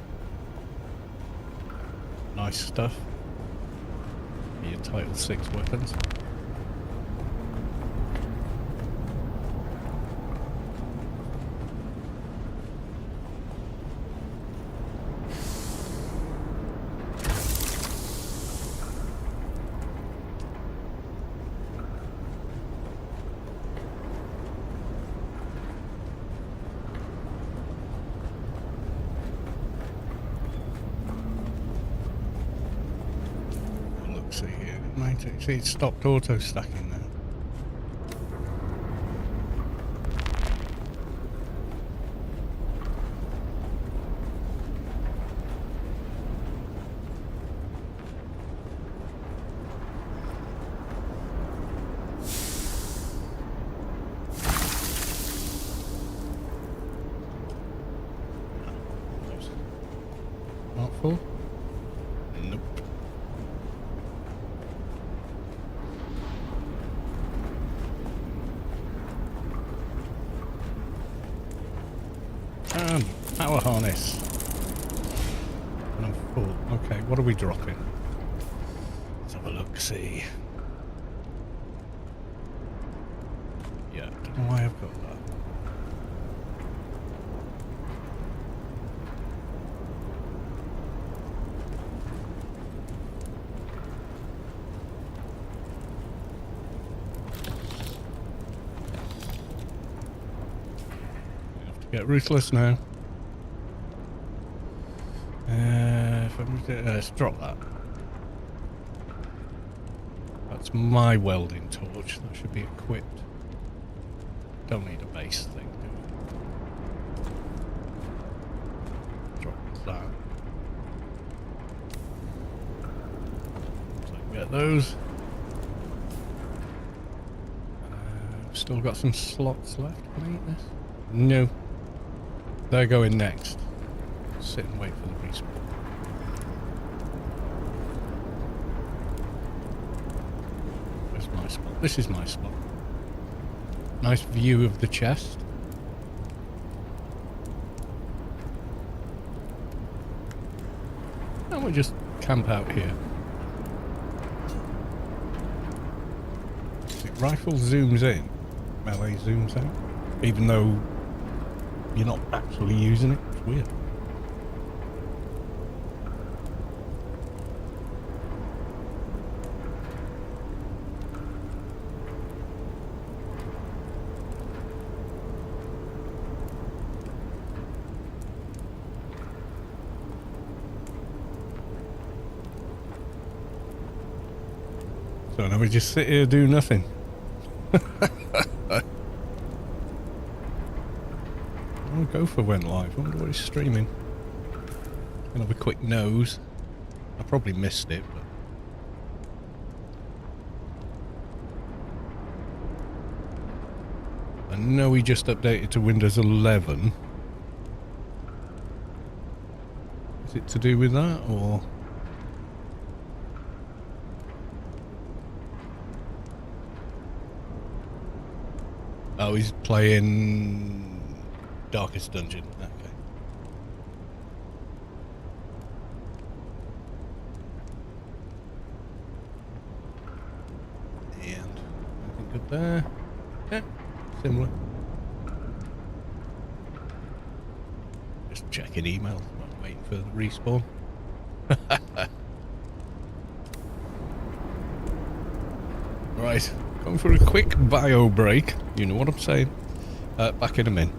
Nice stuff. Your Title 6 weapons. See, it stopped auto stacking now. Not full? Nope. Power harness. And I'm full. Okay, what are we dropping? Let's have a look, see. Yeah, don't know why I've got that. We have to get ruthless now. Let's drop that. That's my welding torch. That should be equipped. Don't need a base thing, do we? Drop that. So I can get those. Still got some slots left. Can I eat this? No. They're going next. Sit and wait for the respawn. Where's my spot? This is my spot. Nice view of the chest. And we'll just camp out here. The rifle zooms in, melee zooms out, even though you're not actually using it. It's weird. So now we just sit here, do nothing. I'll go for went live. I wonder what he's streaming. Gonna have a quick nose. I probably missed it, but I know he just updated to Windows 11. Is it to do with that, or? Oh, he's playing Darkest Dungeon. Okay. And anything good there? Yeah, similar. Just checking email. I'm waiting for the respawn. Right, going for a quick bio break. You know what I'm saying. Back in a minute.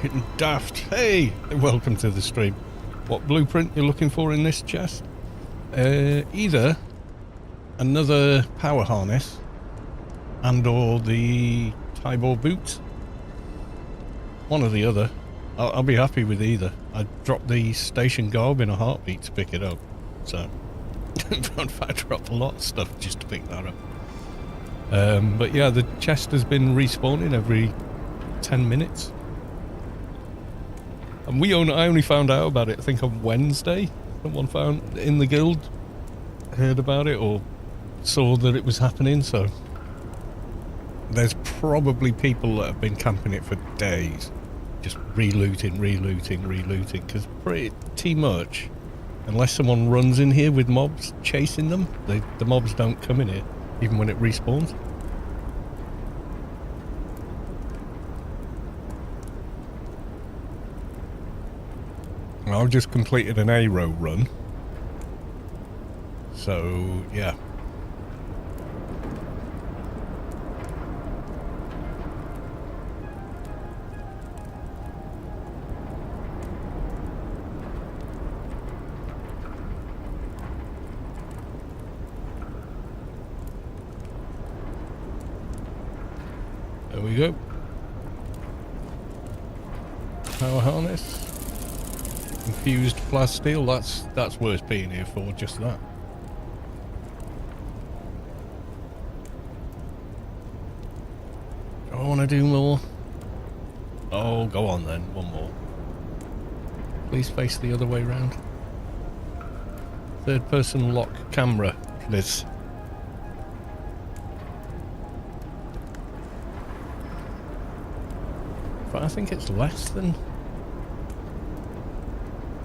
Getting daft. Hey, welcome to the stream. What blueprint you're looking for in this chest? Either another power harness and or the Tybor boots. One or the other. I'll be happy with either. I'd drop the station garb in a heartbeat to pick it up. So, in fact, I dropped a lot of stuff just to pick that up. But yeah, the chest has been respawning every 10 minutes. And I only found out about it, I think, on Wednesday. Someone found in the guild, heard about it or saw that it was happening, so there's probably people that have been camping it for days, just relooting, because pretty much, unless someone runs in here with mobs chasing them, the mobs don't come in here, even when it respawns. I've just completed an A-row run. So, yeah. There we go. Power harness. Infused plasteel, that's worth being here for, just that. Do I want to do more? Oh, go on then, one more. Please face the other way round. Third person lock camera, please. But I think it's less than...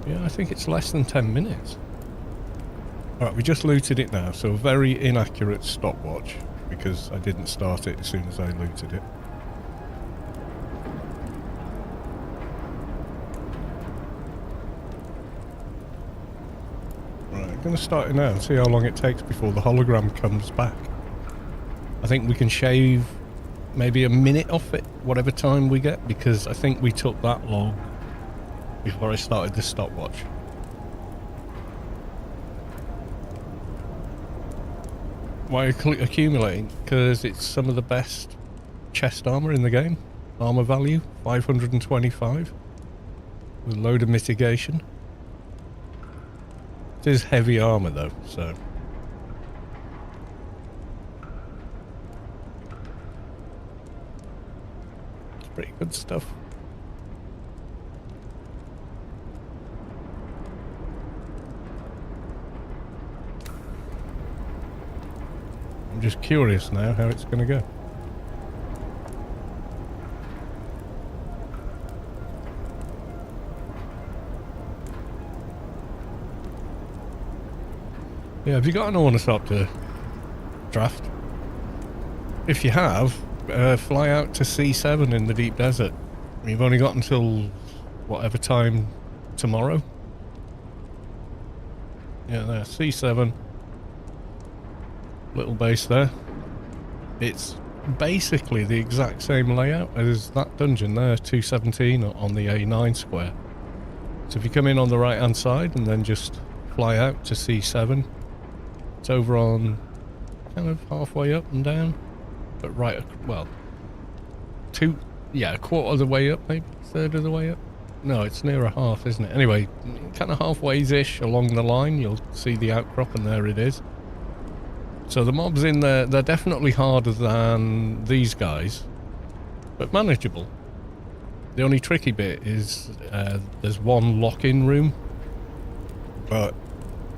Yeah, I think it's less than 10 minutes. Alright, we just looted it now, so a very inaccurate stopwatch, because I didn't start it as soon as I looted it. Right, I'm going to start it now and see how long it takes before the hologram comes back. I think we can shave maybe a minute off it, whatever time we get, because I think we took that long before I started the stopwatch. Why accumulating? Because it's some of the best chest armor in the game. Armor value, 525. With a load of mitigation. It is heavy armor though, so... It's pretty good stuff. I'm just curious now how it's going to go. Yeah, have you got an ornithopter draft? If you have, fly out to C7 in the deep desert. You've only got until whatever time tomorrow. Yeah, there, C7. Little base there. It's basically the exact same layout as that dungeon there, 217 on the A9 square. So if you come in on the right hand side and then just fly out to C7, it's over on kind of halfway up and down, but right, well, a quarter of the way up, maybe a third of the way up. No, it's near a half, isn't it? Anyway, kind of halfways-ish along the line, you'll see the outcrop, and there it is. So the mobs in there, they're definitely harder than these guys, but manageable. The only tricky bit is there's one lock-in room, but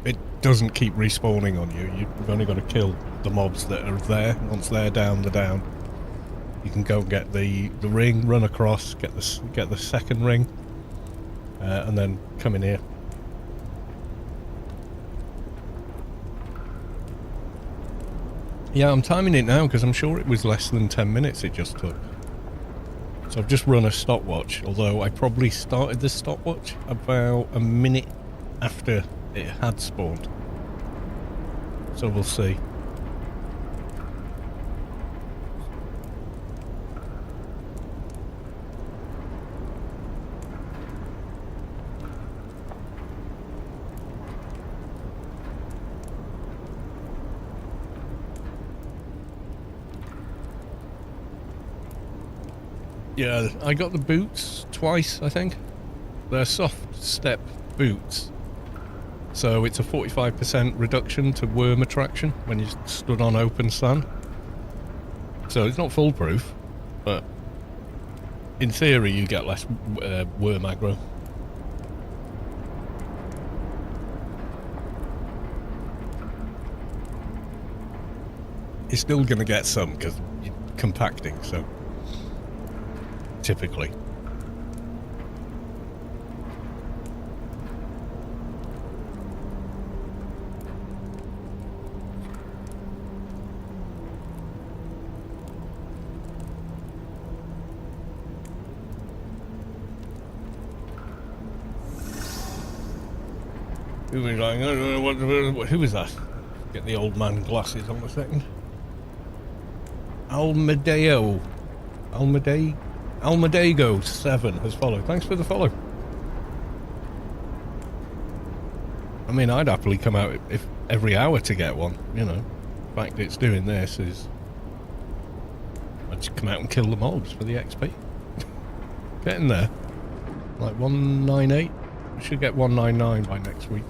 it doesn't keep respawning on you. You've only got to kill the mobs that are there. Once they're down, they're down. You can go and get the ring, run across, get the second ring, and then come in here. Yeah, I'm timing it now because I'm sure it was less than 10 minutes it just took. So I've just run a stopwatch, although I probably started the stopwatch about a minute after it had spawned. So we'll see. Yeah, I got the boots twice, I think. They're soft step boots. So it's a 45% reduction to worm attraction when you stood on open sand. So it's not foolproof, but in theory you get less worm aggro. You're still going to get some because you're compacting, so typically. Who was going? Who was that? Get the old man glasses on a second. Almadeo 7 has followed. Thanks for the follow. I mean, I'd happily come out if every hour to get one, you know. The fact that it's doing this is I'd just come out and kill the mobs for the XP. Getting there. Like 198. We should get 199 by next week.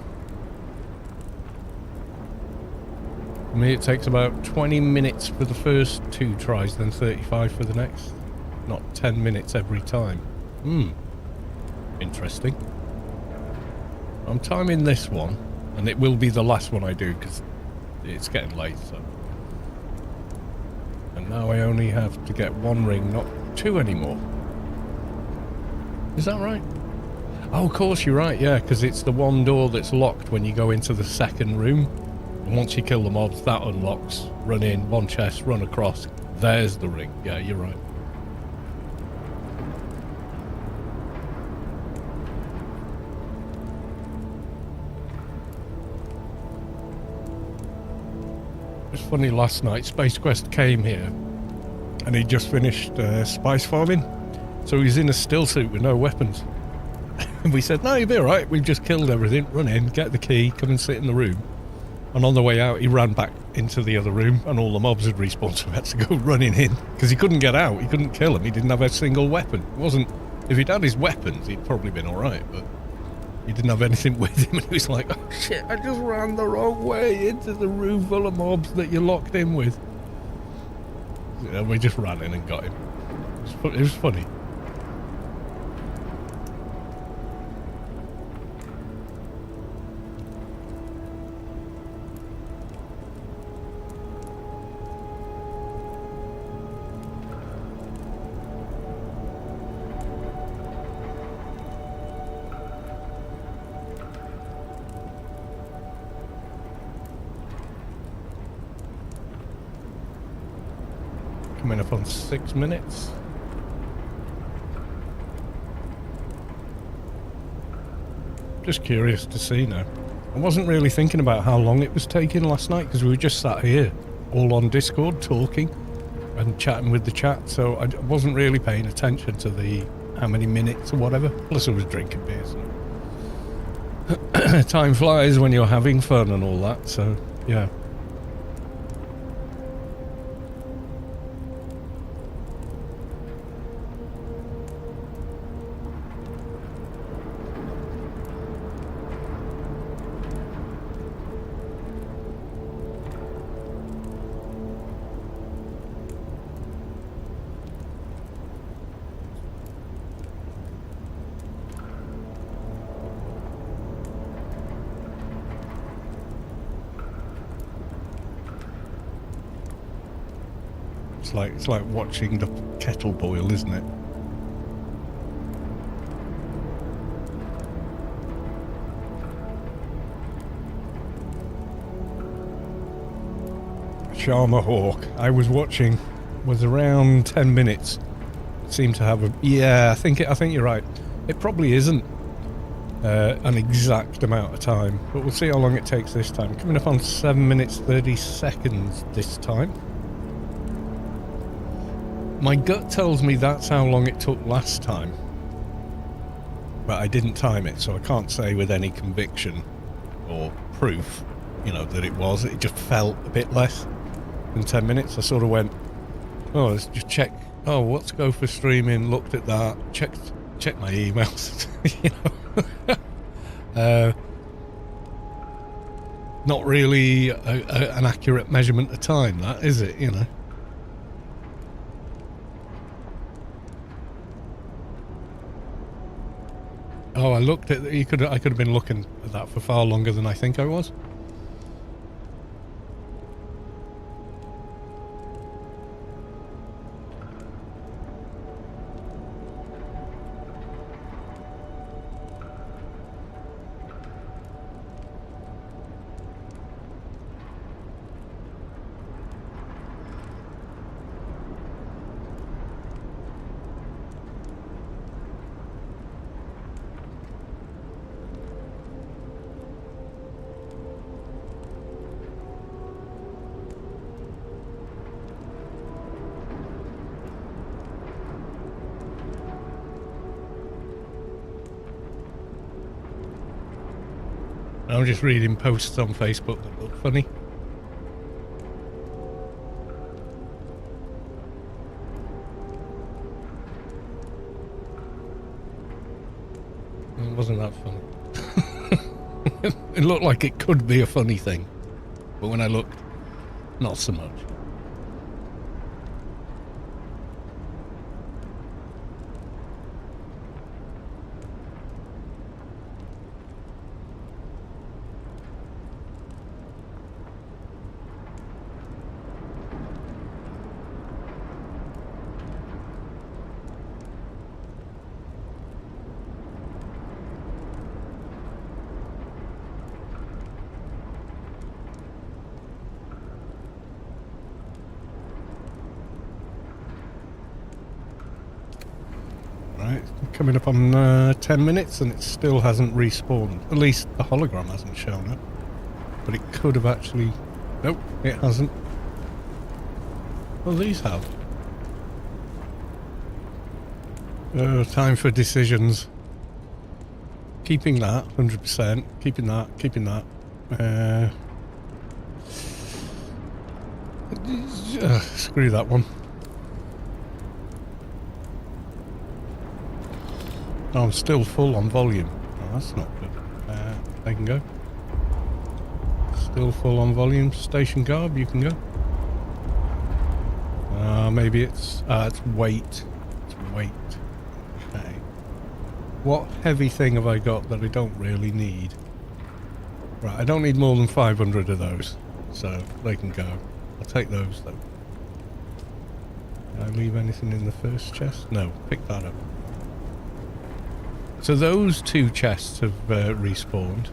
For me, it takes about 20 minutes for the first 2 tries, then 35 for the next. Not 10 minutes every time. Interesting. I'm timing this one, and it will be the last one I do, because it's getting late, so. And now I only have to get 1 ring, not 2 anymore. Is that right? Oh, of course, you're right, yeah, because it's the one door that's locked when you go into the second room. And once you kill the mobs, that unlocks. Run in, 1 chest, run across. There's the ring. Yeah, you're right. It's funny, last night, Space Quest came here, and he just finished spice farming. So he's in a still suit with no weapons. And we said, no, you'll be alright, we've just killed everything, run in, get the key, come and sit in the room. And on the way out, he ran back into the other room, and all the mobs had respawned, so he had to go running in. Because he couldn't get out, he couldn't kill them, he didn't have a single weapon. It wasn't, if he'd had his weapons, he'd probably been alright, but he didn't have anything with him, and he was like, oh shit, I just ran the wrong way into the room full of mobs that you're locked in with. And we just ran in and got him. It was funny. Coming up on 6 minutes. Just curious to see now. I wasn't really thinking about how long it was taking last night because we were just sat here all on Discord talking and chatting with the chat, so I wasn't really paying attention to the how many minutes or whatever. Plus I was drinking beer, so time flies when you're having fun and all that, so yeah. It's like watching the kettle boil, isn't it? Sharma Hawk. I was watching. Was around 10 minutes. It seemed to have a. Yeah, I think you're right. It probably isn't an exact amount of time, but we'll see how long it takes this time. Coming up on 7 minutes 30 seconds this time. My gut tells me that's how long it took last time. But I didn't time it, so I can't say with any conviction or proof, you know, that it was. It just felt a bit less than 10 minutes. I sort of went, oh, let's just check oh, what's go for streaming? Looked at that. Checked my emails. You know, not really an accurate measurement of time. That is it. You know. Oh, I looked at. I could have been looking at that for far longer than I think I was. I'm just reading posts on Facebook that look funny. It wasn't that funny. It looked like it could be a funny thing, but when I looked, not so much. Right, coming up on 10 minutes and it still hasn't respawned. At least the hologram hasn't shown up. But it could have actually... Nope, it hasn't. Well, these have. Time for decisions. Keeping that, 100%. Keeping that. Screw that one. Oh, I'm still full on volume. Oh, that's not good. They can go. Still full on volume. Station garb, you can go. Maybe it's weight. It's weight. Okay. What heavy thing have I got that I don't really need? Right, I don't need more than 500 of those. So, they can go. I'll take those, though. Did I leave anything in the first chest? No, pick that up. So those two chests have respawned.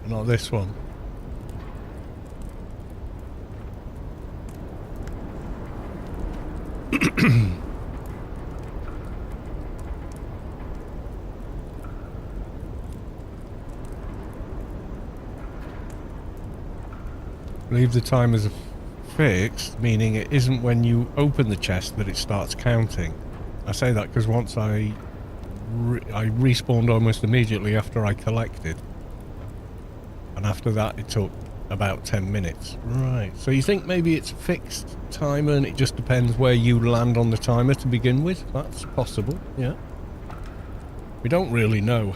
Not this one. Leave the timers fixed, meaning it isn't when you open the chest that it starts counting. I say that because once I respawned almost immediately after I collected. And after that it took about 10 minutes. Right, so you think maybe it's a fixed timer and it just depends where you land on the timer to begin with? That's possible, yeah. We don't really know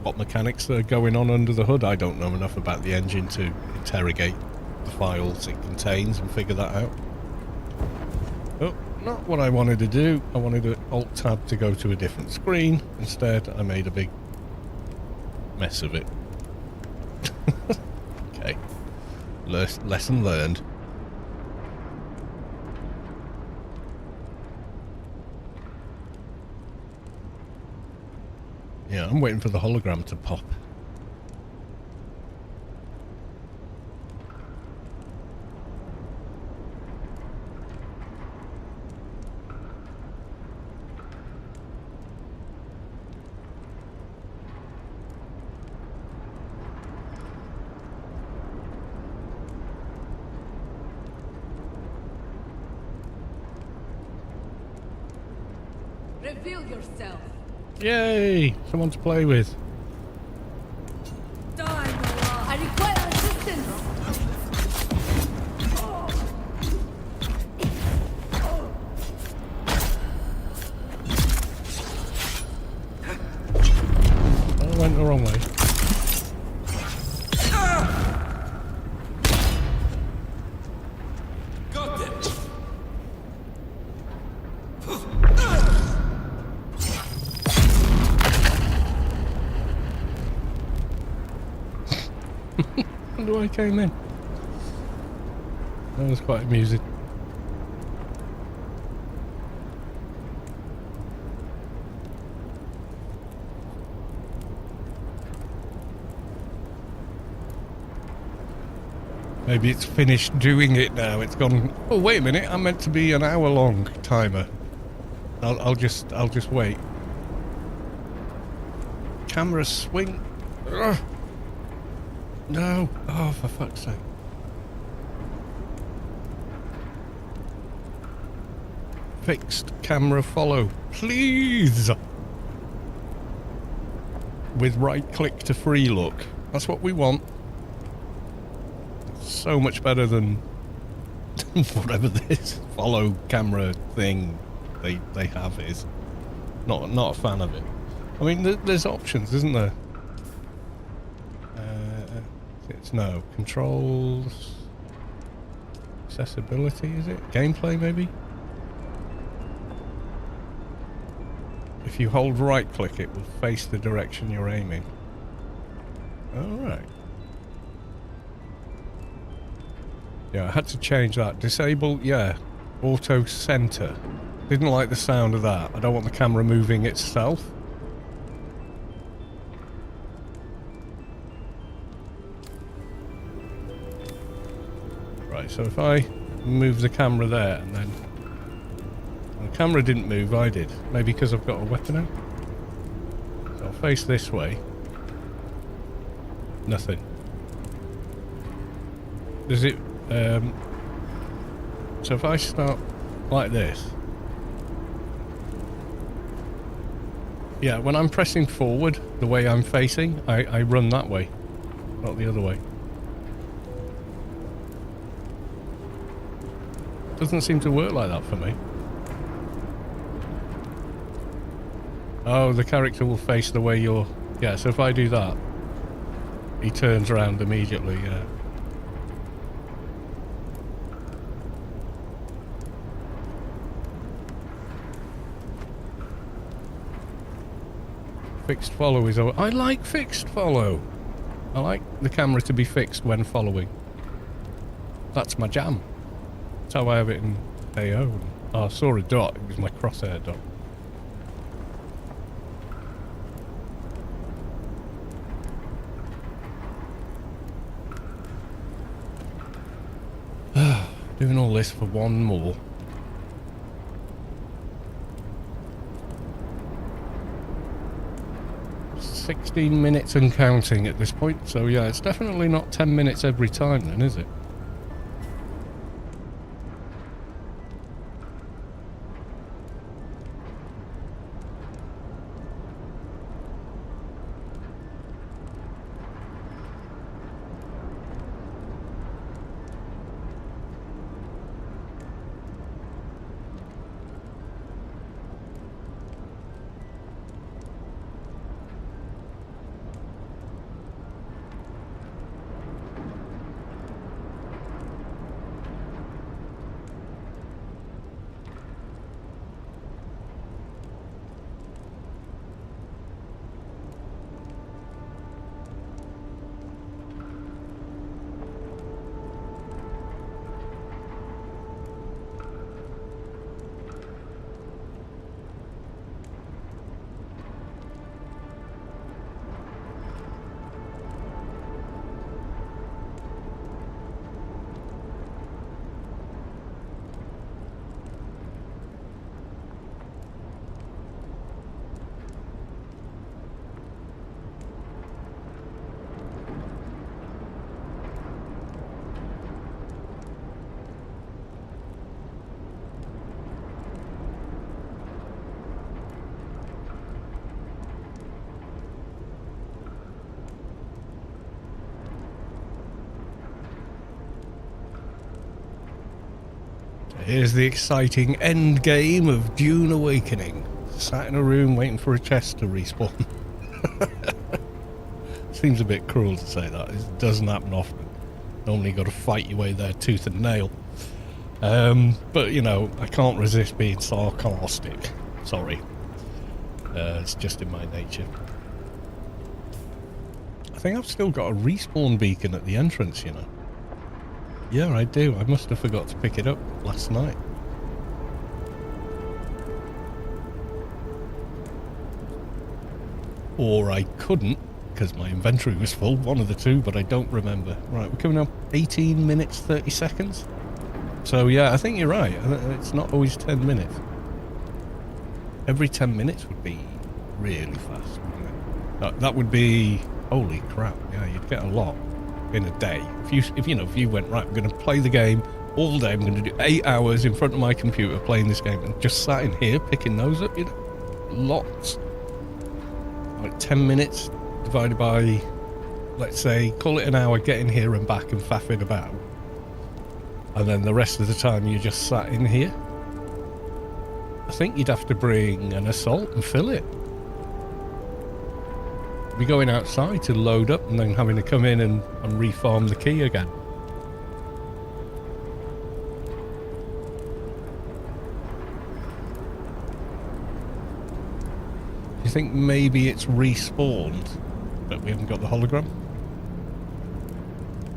what mechanics are going on under the hood. I don't know enough about the engine to interrogate the files it contains and figure that out. Oh, not what I wanted to do. I wanted to Alt-Tab to go to a different screen. Instead, I made a big mess of it. Okay. Lesson learned. Yeah, I'm waiting for the hologram to pop. Reveal yourself. Yay! Someone to play with. Die, Noah. I require assistance. who I came in. That was quite amusing. Maybe it's finished doing it now. It's gone. Oh, wait a minute! I'm meant to be an hour-long timer. I'll just wait. Camera swing. Ugh. No! Oh, for fuck's sake! Fixed camera follow, please. With right click to free look. That's what we want. So much better than whatever this follow camera thing they have is. Not a fan of it. I mean, there's options, isn't there? It's no controls, accessibility. Is it gameplay? Maybe. If you hold right click, it will face the direction you're aiming. Alright. Yeah, I had to change that. Disable, yeah. Auto center. Didn't like the sound of that. I don't want the camera moving itself. Right, so if I move the camera there and then... The camera didn't move, I did. Maybe because I've got a weapon out. So I'll face this way. Nothing. Does it... so if I start like this... Yeah, when I'm pressing forward, the way I'm facing, I run that way. Not the other way. Doesn't seem to work like that for me. Oh, the character will face the way you're... Yeah, so if I do that, he turns around immediately, yeah. Fixed follow is... I like fixed follow. I like the camera to be fixed when following. That's my jam. That's how I have it in AO. Oh, I saw a dot. It was my crosshair dot. Doing all this for one more. $16 minutes and counting at this point, so yeah, it's definitely not 10 minutes every time then, is it? Here's the exciting end game of Dune Awakening. Sat in a room waiting for a chest to respawn. Seems a bit cruel to say that. It doesn't happen often. Normally you got to fight your way there tooth and nail. But, you know, I can't resist being sarcastic. Sorry. It's just in my nature. I think I've still got a respawn beacon at the entrance, you know. Yeah, I do. I must have forgot to pick it up last night. Or I couldn't, because my inventory was full. One of the two, but I don't remember. Right, we're coming up 18 minutes, 30 seconds. So, yeah, I think you're right. It's not always 10 minutes. Every 10 minutes would be really fast, wouldn't it? That would be... Holy crap. Yeah, you'd get a lot in a day. If you went, right, I'm going to play the game all day. I'm going to do 8 hours in front of my computer playing this game and just sat in here picking those up, you know. Lots. Like 10 minutes divided by, let's say, call it an hour getting here and back and faffing about. And then the rest of the time you just sat in here. I think you'd have to bring an assault and fill it. You'd be going outside to load up and then having to come in and reform the key again. Do you think maybe it's respawned, but we haven't got the hologram?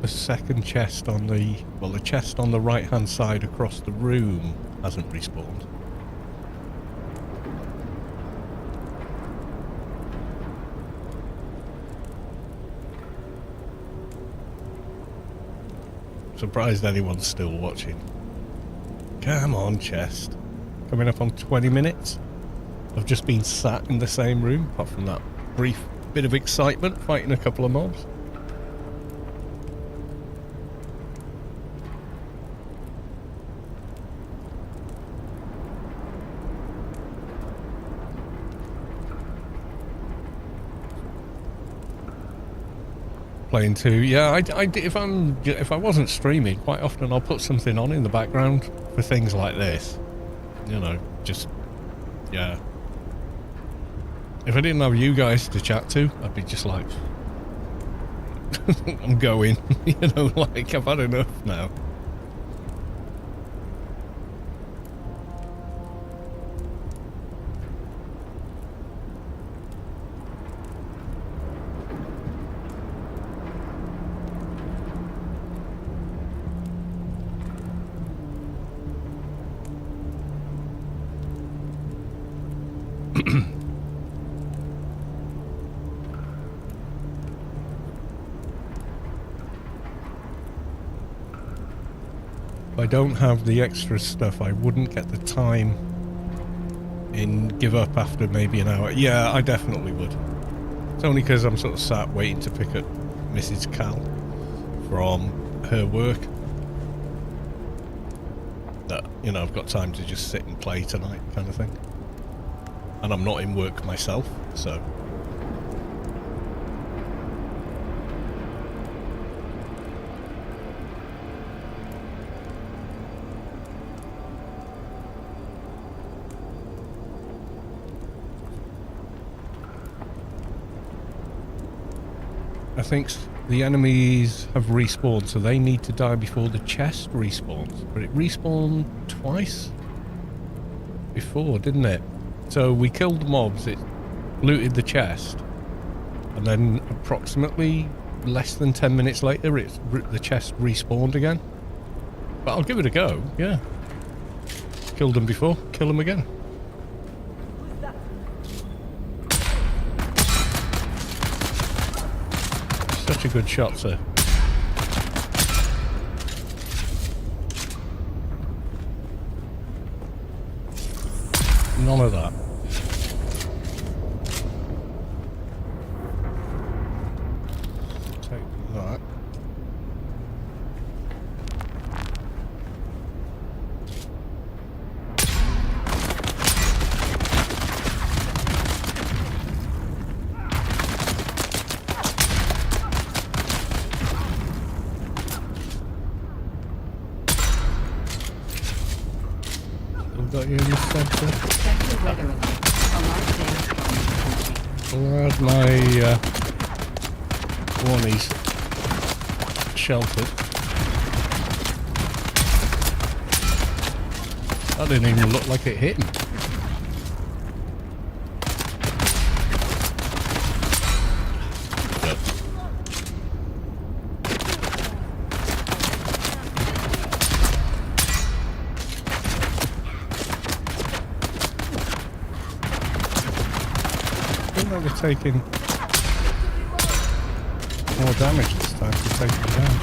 The second chest on the... Well, the chest on the right-hand side across the room hasn't respawned. Surprised anyone's still watching. Come on, chest. Coming up on 20 minutes. I've just been sat in the same room, apart from that brief bit of excitement, fighting a couple of mobs. Playing too, yeah. If I wasn't streaming, quite often I'll put something on in the background for things like this. You know, just yeah. If I didn't have you guys to chat to, I'd be just like, I'm going. You know, like I've had enough now. If I don't have the extra stuff, I wouldn't get the time in give up after maybe an hour. Yeah, I definitely would. It's only because I'm sort of sat waiting to pick up Mrs. Cal from her work that, you know, I've got time to just sit and play tonight kind of thing. And I'm not in work myself, so... I think the enemies have respawned, so they need to die before the chest respawns. But it respawned twice before, didn't it? So we killed the mobs, it looted the chest, and then approximately less than 10 minutes later, the chest respawned again. But I'll give it a go, yeah. Killed them before, kill them again. Such a good shot, sir. None of that. Take that. Got you in the center. Sector weather alert. A large sandstorm is approaching. Where's my Warnies sheltered? That didn't even look like it hit him. Good. we're taking more damage this time to take them down.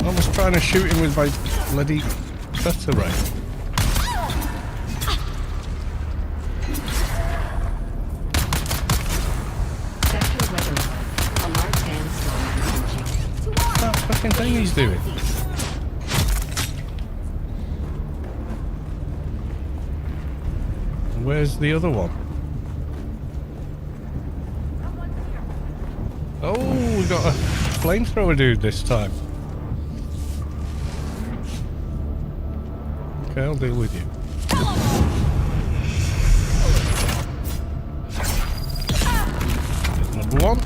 I was trying to shoot him with my bloody cutter ray. Sector weather alert. A large sandstorm is approaching. What's that fucking thing he's doing? Where's the other one? Oh, we got a flamethrower dude this time. Okay, I'll deal with you. There's number one.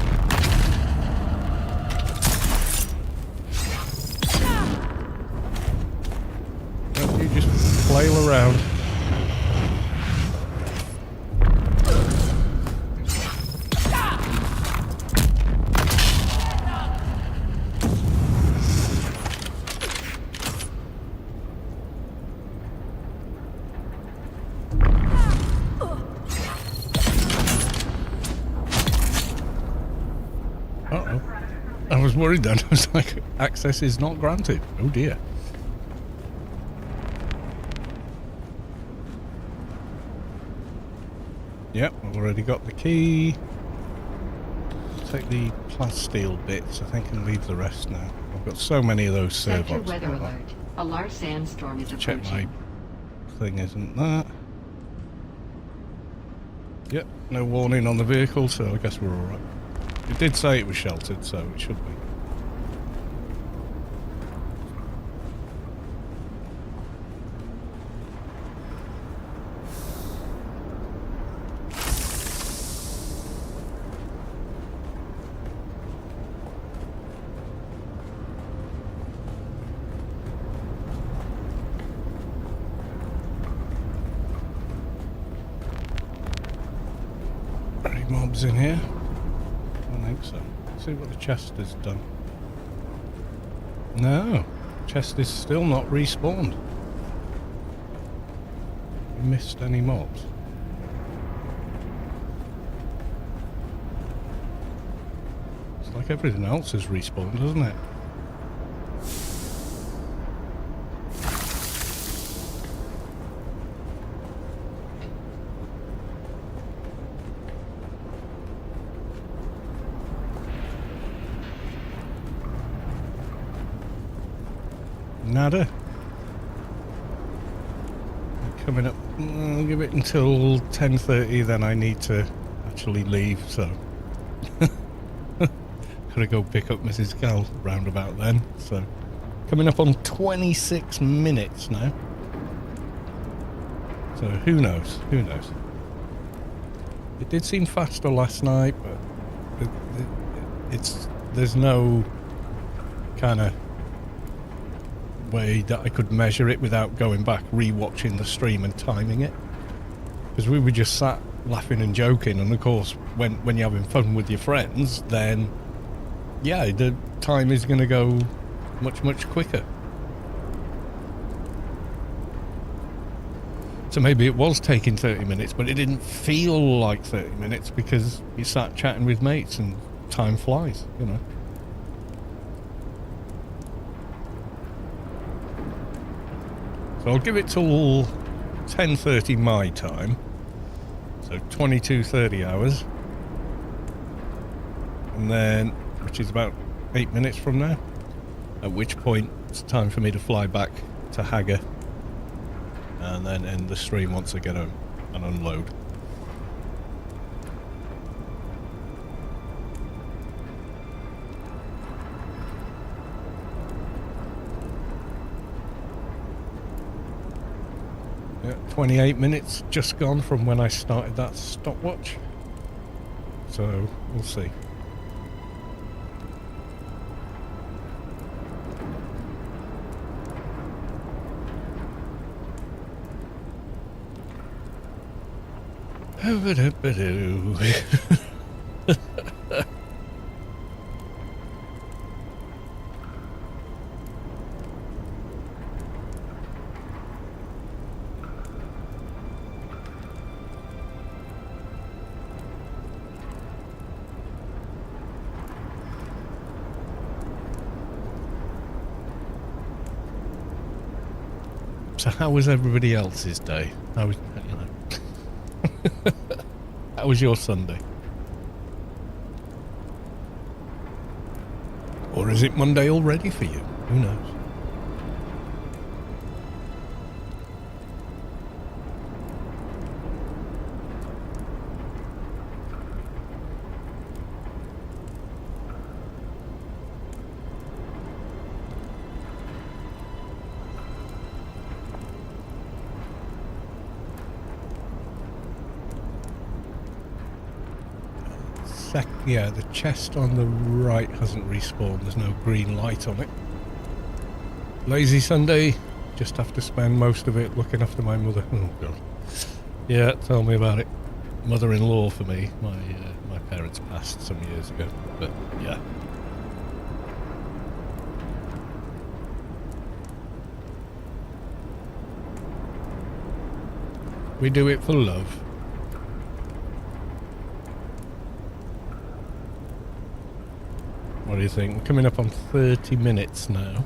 Don't you just flail around. Uh-oh. I was worried then. I was like, access is not granted. Oh dear. Yep, I've already got the key. Take the plasteel bits, I think, and leave the rest now. I've got so many of those Sector servots. weather alert. A large sandstorm is Check approaching. my thing isn't that. Yep, no warning on the vehicle, so I guess we're alright. It did say it was sheltered, so it should be. Any mobs in here? I don't think so. Let's see what the chest has done. No, chest is still not respawned. Missed any mobs? It's like everything else has respawned, doesn't it? Nada. Coming up, I'll give it until 10:30, then I need to actually leave, so gotta go pick up Mrs. Gal round about then. So coming up on 26 minutes now, so who knows, it did seem faster last night, but there's no kind of way that I could measure it without going back, re-watching the stream and timing it, because we were just sat laughing and joking, and of course when you're having fun with your friends, then yeah, the time is going to go much quicker. So maybe it was taking 30 minutes, but it didn't feel like 30 minutes because you sat chatting with mates and time flies, you know. So I'll give it till 10:30 my time, so 22:30 hours, and then, which is about 8 minutes from now, at which point it's time for me to fly back to Hager and then end the stream once I get home and unload. Yeah, 28 minutes just gone from when I started that stopwatch. So, we'll see. So how was everybody else's day? How was, you know? How was your Sunday? Or is it Monday already for you? Who knows? Yeah, the chest on the right hasn't respawned. There's no green light on it. Lazy Sunday. Just have to spend most of it looking after my mother. Oh, God. Yeah, tell me about it. Mother-in-law for me. My parents passed some years ago. But, yeah. We do it for love. What do you think? We're coming up on 30 minutes now.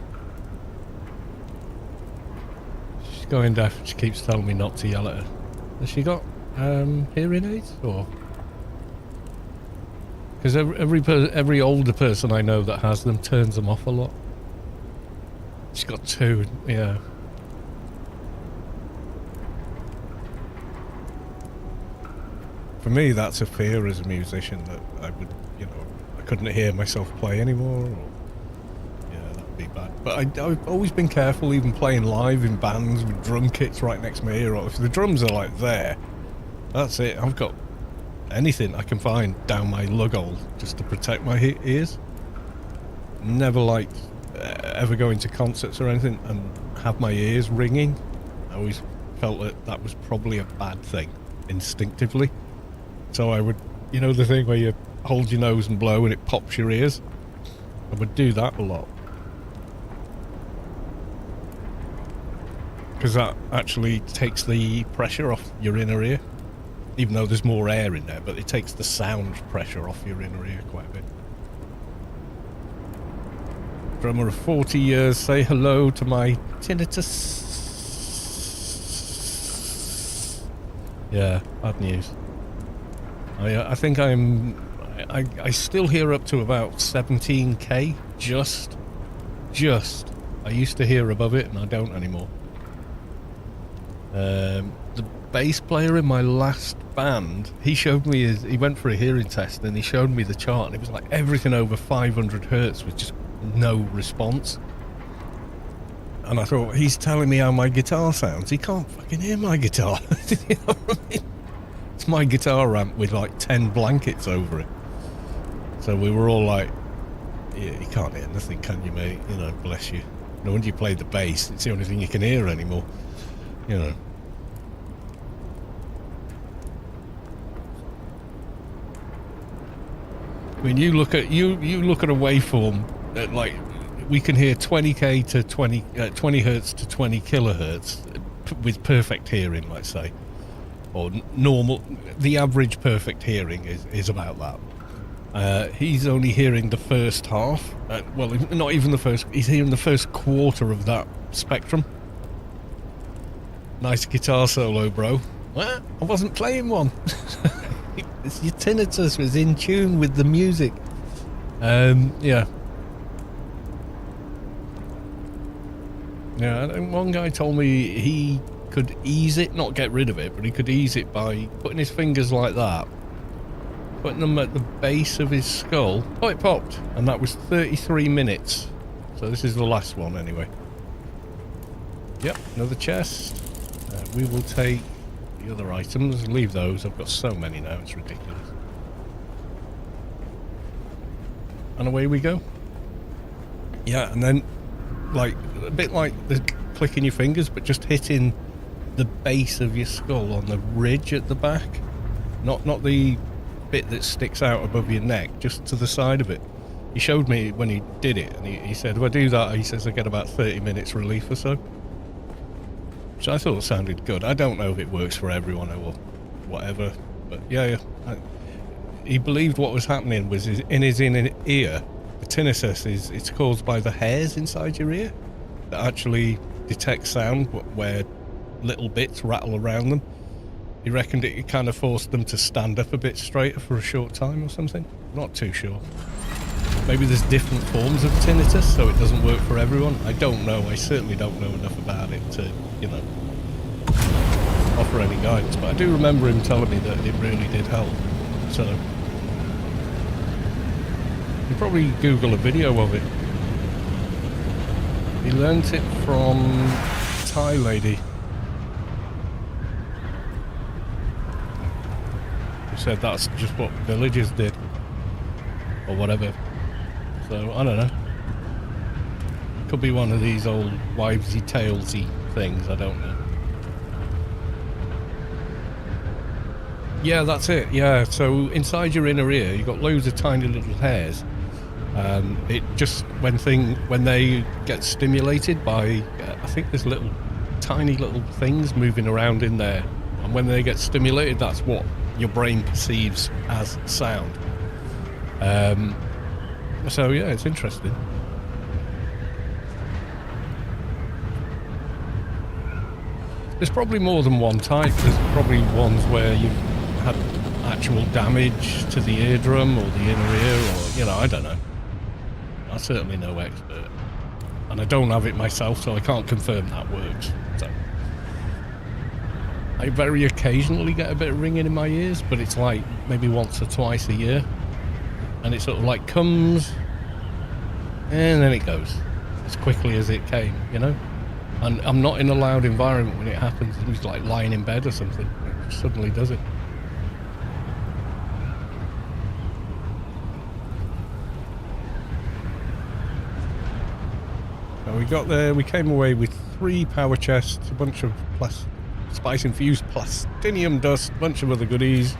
She's going deaf. She keeps telling me not to yell at her. Has she got hearing aids? Or because every older person I know that has them turns them off a lot. She's got 2, yeah. For me, that's a fear as a musician, that I would, you know, couldn't hear myself play anymore, or yeah, that'd be bad. But I've always been careful, even playing live in bands with drum kits right next to my ear, or if the drums are like there, that's it. I've got anything I can find down my lug hole just to protect my ears. Never liked ever going to concerts or anything and have my ears ringing. I always felt that that was probably a bad thing instinctively, so I would, you know, the thing where you hold your nose and blow and it pops your ears. I would do that a lot, because that actually takes the pressure off your inner ear, even though there's more air in there, but it takes the sound pressure off your inner ear quite a bit. Drummer of 40 years, say hello to my tinnitus. Yeah, bad news. I think I still hear up to about 17k, just. I used to hear above it, and I don't anymore. The bass player in my last band, he showed me he went for a hearing test, and he showed me the chart, and it was like everything over 500 hertz was just no response. And I thought, he's telling me how my guitar sounds. He can't fucking hear my guitar. You know what I mean? It's my guitar amp with like 10 blankets over it. So we were all like, yeah, you can't hear nothing, can you, mate? You know, bless you. No wonder you played the bass. It's the only thing you can hear anymore. You know. I mean, you look at a waveform that, like, we can hear 20k to 20 hertz to 20 kilohertz with perfect hearing, let's say, or normal. The average perfect hearing is about that. He's only hearing the first half. Well, not even the first. He's hearing the first quarter of that spectrum. Nice guitar solo, bro. What? I wasn't playing one. Your tinnitus was in tune with the music. Yeah. Yeah, and one guy told me he could ease it, not get rid of it, but he could ease it by putting his fingers like that, putting them at the base of his skull. Oh, it popped, and that was 33 minutes. So this is the last one anyway. Yep, another chest. We will take the other items, leave those. I've got so many now, it's ridiculous. And away we go. Yeah, and then, like, a bit like the clicking your fingers, but just hitting the base of your skull on the ridge at the back. Not the bit that sticks out above your neck, just to the side of it. He showed me when he did it, and he said, if I do that, he says I get about 30 minutes relief or so. Which I thought sounded good. I don't know if it works for everyone or whatever, but yeah. He believed what was happening was in his inner ear. The tinnitus it's caused by the hairs inside your ear that actually detect sound where little bits rattle around them. He reckoned it kind of forced them to stand up a bit straighter for a short time or something. Not too sure. Maybe there's different forms of tinnitus, so it doesn't work for everyone. I don't know. I certainly don't know enough about it to, you know, offer any guidance. But I do remember him telling me that it really did help. So you probably Google a video of it. He learnt it from a Thai lady who said that's just what villagers did or whatever. So I don't know. Could be one of these old wivesy talesy things, I don't know. Yeah, that's it. Yeah, so inside your inner ear you've got loads of tiny little hairs. It just when they get stimulated by I think there's tiny little things moving around in there, and when they get stimulated, that's what your brain perceives as sound. So yeah, it's interesting. There's probably more than one type. There's probably ones where you've had actual damage to the eardrum or the inner ear, or, you know, I don't know. I'm certainly no expert. And I don't have it myself, so I can't confirm that works. So I very occasionally get a bit of ringing in my ears, but it's like maybe once or twice a year. And it sort of like comes and then it goes as quickly as it came, you know? And I'm not in a loud environment when it happens. It's like lying in bed or something. It just suddenly does it. So we got there, we came away with 3 power chests, a bunch of spice-infused plastinium dust, a bunch of other goodies.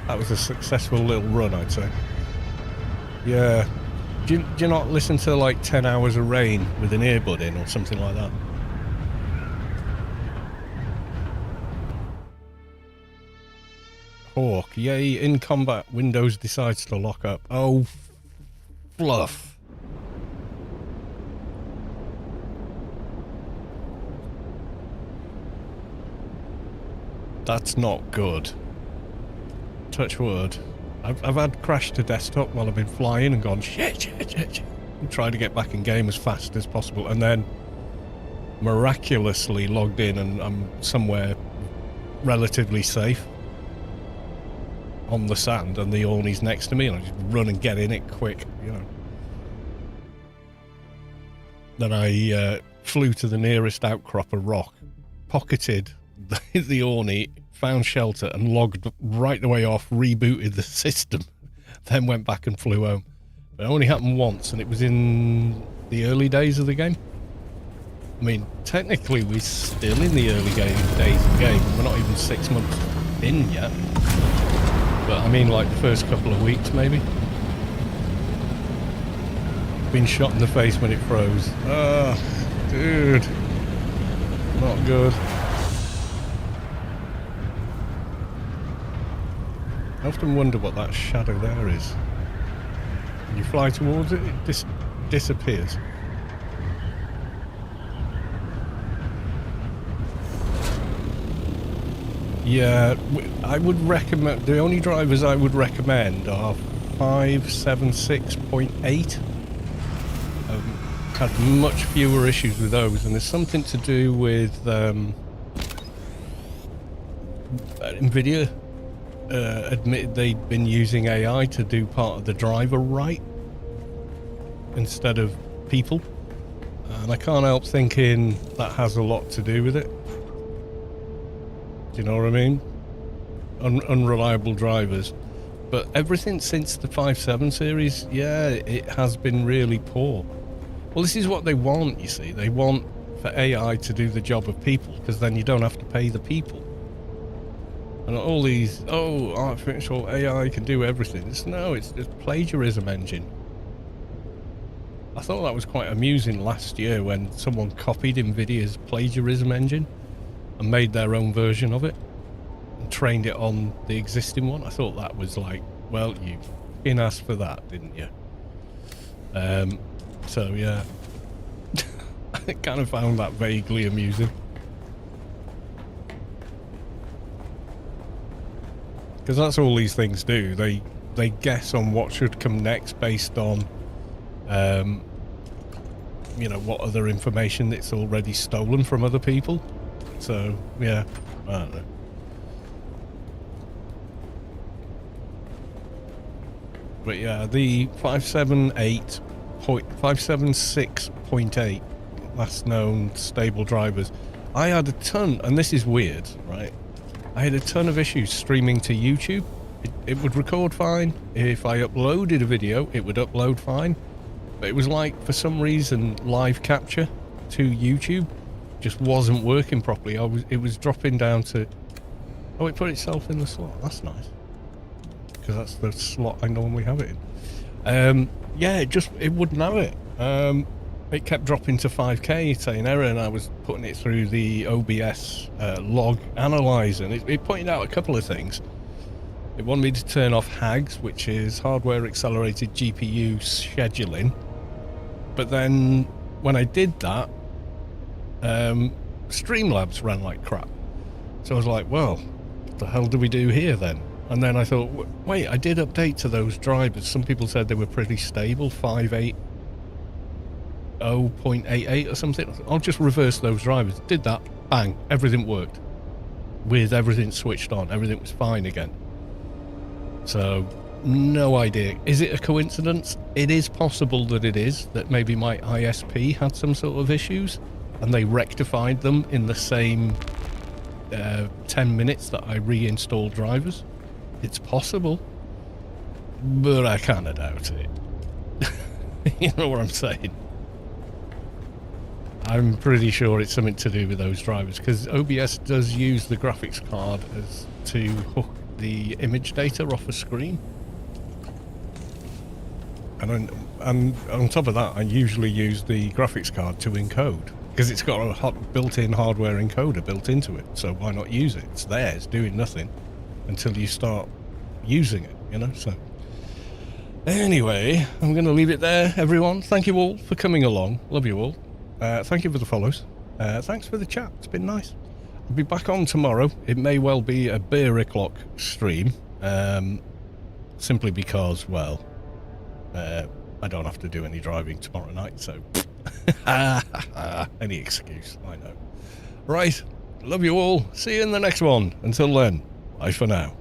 That was a successful little run, I'd say. Yeah. Do you not listen to like 10 hours of rain with an earbud in or something like that? Hawk, yay, in combat, Windows decides to lock up. Oh, fluff. That's not good. Touch wood. I've had crash to desktop while I've been flying and gone shit. And tried to get back in game as fast as possible, and then miraculously logged in and I'm somewhere relatively safe on the sand, and the Orney's next to me, and I just run and get in it quick, you know. Then I flew to the nearest outcrop of rock, pocketed the Orney, found shelter and logged right the way off, rebooted the system, then went back and flew home. But it only happened once, and it was in the early days of the game. I mean, technically we're still in the early days of the game. We're not even 6 months in yet. But I mean, like the first couple of weeks, maybe. Been shot in the face when it froze. Ah, dude. Not good. I often wonder what that shadow there is. When you fly towards it, it disappears. Yeah, I would recommend, the only drivers I would recommend are 576.8. Had much fewer issues with those, and there's something to do with NVIDIA admitted they'd been using AI to do part of the driver right instead of people, and I can't help thinking that has a lot to do with it. Do you know what I mean? Unreliable drivers. But everything since the 5.7 series, yeah, it has been really poor. Well, this is what they want, you see. They want for AI to do the job of people, because then you don't have to pay the people. And all these, oh, artificial AI can do everything. It's just plagiarism engine. I thought that was quite amusing last year when someone copied NVIDIA's plagiarism engine and made their own version of it and trained it on the existing one. I thought that was like, well, you fucking asked for that, didn't you? So yeah, I kind of found that vaguely amusing. Because that's all these things do. They guess on what should come next based on, you know, what other information that's already stolen from other people. So yeah, I don't know. But yeah, the 576.8 last known stable drivers. I had a ton, and this is weird, right? I had a ton of issues streaming to YouTube. It would record fine. If I uploaded a video, it would upload fine. But it was like, for some reason, live capture to YouTube just wasn't working properly. It was dropping down to... Oh, it put itself in the slot. That's nice. Because that's the slot I normally have it in. Yeah, it wouldn't have it. It kept dropping to 5K, saying error, and I was putting it through the OBS log analyzer, and it pointed out a couple of things. It wanted me to turn off HAGS, which is hardware accelerated GPU scheduling. But then when I did that, Streamlabs ran like crap. So I was like, well, what the hell do we do here then? And then I thought, wait, I did update to those drivers. Some people said they were pretty stable, 580.88 or something. I'll just reverse those drivers. Did that, bang, everything worked. With everything switched on, everything was fine again. So, no idea. Is it a coincidence? It is possible that it is, that maybe my ISP had some sort of issues and they rectified them in the same 10 minutes that I reinstalled drivers. It's possible, but I kind of doubt it. You know what I'm saying? I'm pretty sure it's something to do with those drivers, because OBS does use the graphics card as to hook the image data off a screen. And on top of that, I usually use the graphics card to encode, because it's got a built-in hardware encoder built into it. So why not use it? It's there, it's doing nothing until you start using it, you know? So anyway, I'm going to leave it there, everyone. Thank you all for coming along. Love you all. Thank you for the follows. Thanks for the chat. It's been nice. I'll be back on tomorrow. It may well be a beer o'clock stream, simply because, well, I don't have to do any driving tomorrow night, so any excuse, I know. Right, love you all. See you in the next one. Until then, bye for now.